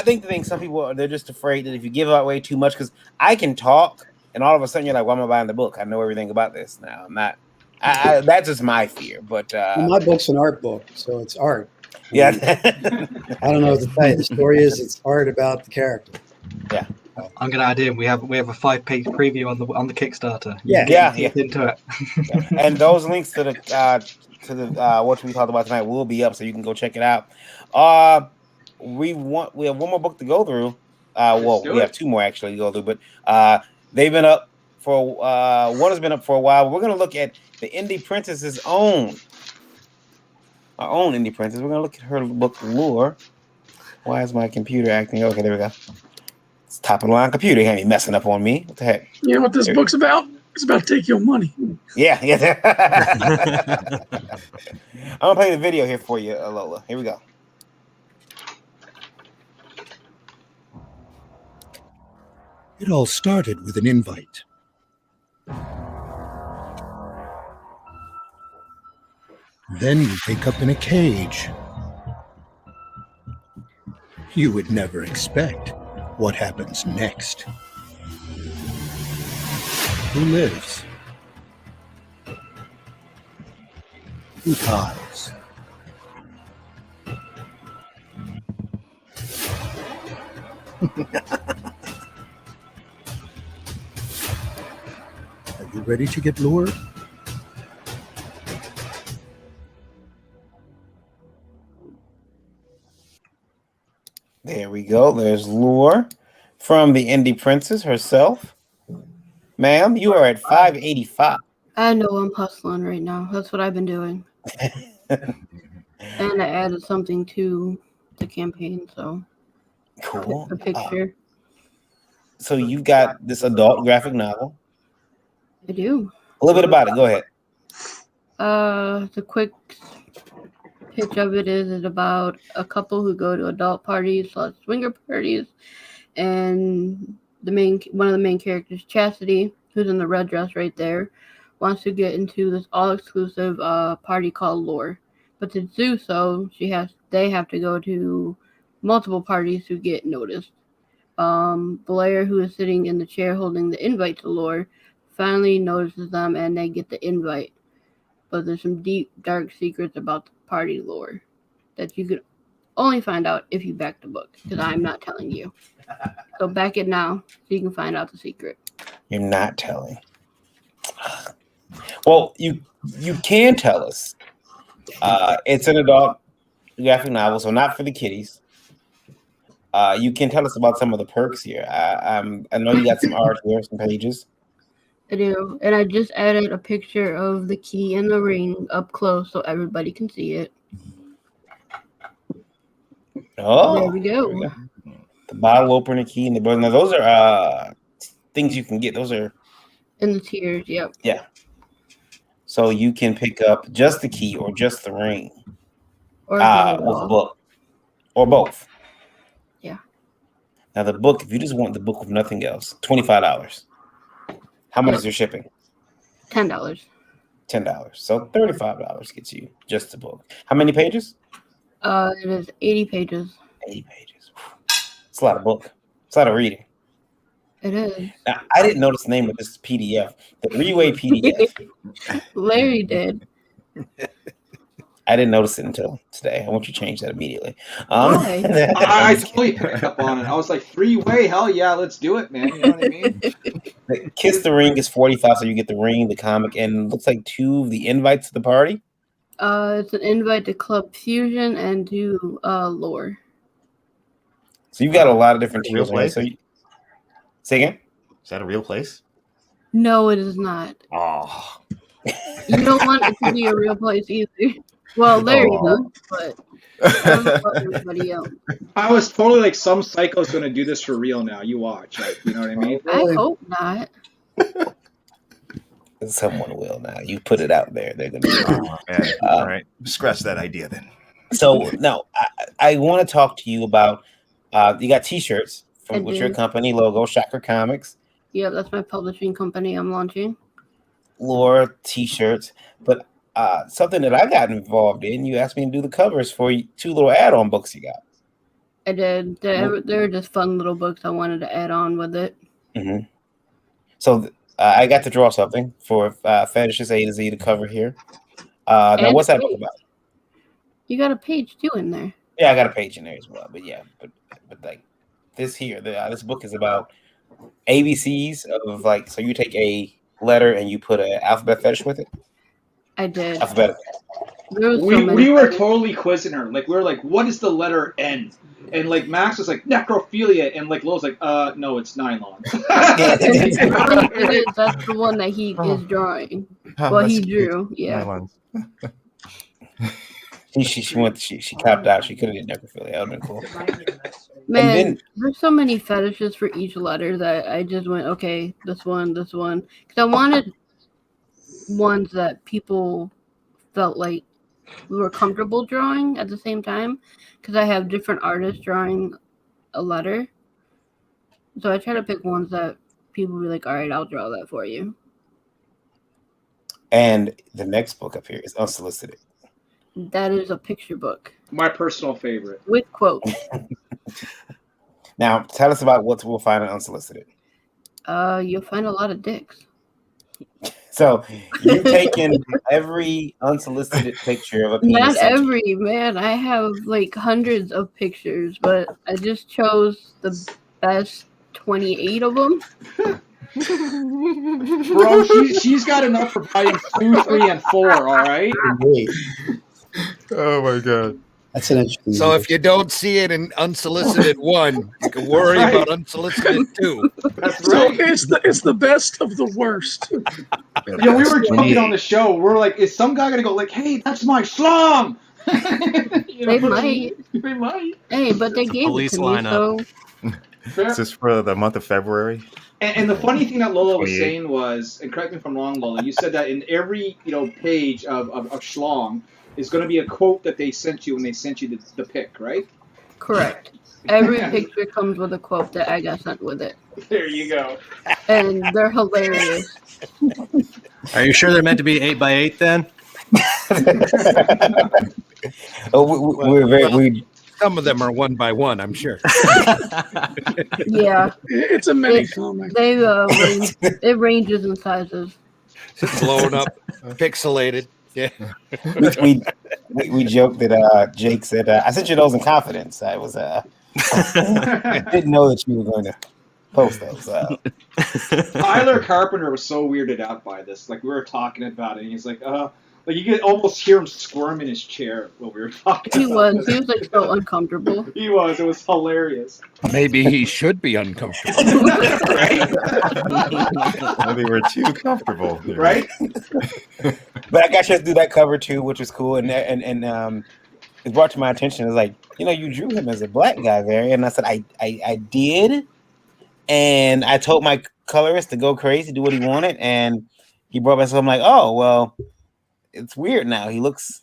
think the thing, some people they're just afraid that if you give away too much, because I can talk, and all of a sudden you're like, "Why am I buying the book? I know everything about this now." I'm not. That's just my fear. But well, my book's an art book, so it's art. Yeah. I don't know what to tell you. The story is it's art about the character. Yeah. I'm gonna add in. We have a 5-page preview on the Kickstarter. Yeah. Into it. And those links to the what we talked about tonight will be up, so you can go check it out. We have one more book to go through. We have two more actually to go through, but they've been up for one has been up for a while. We're gonna look at the Indie Princess's our own Indie Princess. We're gonna look at her book Lure. Why is my computer acting? Okay, there we go. It's top of the line computer. You can't be messing up on me. What the heck? You know what this book's about? It's about to take your money. Yeah. I'm gonna play the video here for you, Lola. Here we go. It all started with an invite. Then you wake up in a cage. You would never expect what happens next. Who lives? Who dies? Are you ready to get lured? There we go. There's Lure from the Indie Princess herself. Ma'am, you are at 585. I know I'm hustling right now. That's what I've been doing. And I added something to the campaign, so cool. A picture. So you've got this adult graphic novel. I do. A little bit about it. Go ahead. The quick pitch of it is about a couple who go to adult parties, swinger parties, and one of the main characters, Chastity, who's in the red dress right there, wants to get into this all-exclusive party called Lure. But to do so, they have to go to multiple parties to get noticed. Blair, who is sitting in the chair holding the invite to Lure, finally notices them and they get the invite. But there's some deep, dark secrets about the party Lure that you could only find out if you back the book, because I'm not telling you. So back it now so you can find out the secret. You're not telling. Well, you can tell us. It's an adult graphic novel, so not for the kiddies. You can tell us about some of the perks here. I know you got some art here, some pages. I do, and I just added a picture of the key and the ring up close so everybody can see it. Oh, there we go. The bottle opener, key, and the button. Now those are things you can get. Those are in the tiers. Yep. Yeah. So you can pick up just the key or just the ring, or with the book, or both. Yeah. Now the book, if you just want the book with nothing else, $25. How much is your shipping? $10. $10. So $35 gets you just the book. How many pages? It is 80 pages. 80 pages. It's a lot of book. It's a lot of reading. It is. Now, I didn't notice the name of this PDF. The three-way PDF. Larry did. I didn't notice it until today. I want you to change that immediately. I totally picked up on it. I was like, three-way, hell yeah, let's do it, man. You know what I mean? Kiss the Ring is 45, so you get the ring, the comic, and looks like 2 of the invites to the party. It's an invite to Club Fusion and to Lore. So you've got a lot of different real tiers. place. So say again? Is that a real place? No, it is not. Oh. You don't want it to be a real place either. Well, Larry does, but I don't know about everybody else. I was totally like, some psycho's going to do this for real now. You watch. Like, you know what I mean? I hope not. Someone will now. You put it out there. They're going to. All right. Scratch that idea then. So, no, I want to talk to you about, you got T-shirts with your company logo, Shocker Comics. Yeah, that's my publishing company I'm launching. Lure T-shirts. But something that I got involved in. You asked me to do the covers for 2 little add-on books you got. I did. They're just fun little books I wanted to add on with it. Mm-hmm. So I got to draw something for Fetishes A to Z to cover here. Now, what's that book about? You got a page too in there. Yeah, I got a page in there as well. But yeah, but like this here, this book is about ABCs of like. So you take a letter and you put an alphabet fetish with it. I did. Alphabet. We were totally quizzing her. Like we were like, what is the letter N? And like Max was like necrophilia, and like Lo's like, no, it's nylon. That's the one that he is drawing. Well, he drew. Yeah. She capped out. She could have did necrophilia. That would have been cool. Man, there's so many fetishes for each letter that I just went, okay, this one. Because I wanted ones that people felt like we were comfortable drawing at the same time. Because I have different artists drawing a letter. So I try to pick ones that people will be like, all right, I'll draw that for you. And the next book up here is Unsolicited. That is a picture book. My personal favorite. With quotes. Now, tell us about what we'll find in Unsolicited. You'll find a lot of dicks. So you've taken every unsolicited picture of a penis. Not every, man. I have like hundreds of pictures, but I just chose the best 28 of them. Bro, she's got enough for buying 2, 3, and 4. All right. Oh my god. That's an interesting. So if you don't see it in unsolicited 1, you can worry about unsolicited 2. That's So right. it's the best of the worst. We were joking on the show. We're like, is some guy gonna go like, hey, that's my schlong? They might. They might. Hey, but they gave it to me, so Is this for the month of February? And the funny thing that Lola was 28. saying was, and correct me if I'm wrong, Lola, you said that in every page of schlong is going to be a quote that they sent you when they sent you the pic, right? correct. Every picture comes with a quote that I got sent with it. There you go. And they're hilarious. Are you sure they're meant to be 8x8 then? Some of them are 1 by 1, I'm sure. Yeah. It's a mini comic. It ranges in sizes. Blown up, pixelated. Yeah. We joked that Jake said, I sent you those in confidence. I was didn't know that you were going to post those. Tyler Carpenter was so weirded out by this. Like we were talking about it, and he's like, like you could almost hear him squirm in his chair when we were talking. He was like so uncomfortable. He was. It was hilarious. Maybe he should be uncomfortable. Maybe we're too comfortable. Right? But I got you to do that cover too, which was cool, and it brought to my attention. It's like, you drew him as a black guy, Varian. And I said, I did, and I told my colorist to go crazy, do what he wanted, and he brought us. So I'm like, oh well, it's weird now. He looks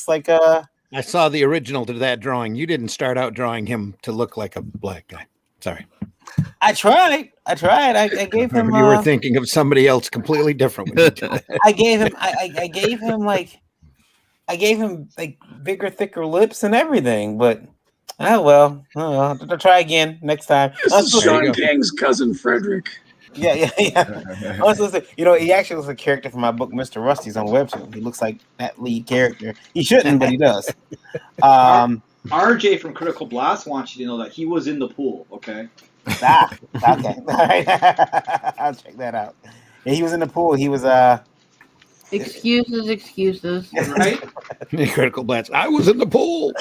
like I saw the original to that drawing. You didn't start out drawing him to look like a black guy. Sorry. I tried. I gave him. You were thinking of somebody else completely different. When you did that. I gave him like bigger, thicker lips and everything. But I'll try again next time. This is Sean King's cousin Frederick. Yeah. He actually was a character from my book, Mr. Rusty's on Webtoon. He looks like that lead character. He shouldn't, but he does. RJ from Critical Blast wants you to know that he was in the pool. Okay. Okay. All right. I'll check that out. Yeah, he was in the pool. He was Excuses. Right? Critical Blast. I was in the pool.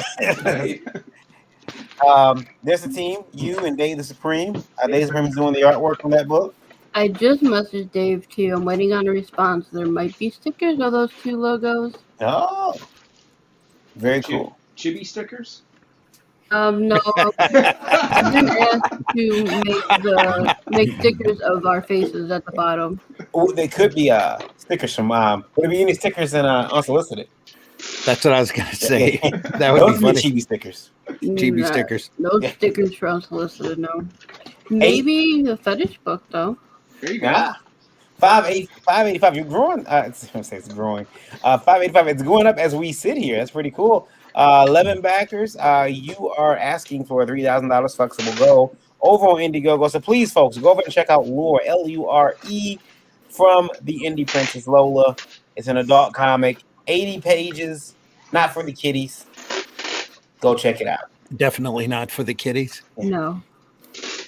There's a team, you and Dave the Supreme. Dave the Supreme is doing the artwork on that book. I just messaged Dave too. I'm waiting on a response. There might be stickers of those 2 logos. Oh, very cool. Chibi stickers? No. I didn't ask to make stickers of our faces at the bottom. Oh, they could be stickers from would there be any stickers in Unsolicited? That's what I was gonna say. That would Those be funny. Chibi stickers. Chibi stickers. No stickers for Unsolicited, no. Maybe the fetish book though. There you go. 585. You're growing. It's growing. 585. It's going up as we sit here. That's pretty cool. 11 backers. You are asking for a $3,000 flexible goal over on Indiegogo. So please, folks, go over and check out Lure, Lure, from the Indie Princess Lola. It's an adult comic, 80 pages, not for the kiddies. Go check it out. Definitely not for the kiddies. No.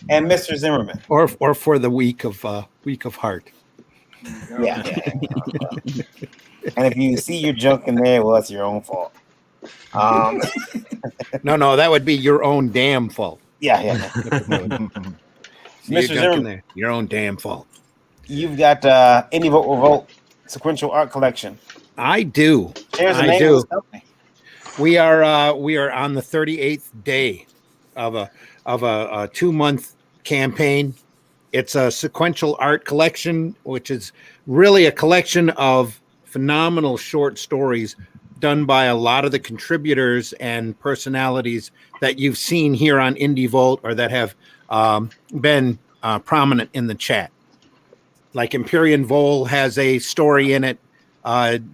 And Mr. Zimmerman. Or for the weak of heart. Yeah. And if you see your junk in there, well, it's your own fault. No, that would be your own damn fault. Yeah. Mr. Zimmerman, your own damn fault. You've got Indie Vote Revolt sequential art collection. I do. There's the name of this company. We are on the 38th day of a 2-month campaign. It's a sequential art collection, which is really a collection of phenomenal short stories done by a lot of the contributors and personalities that you've seen here on Indie Volt or that have been prominent in the chat. Like Empyrean Vol has a story in it.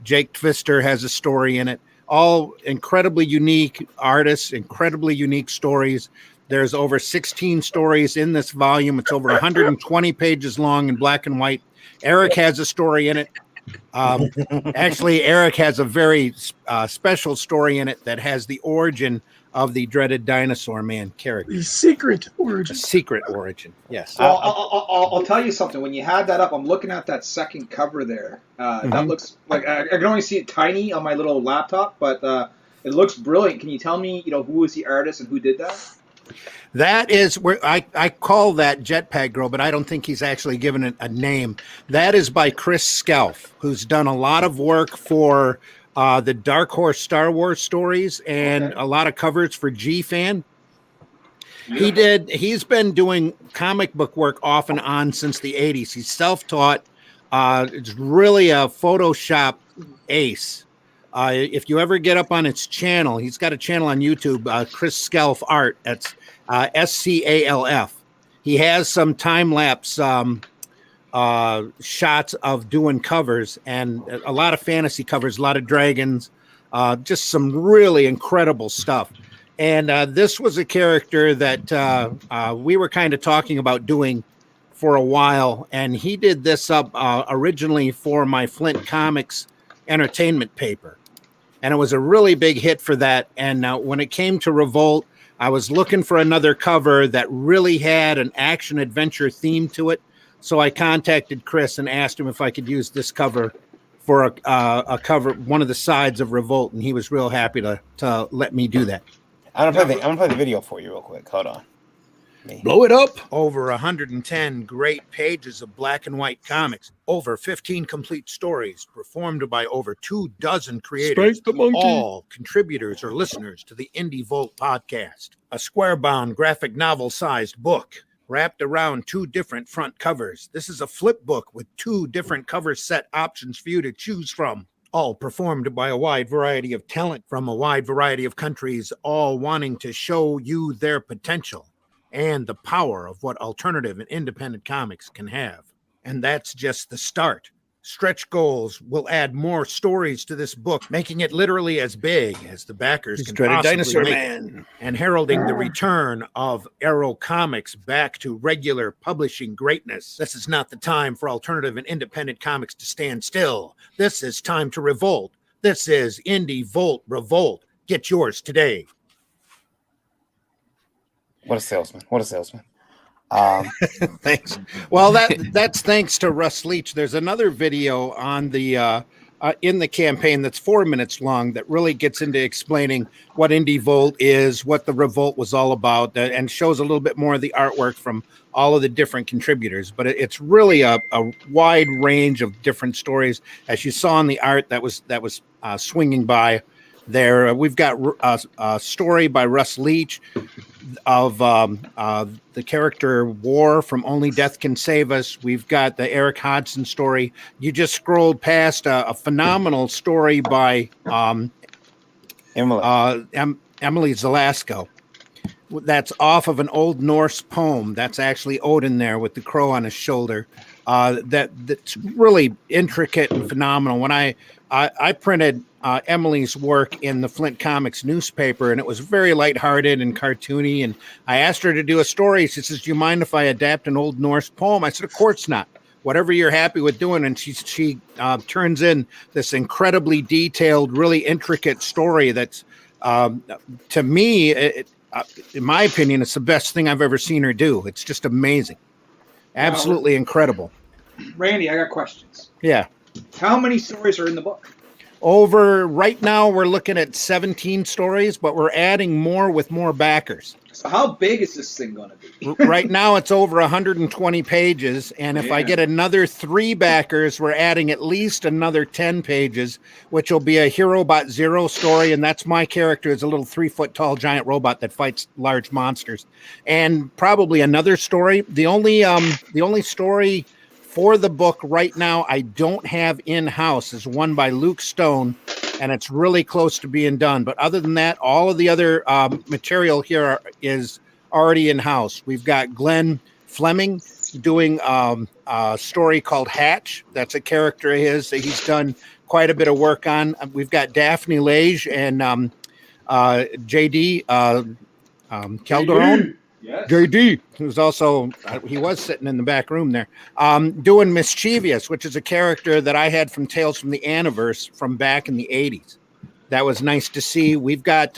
Jake Twister has a story in it. All incredibly unique artists, incredibly unique stories. There's over 16 stories in this volume. It's over 120 pages long in black and white. Eric has a story in it. Actually, Eric has a very special story in it that has the origin of the dreaded Dinosaur Man character. The secret origin. Secret origin, yes. Well, I'll tell you something. When you had that up, I'm looking at that second cover there. That looks like I can only see it tiny on my little laptop, but it looks brilliant. Can you tell me, who was the artist and who did that? That is where I call that Jetpack Girl, but I don't think he's actually given it a name. That is by Chris Skelf, who's done a lot of work for the Dark Horse Star Wars stories and a lot of covers for G-Fan. He's been doing comic book work off and on since the 80s. He's self-taught. It's really a Photoshop ace. If you ever get up on his channel, he's got a channel on YouTube, Chris Skelf Art. That's SCALF. He has some time-lapse shots of doing covers and a lot of fantasy covers, a lot of dragons, just some really incredible stuff. And this was a character that we were kind of talking about doing for a while, and he did this up originally for my Flint Comics entertainment paper. And it was a really big hit for that. And when it came to Revolt, I was looking for another cover that really had an action adventure theme to it. So I contacted Chris and asked him if I could use this cover for a cover, one of the sides of Revolt, and he was real happy to let me do that. I'm gonna play the video for you real quick. Hold on. Blow it up. Over 110 great pages of black and white comics, over 15 complete stories performed by over 24 creators, all contributors or listeners to the Indie Volt podcast. A square-bound graphic novel-sized book wrapped around 2 different front covers. This is a flip book with 2 different cover set options for you to choose from. All performed by a wide variety of talent from a wide variety of countries, all wanting to show you their potential and the power of what alternative and independent comics can have. And that's just the start. Stretch goals will add more stories to this book, making it literally as big as the backers can possibly Dinosaur make Man. it, and heralding the return of Arrow Comics back to regular publishing greatness. This is not the time for alternative and independent comics to stand still. This is time to revolt. This is Indie Volt Revolt. Get yours today. What a salesman. Thanks. Well, that's thanks to Russ Leach. There's another video on the in the campaign that's 4 minutes long that really gets into explaining what Indie Volt is, what the revolt was all about, and shows a little bit more of the artwork from all of the different contributors. But it's really a wide range of different stories, as you saw in the art that was swinging by there. We've got a story by Russ Leach of the character War from Only Death Can Save Us. We've got the Eric Hodson story. You just scrolled past a phenomenal story by Emily Zelasco. that's off of an Old Norse poem. That's actually Odin there with the crow on his shoulder. That's really intricate and phenomenal. When I printed Emily's work in the Flint Comics newspaper, and it was very lighthearted and cartoony. And I asked her to do a story. She says, "Do you mind if I adapt an Old Norse poem?" I said, "Of course not. Whatever you're happy with doing." And she turns in this incredibly detailed, really intricate story that's, to me, in my opinion, it's the best thing I've ever seen her do. It's just amazing. Absolutely incredible. Randy, I got questions. Yeah. How many stories are in the book? Over right now, we're looking at 17 stories, but we're adding more with more backers. So how big is this thing going to be? Right now, it's over 120 pages, and if I get another 3 backers, we're adding at least another 10 pages, which will be a Herobot Zero story, and that's my character is a little 3-foot-tall giant robot that fights large monsters, and probably another story. The only story for the book right now I don't have in-house is one by Luke Stone, and it's really close to being done. But other than that, all of the other material here is already in-house. We've got Glenn Fleming doing a story called Hatch. That's a character of his that he's done quite a bit of work on. We've got Daphne Lage and JD Calderon. Yes. JD, who's also, he was sitting in the back room there, doing Mischievous, which is a character that I had from Tales from the Aniverse from back in the 80s. That was nice to see. We've got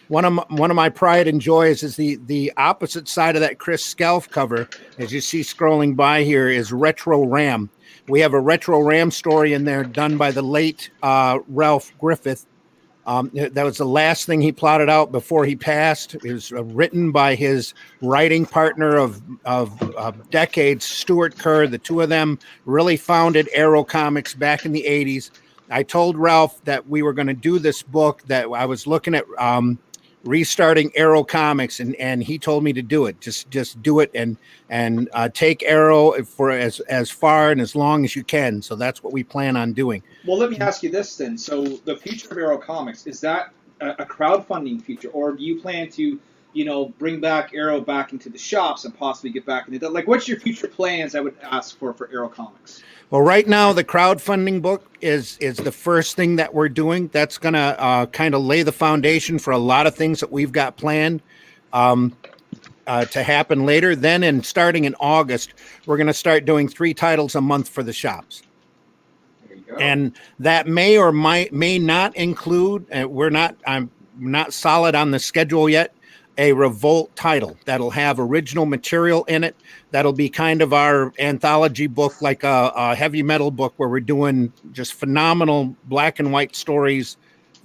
one of my pride and joys is the opposite side of that Chris Scalf cover, as you see scrolling by here, is Retro Ram. We have a Retro Ram story in there done by the late Ralph Griffith. That was the last thing he plotted out before he passed. It was written by his writing partner of decades, Stuart Kerr. The two of them really founded Arrow Comics back in the 80s. I told Ralph that we were going to do this book, that I was looking at restarting Arrow Comics, and he told me to do it. Just do it and take Arrow for as far and as long as you can. So that's what we plan on doing. Well, let me ask you this then. So the future of Arrow Comics, is that a crowdfunding future, or do you plan to, bring back Arrow back into the shops and possibly get back into that? Like, what's your future plans, I would ask for Arrow Comics? Well, right now, the crowdfunding book is the first thing that we're doing. That's going to kind of lay the foundation for a lot of things that we've got planned to happen later. Then, starting in August, we're going to start doing 3 titles a month for the shops. And that may or may not include, I'm not solid on the schedule yet, a Revolt title that'll have original material in it. That'll be kind of our anthology book, like a heavy metal book where we're doing just phenomenal black and white stories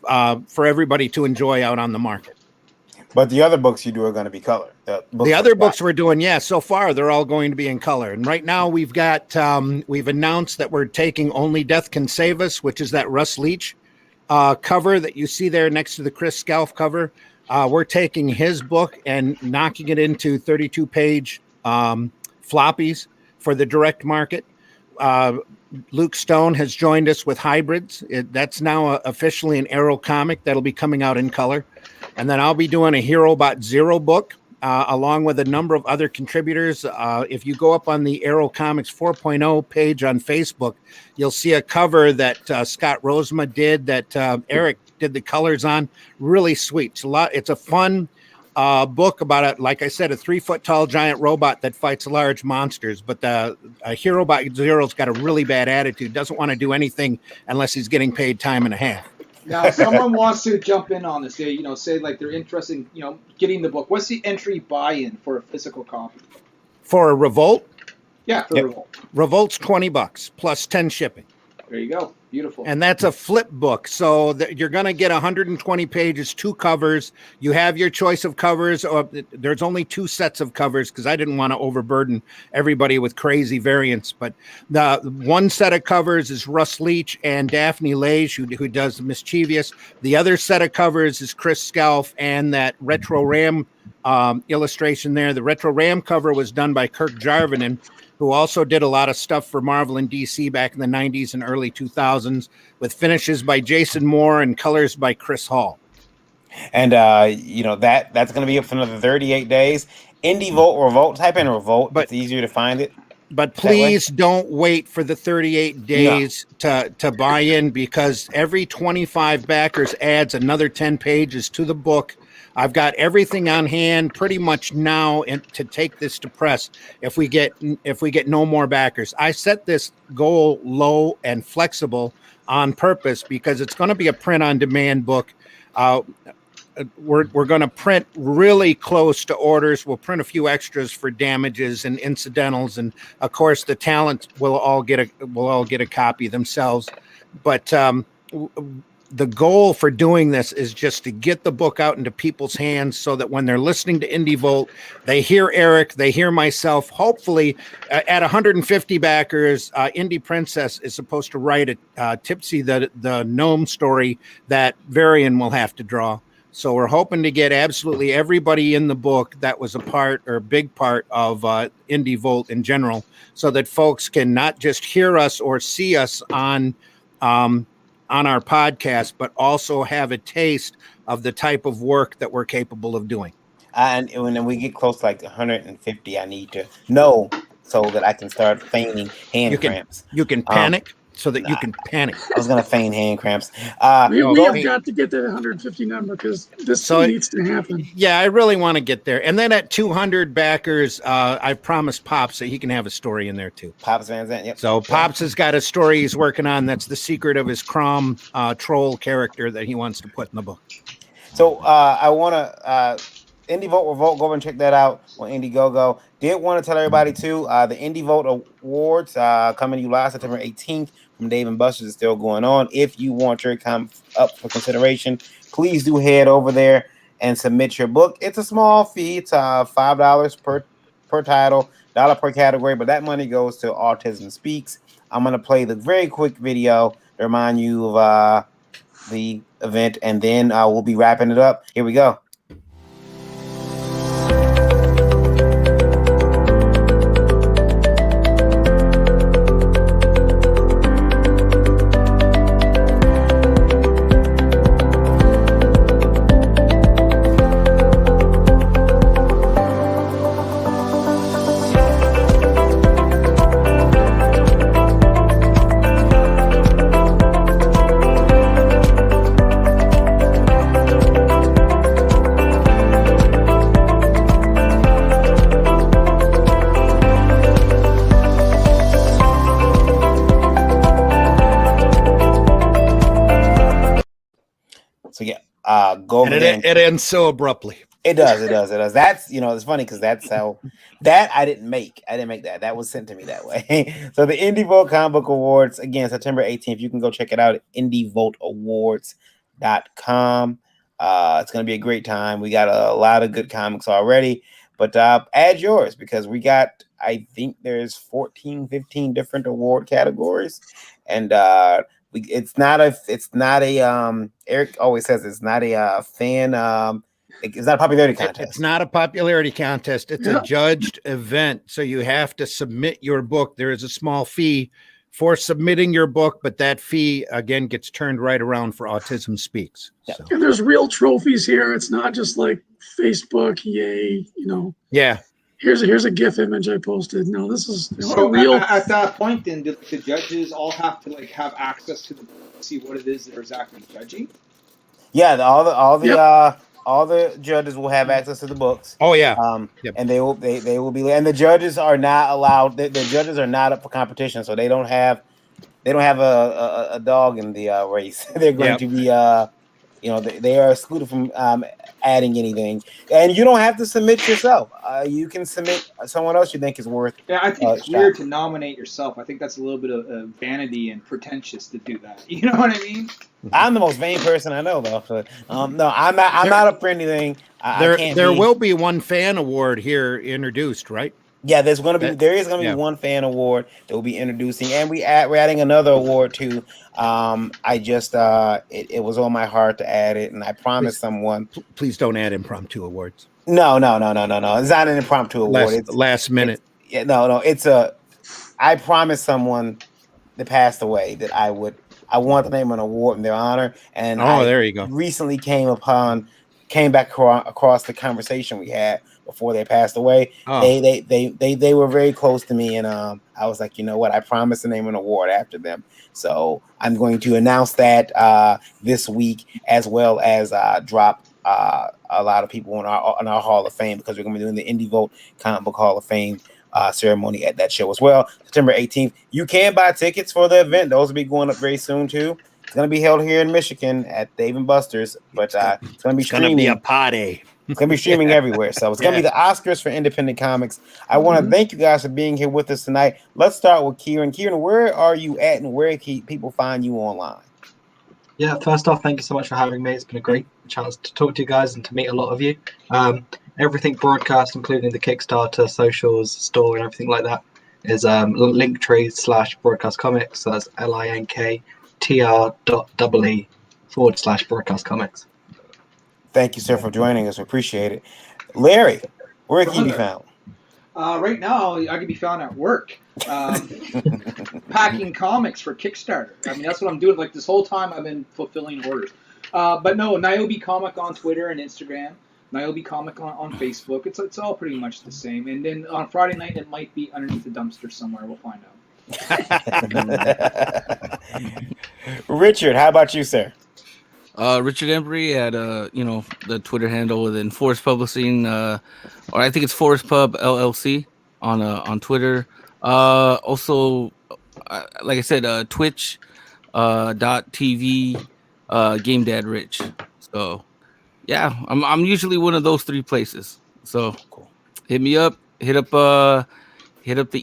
for everybody to enjoy out on the market. But the other books you do are going to be color. The other books we're doing, so far they're all going to be in color. And right now we've got, we've announced that we're taking Only Death Can Save Us, which is that Russ Leach cover that you see there next to the Chris Scalf cover. We're taking his book and knocking it into 32-page floppies for the direct market. Luke Stone has joined us with Hybrids. That's now officially an Arrow comic that'll be coming out in color. And then I'll be doing a Herobot Zero book along with a number of other contributors. If you go up on the Arrow Comics 4.0 page on Facebook, you'll see a cover that Scott Rosema did that Eric did the colors on. Really sweet. It's a fun book about like I said, a 3-foot-tall giant robot that fights large monsters. But Herobot Zero's got a really bad attitude. Doesn't want to do anything unless he's getting paid time and a half. Now, if someone wants to jump in on this, say like they're interested in, getting the book. What's the entry buy-in for a physical copy? For a Revolt? Yeah, for Revolt. Revolt's $20 plus 10 shipping. There you go. Beautiful. And that's a flip book. So you're going to get 120 pages, 2 covers. You have your choice of covers. Or there's only 2 sets of covers because I didn't want to overburden everybody with crazy variants. But the one set of covers is Russ Leach and Daphne Lage, who does Mischievous. The other set of covers is Chris Scalf and that Retro Ram illustration there. The Retro Ram cover was done by Kirk Jarvinen, who also did a lot of stuff for Marvel and DC back in the 90s and early 2000s, with finishes by Jason Moore and colors by Chris Hall. And that's going to be up for another 38 days. Indie Volt Revolt. Type in Revolt. It's easier to find it. But please don't wait for the 38 days to buy in, because every 25 backers adds another 10 pages to the book. I've got everything on hand pretty much now to take this to press if we get no more backers. I set this goal low and flexible on purpose because it's going to be a print on demand book. We're going to print really close to orders. We'll print a few extras for damages and incidentals, and of course the talent will all get a copy themselves. But the goal for doing this is just to get the book out into people's hands so that when they're listening to Indie Volt, they hear Eric, they hear myself. Hopefully, at 150 backers, Indie Princess is supposed to write a Tipsy the gnome story that Varian will have to draw. So we're hoping to get absolutely everybody in the book that was a part or a big part of Indie Volt in general, so that folks can not just hear us or see us on our podcast, but also have a taste of the type of work that we're capable of doing. And when we get close to like 150, I need to know so that I can start feigning hand cramps. You can panic. So that you can panic. I was going to feign hand cramps. We have got to get that 150 number because this needs to happen. Yeah, I really want to get there. And then at 200 backers, I promised Pops that he can have a story in there too. Pops Van Zandt, yep. So Pops has got a story he's working on. That's the secret of his Crom troll character that he wants to put in the book. So I want to... Indie Volt Revolt, go over and check that out on Indiegogo. Did want to tell everybody too, the Indie Volt Awards coming to you live September 18th from Dave and Buster's is still going on. If you want your come up for consideration, please do head over there and submit your book. It's a small fee. It's $5 per title, $1 per category, but that money goes to Autism Speaks. I'm going to play the very quick video to remind you of the event, and then we'll be wrapping it up. Here we go. So yeah, go over there. It ends so abruptly. It does. That's, it's funny because that's how that I didn't make that. That was sent to me that way. So the Indie Volt Comic Book Awards, again, September 18th. You can go check it out at indievoltawards.com. It's going to be a great time. We got a lot of good comics already, but add yours because we got, I think there's 14, 15 different award categories. And it's not a Eric always says it's not a fan, it's not a popularity contest. It's not a popularity contest. It's a judged event. So you have to submit your book. There is a small fee for submitting your book, but that fee again gets turned right around for Autism Speaks. So. And there's real trophies here. It's not just like Facebook, yay, Yeah. Here's a GIF image I posted. No, this is so real. At that point, then the judges all have to have access to the book to see what it is they're exactly judging. Yeah, all the judges will have access to the books. Oh yeah, and they will be. And the judges are not allowed. The judges are not up for competition, so they don't have a dog in the race. They're going to be they are excluded from adding anything, and you don't have to submit yourself. You can submit someone else you think is worth. Yeah, I think it's weird to nominate yourself. I think that's a little bit of vanity and pretentious to do that. You know what I mean? I'm the most vain person I know, though. So, no, I'm not up for anything. There will be one fan award here introduced, right? Yeah, there is going to be one fan award that we'll be introducing, and we're adding another award too. I just it was on my heart to add it, and I promised someone. Please don't add impromptu awards. No. It's not an impromptu award. It's last minute. No. I promised someone that passed away that I would I want to name an award in their honor. And there you go. Recently came back across the conversation we had before they passed away. Oh. They were very close to me, and I was like, you know what? I promised to name an award after them. So I'm going to announce that this week, as well as drop a lot of people on our Hall of Fame, because we're going to be doing the Indie Vote Comic Book Hall of Fame ceremony at that show as well. September 18th. You can buy tickets for the event. Those will be going up very soon too. It's going to be held here in Michigan at Dave and Buster's, but it's going to be streaming. It's going to be a party. It's going to be streaming everywhere. So it's going to be the Oscars for independent comics. I want to thank you guys for being here with us tonight. Let's start with Kieran. Kieran, where are you at, and where can people find you online? Yeah, first off, thank you so much for having me. It's been a great chance to talk to you guys and to meet a lot of you. Everything broadcast, including the Kickstarter, socials, store, and everything like that, is Linktree/Broadcast Comics. So that's linktr.ee/Broadcast Comics. Thank you, sir, for joining us. We appreciate it. Larry, where can you be found? Right now, I can be found at work, packing comics for Kickstarter. I mean, that's what I'm doing. Like this whole time, I've been fulfilling orders. But no, Niobe Comic on Twitter and Instagram. Niobe Comic on Facebook. It's all pretty much the same. And then on Friday night, it might be underneath the dumpster somewhere. We'll find out. Richard, how about you, sir? Richard Embry at the Twitter handle within Forest Publishing, or I think it's Forest Pub LLC on Twitter. Also, like I said, Twitch .tv Game Dad Rich. So yeah, I'm usually one of those three places. So hit me up, hit up the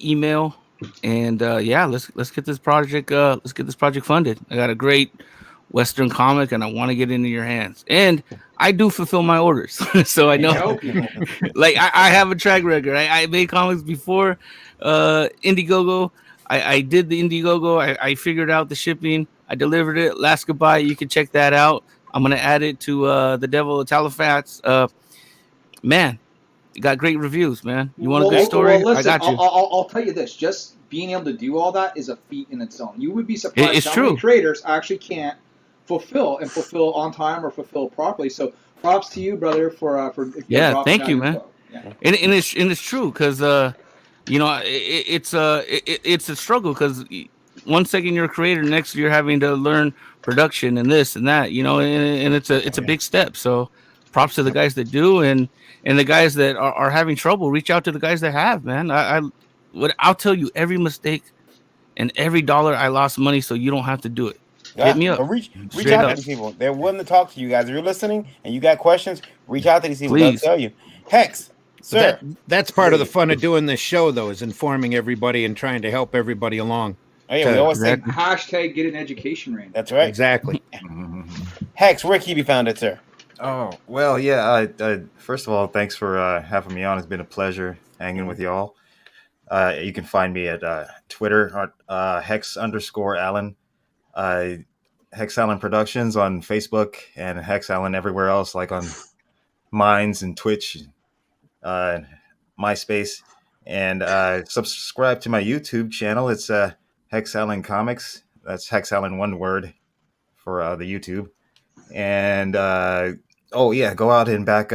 email, and let's get this project funded. I got a great Western comic, and I want to get into your hands. And I do fulfill my orders, so I know. Like I have a track record. I made comics before Indiegogo. I did the Indiegogo. I figured out the shipping. I delivered it. Last goodbye. You can check that out. I'm gonna add it to the Devil of Talifats. Man, you got great reviews, man. You want a good story? Well, listen, I got you. I'll tell you this. Just being able to do all that is a feat in its own. You would be surprised It's how true. many creators actually can't fulfill on time or fulfill properly. So props to you, brother, for Thank you, out your man. book. Yeah. And it's true, because it's a struggle, because one second you're a creator, next you're having to learn production and this and that, and it's a big step. So props to the guys that do, and the guys that are having trouble, reach out to the guys that have, man. I'll tell you every mistake and every dollar I lost money, so you don't have to do it. Hit me up. Reach out to these people. They're willing to talk to you guys. If you're listening and you got questions, reach out to these people. Please. They'll tell you. Hex, sir. That's part of the fun of doing this show, though, is informing everybody and trying to help everybody along. Oh, yeah, we always say hashtag get an education ring. That's right. Exactly. Hex, where can you be found at, sir? Oh, well, yeah. First of all, thanks for having me on. It's been a pleasure hanging with y'all. You can find me at Twitter, Hex_Allen. Hex Allen Productions on Facebook, and Hex Allen everywhere else, like on Minds and Twitch, MySpace, and subscribe to my YouTube channel. It's Hex Allen Comics. That's Hex Allen, one word, for the YouTube. And go out and back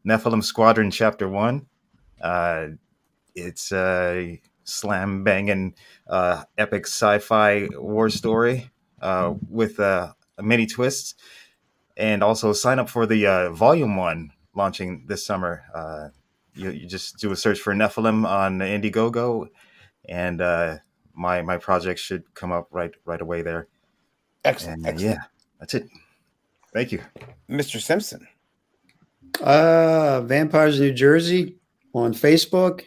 Nephilim Squadron Chapter 1. It's a slam banging epic sci-fi war story with many twists. And also sign up for the Volume 1 launching this summer. You just do a search for Nephilim on Indiegogo, and my project should come up right away there. Excellent. And, yeah, that's it. Thank you. Mr. Simpson. Vampires New Jersey on Facebook,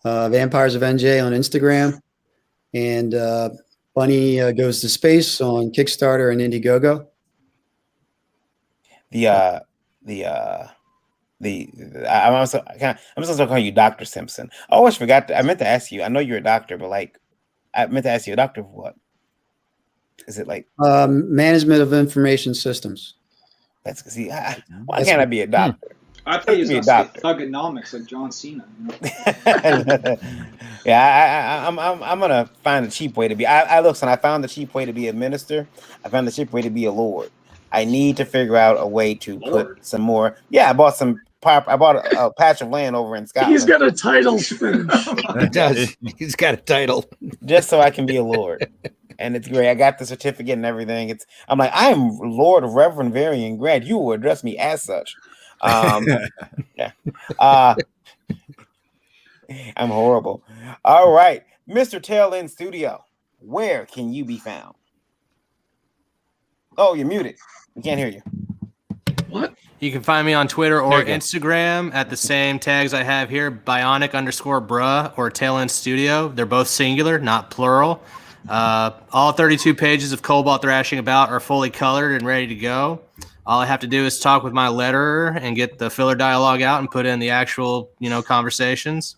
Vampires of NJ on Instagram, and Bunny Goes to Space on Kickstarter and Indiegogo. I'm supposed to call you Dr. Simpson. I always forgot. I meant to ask you. I know you're a doctor, but I meant to ask you, a doctor of what? Is it like Management of Information Systems? Why can't I be a doctor? I thought he was Be a going to say doctor. thugonomics like John Cena. You know? Yeah, I'm gonna find the cheap way to be. I found the cheap way to be a minister. I found the cheap way to be a lord. I need to figure out a way to put some more. Yeah, I bought a patch of land over in Scotland. He's got a titles finish. He does. He's got a title. Just so I can be a lord. And it's great. I got the certificate and everything. I'm like, I am Lord Reverend Varian Grant. You will address me as such. Yeah. I'm horrible. All right, Mr. Tail End Studio, where can you be found? Oh, you're muted. We can't hear you. What? You can find me on Twitter or Instagram at the same tags I have here, bionic_bruh or Tail End Studio. They're both singular, not plural. All 32 pages of Cobalt Thrashing About are fully colored and ready to go. All I have to do is talk with my letterer and get the filler dialogue out and put in the actual, conversations.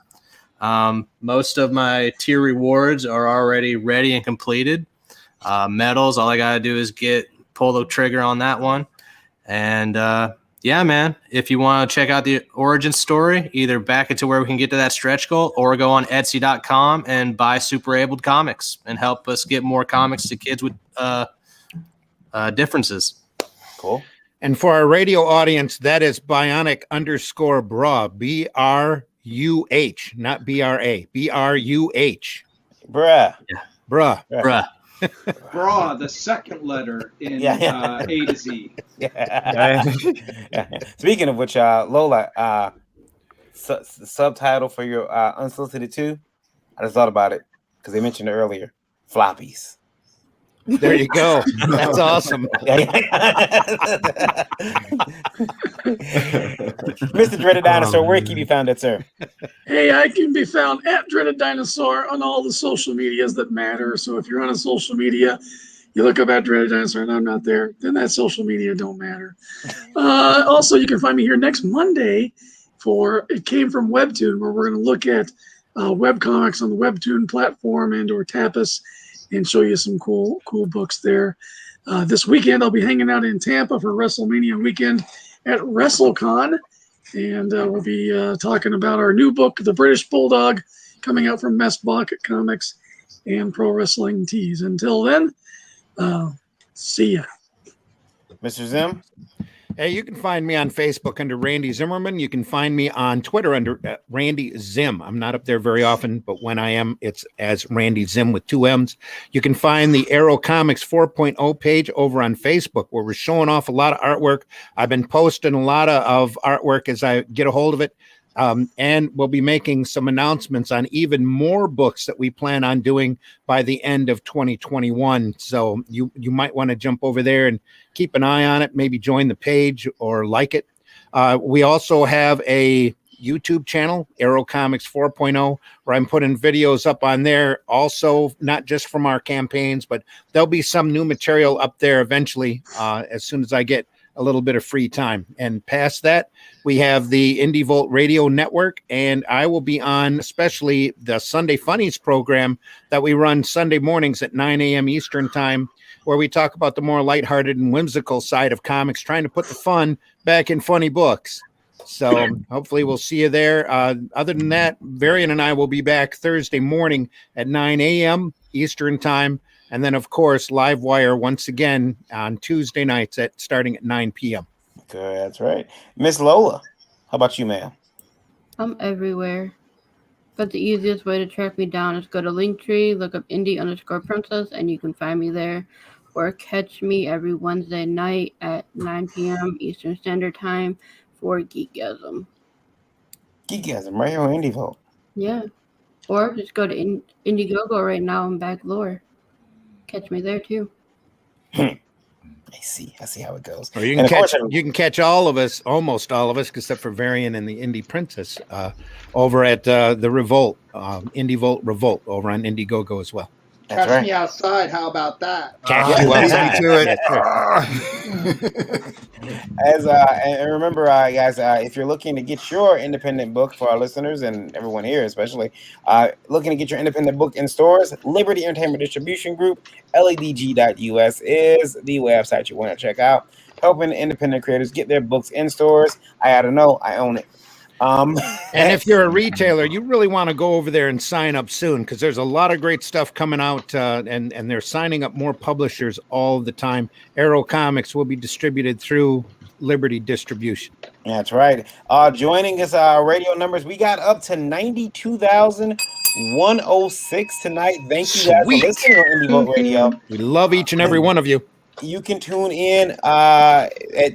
Most of my tier rewards are already ready and completed. Medals, all I got to do is pull the trigger on that one. And yeah, man, if you want to check out the origin story, either back into where we can get to that stretch goal or go on Etsy.com and buy Super Abled comics and help us get more comics to kids with differences. Cool. And for our radio audience, that is bionic_bruh, B-R-U-H, not B-R-A, B-R-U-H. Bruh. Yeah. Bruh. Bruh. Bra, the second letter in A to Z. Yeah. Speaking of which, Lola, the subtitle for your Unsolicited 2, I just thought about it because they mentioned it earlier. Floppies. There you go. That's awesome. Mr. Dreaded Dinosaur, where can you be found at, sir? Hey, I can be found at Dreaded Dinosaur on all the social medias that matter. So if you're on a social media, you look up at Dreaded Dinosaur and I'm not there, then that social media don't matter. Also, you can find me here next Monday for It Came From Webtoon, where we're going to look at webcomics on the Webtoon platform and or Tapas and show you some cool books there. This weekend, I'll be hanging out in Tampa for WrestleMania weekend at WrestleCon, and we'll be talking about our new book, The British Bulldog, coming out from Mess Bucket Comics and Pro Wrestling Tees. Until then, see ya. Mr. Zim? Hey, you can find me on Facebook under Randy Zimmerman. You can find me on Twitter under Randy Zim. I'm not up there very often, but when I am, it's as Randy Zim with 2 M's. You can find the Arrow Comics 4.0 page over on Facebook, where we're showing off a lot of artwork. I've been posting a lot of artwork as I get a hold of it. And we'll be making some announcements on even more books that we plan on doing by the end of 2021. So you might want to jump over there and keep an eye on it, maybe join the page or like it. We also have a YouTube channel, Arrow Comics 4.0, where I'm putting videos up on there also, not just from our campaigns, but there'll be some new material up there eventually as soon as I get a little bit of free time. And past that, we have the Indie Volt Radio Network, and I will be on especially the Sunday Funnies program that we run Sunday mornings at 9 a.m. Eastern time, where we talk about the more lighthearted and whimsical side of comics, trying to put the fun back in funny books. So hopefully we'll see you there. Other than that, Varian and I will be back Thursday morning at 9 a.m. Eastern time. And then, of course, Livewire once again on Tuesday nights starting at 9 p.m. Okay, that's right. Miss Lola, how about you, ma'am? I'm everywhere. But the easiest way to track me down is go to Linktree, look up indie_princess, and you can find me there. Or catch me every Wednesday night at 9 p.m. Eastern Standard Time for Geekgasm. Geekgasm, right here on Indie Volt. Yeah. Or just go to Indiegogo right now and back lore. Catch me there too. I see how it goes. Or you can catch all of us, almost all of us, except for Varian and the Indie Princess, over at the Revolt, Indie Volt Revolt, over on Indiegogo as well. That's Catch me outside. How about that? Catch you outside. And remember, guys, if you're looking to get your independent book, for our listeners and everyone here especially, looking to get your independent book in stores, Liberty Entertainment Distribution Group, ledg.us is the website you want to check out. helping independent creators get their books in stores. I gotta know, I own it. And if you're a retailer, you really want to go over there and sign up soon because there's a lot of great stuff coming out, and they're signing up more publishers all the time. Arrow Comics will be distributed through Liberty Distribution. That's right. Joining us, radio numbers, we got up to 92,106 tonight. Thank you guys for listening on Indie Vote Radio. We love each and every one of you. You can tune in.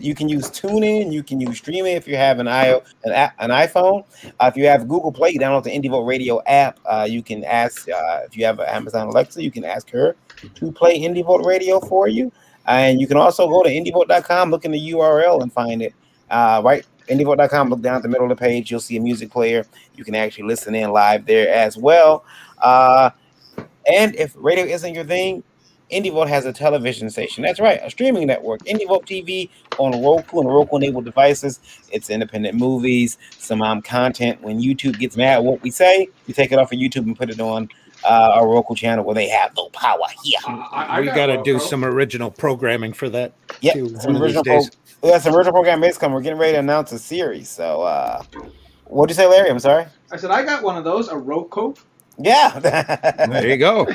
You can use TuneIn. You can use Streaming if you have an iPhone. If you have Google Play, download the Indie Vote Radio app. You can ask if you have an Amazon Alexa. You can ask her to play Indie Vote Radio for you. And you can also go to indievote.com, look in the URL, and find it. Right, indievote.com. Look down at the middle of the page. You'll see a music player. You can actually listen in live there as well. And if radio isn't your thing, IndieVote has a television station. That's right, a streaming network. IndieVote TV on Roku and Roku-enabled devices. It's independent movies, some content. When YouTube gets mad at what we say, we take it off of YouTube and put it on our Roku channel where they have no power here. We got to do some original programming for that. Yeah, some original some original program is coming. We're getting ready to announce a series. So, what'd you say, Larry? I'm sorry. I said I got one of those, a Roku. Yeah. There you go.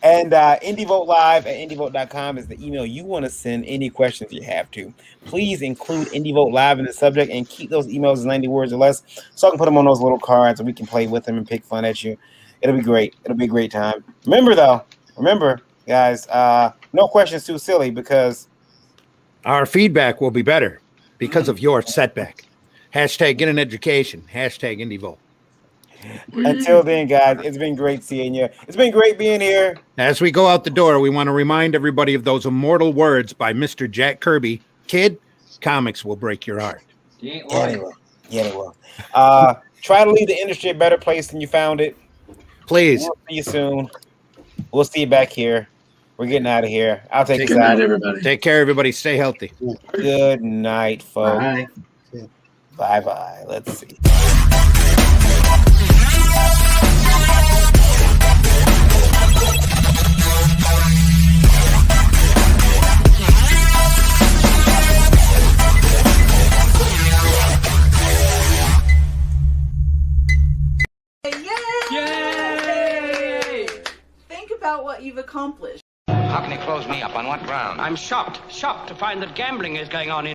And IndieVote Live at indievote.com is the email you want to send any questions you have to. Please include IndieVote Live in the subject and keep those emails as 90 words or less so I can put them on those little cards and we can play with them and pick fun at you. It'll be great. It'll be a great time. Remember, guys, no questions too silly because our feedback will be better because of your setback. Hashtag get an education. Hashtag IndieVote. Until then, guys, it's been great seeing you. It's been great being here. As we go out the door, we want to remind everybody of those immortal words by Mr. Jack Kirby. Kid, comics will break your heart. Yeah, they will. Try to leave the industry a better place than you found it. Please. We'll see you soon. We'll see you back here. We're getting out of here. I'll take Good night, everybody. Take care, everybody. Stay healthy. Good night, folks. Bye. Bye-bye. Let's see. Yay! Think about what you've accomplished. How can you close me up? On what ground? I'm shocked to find that gambling is going on in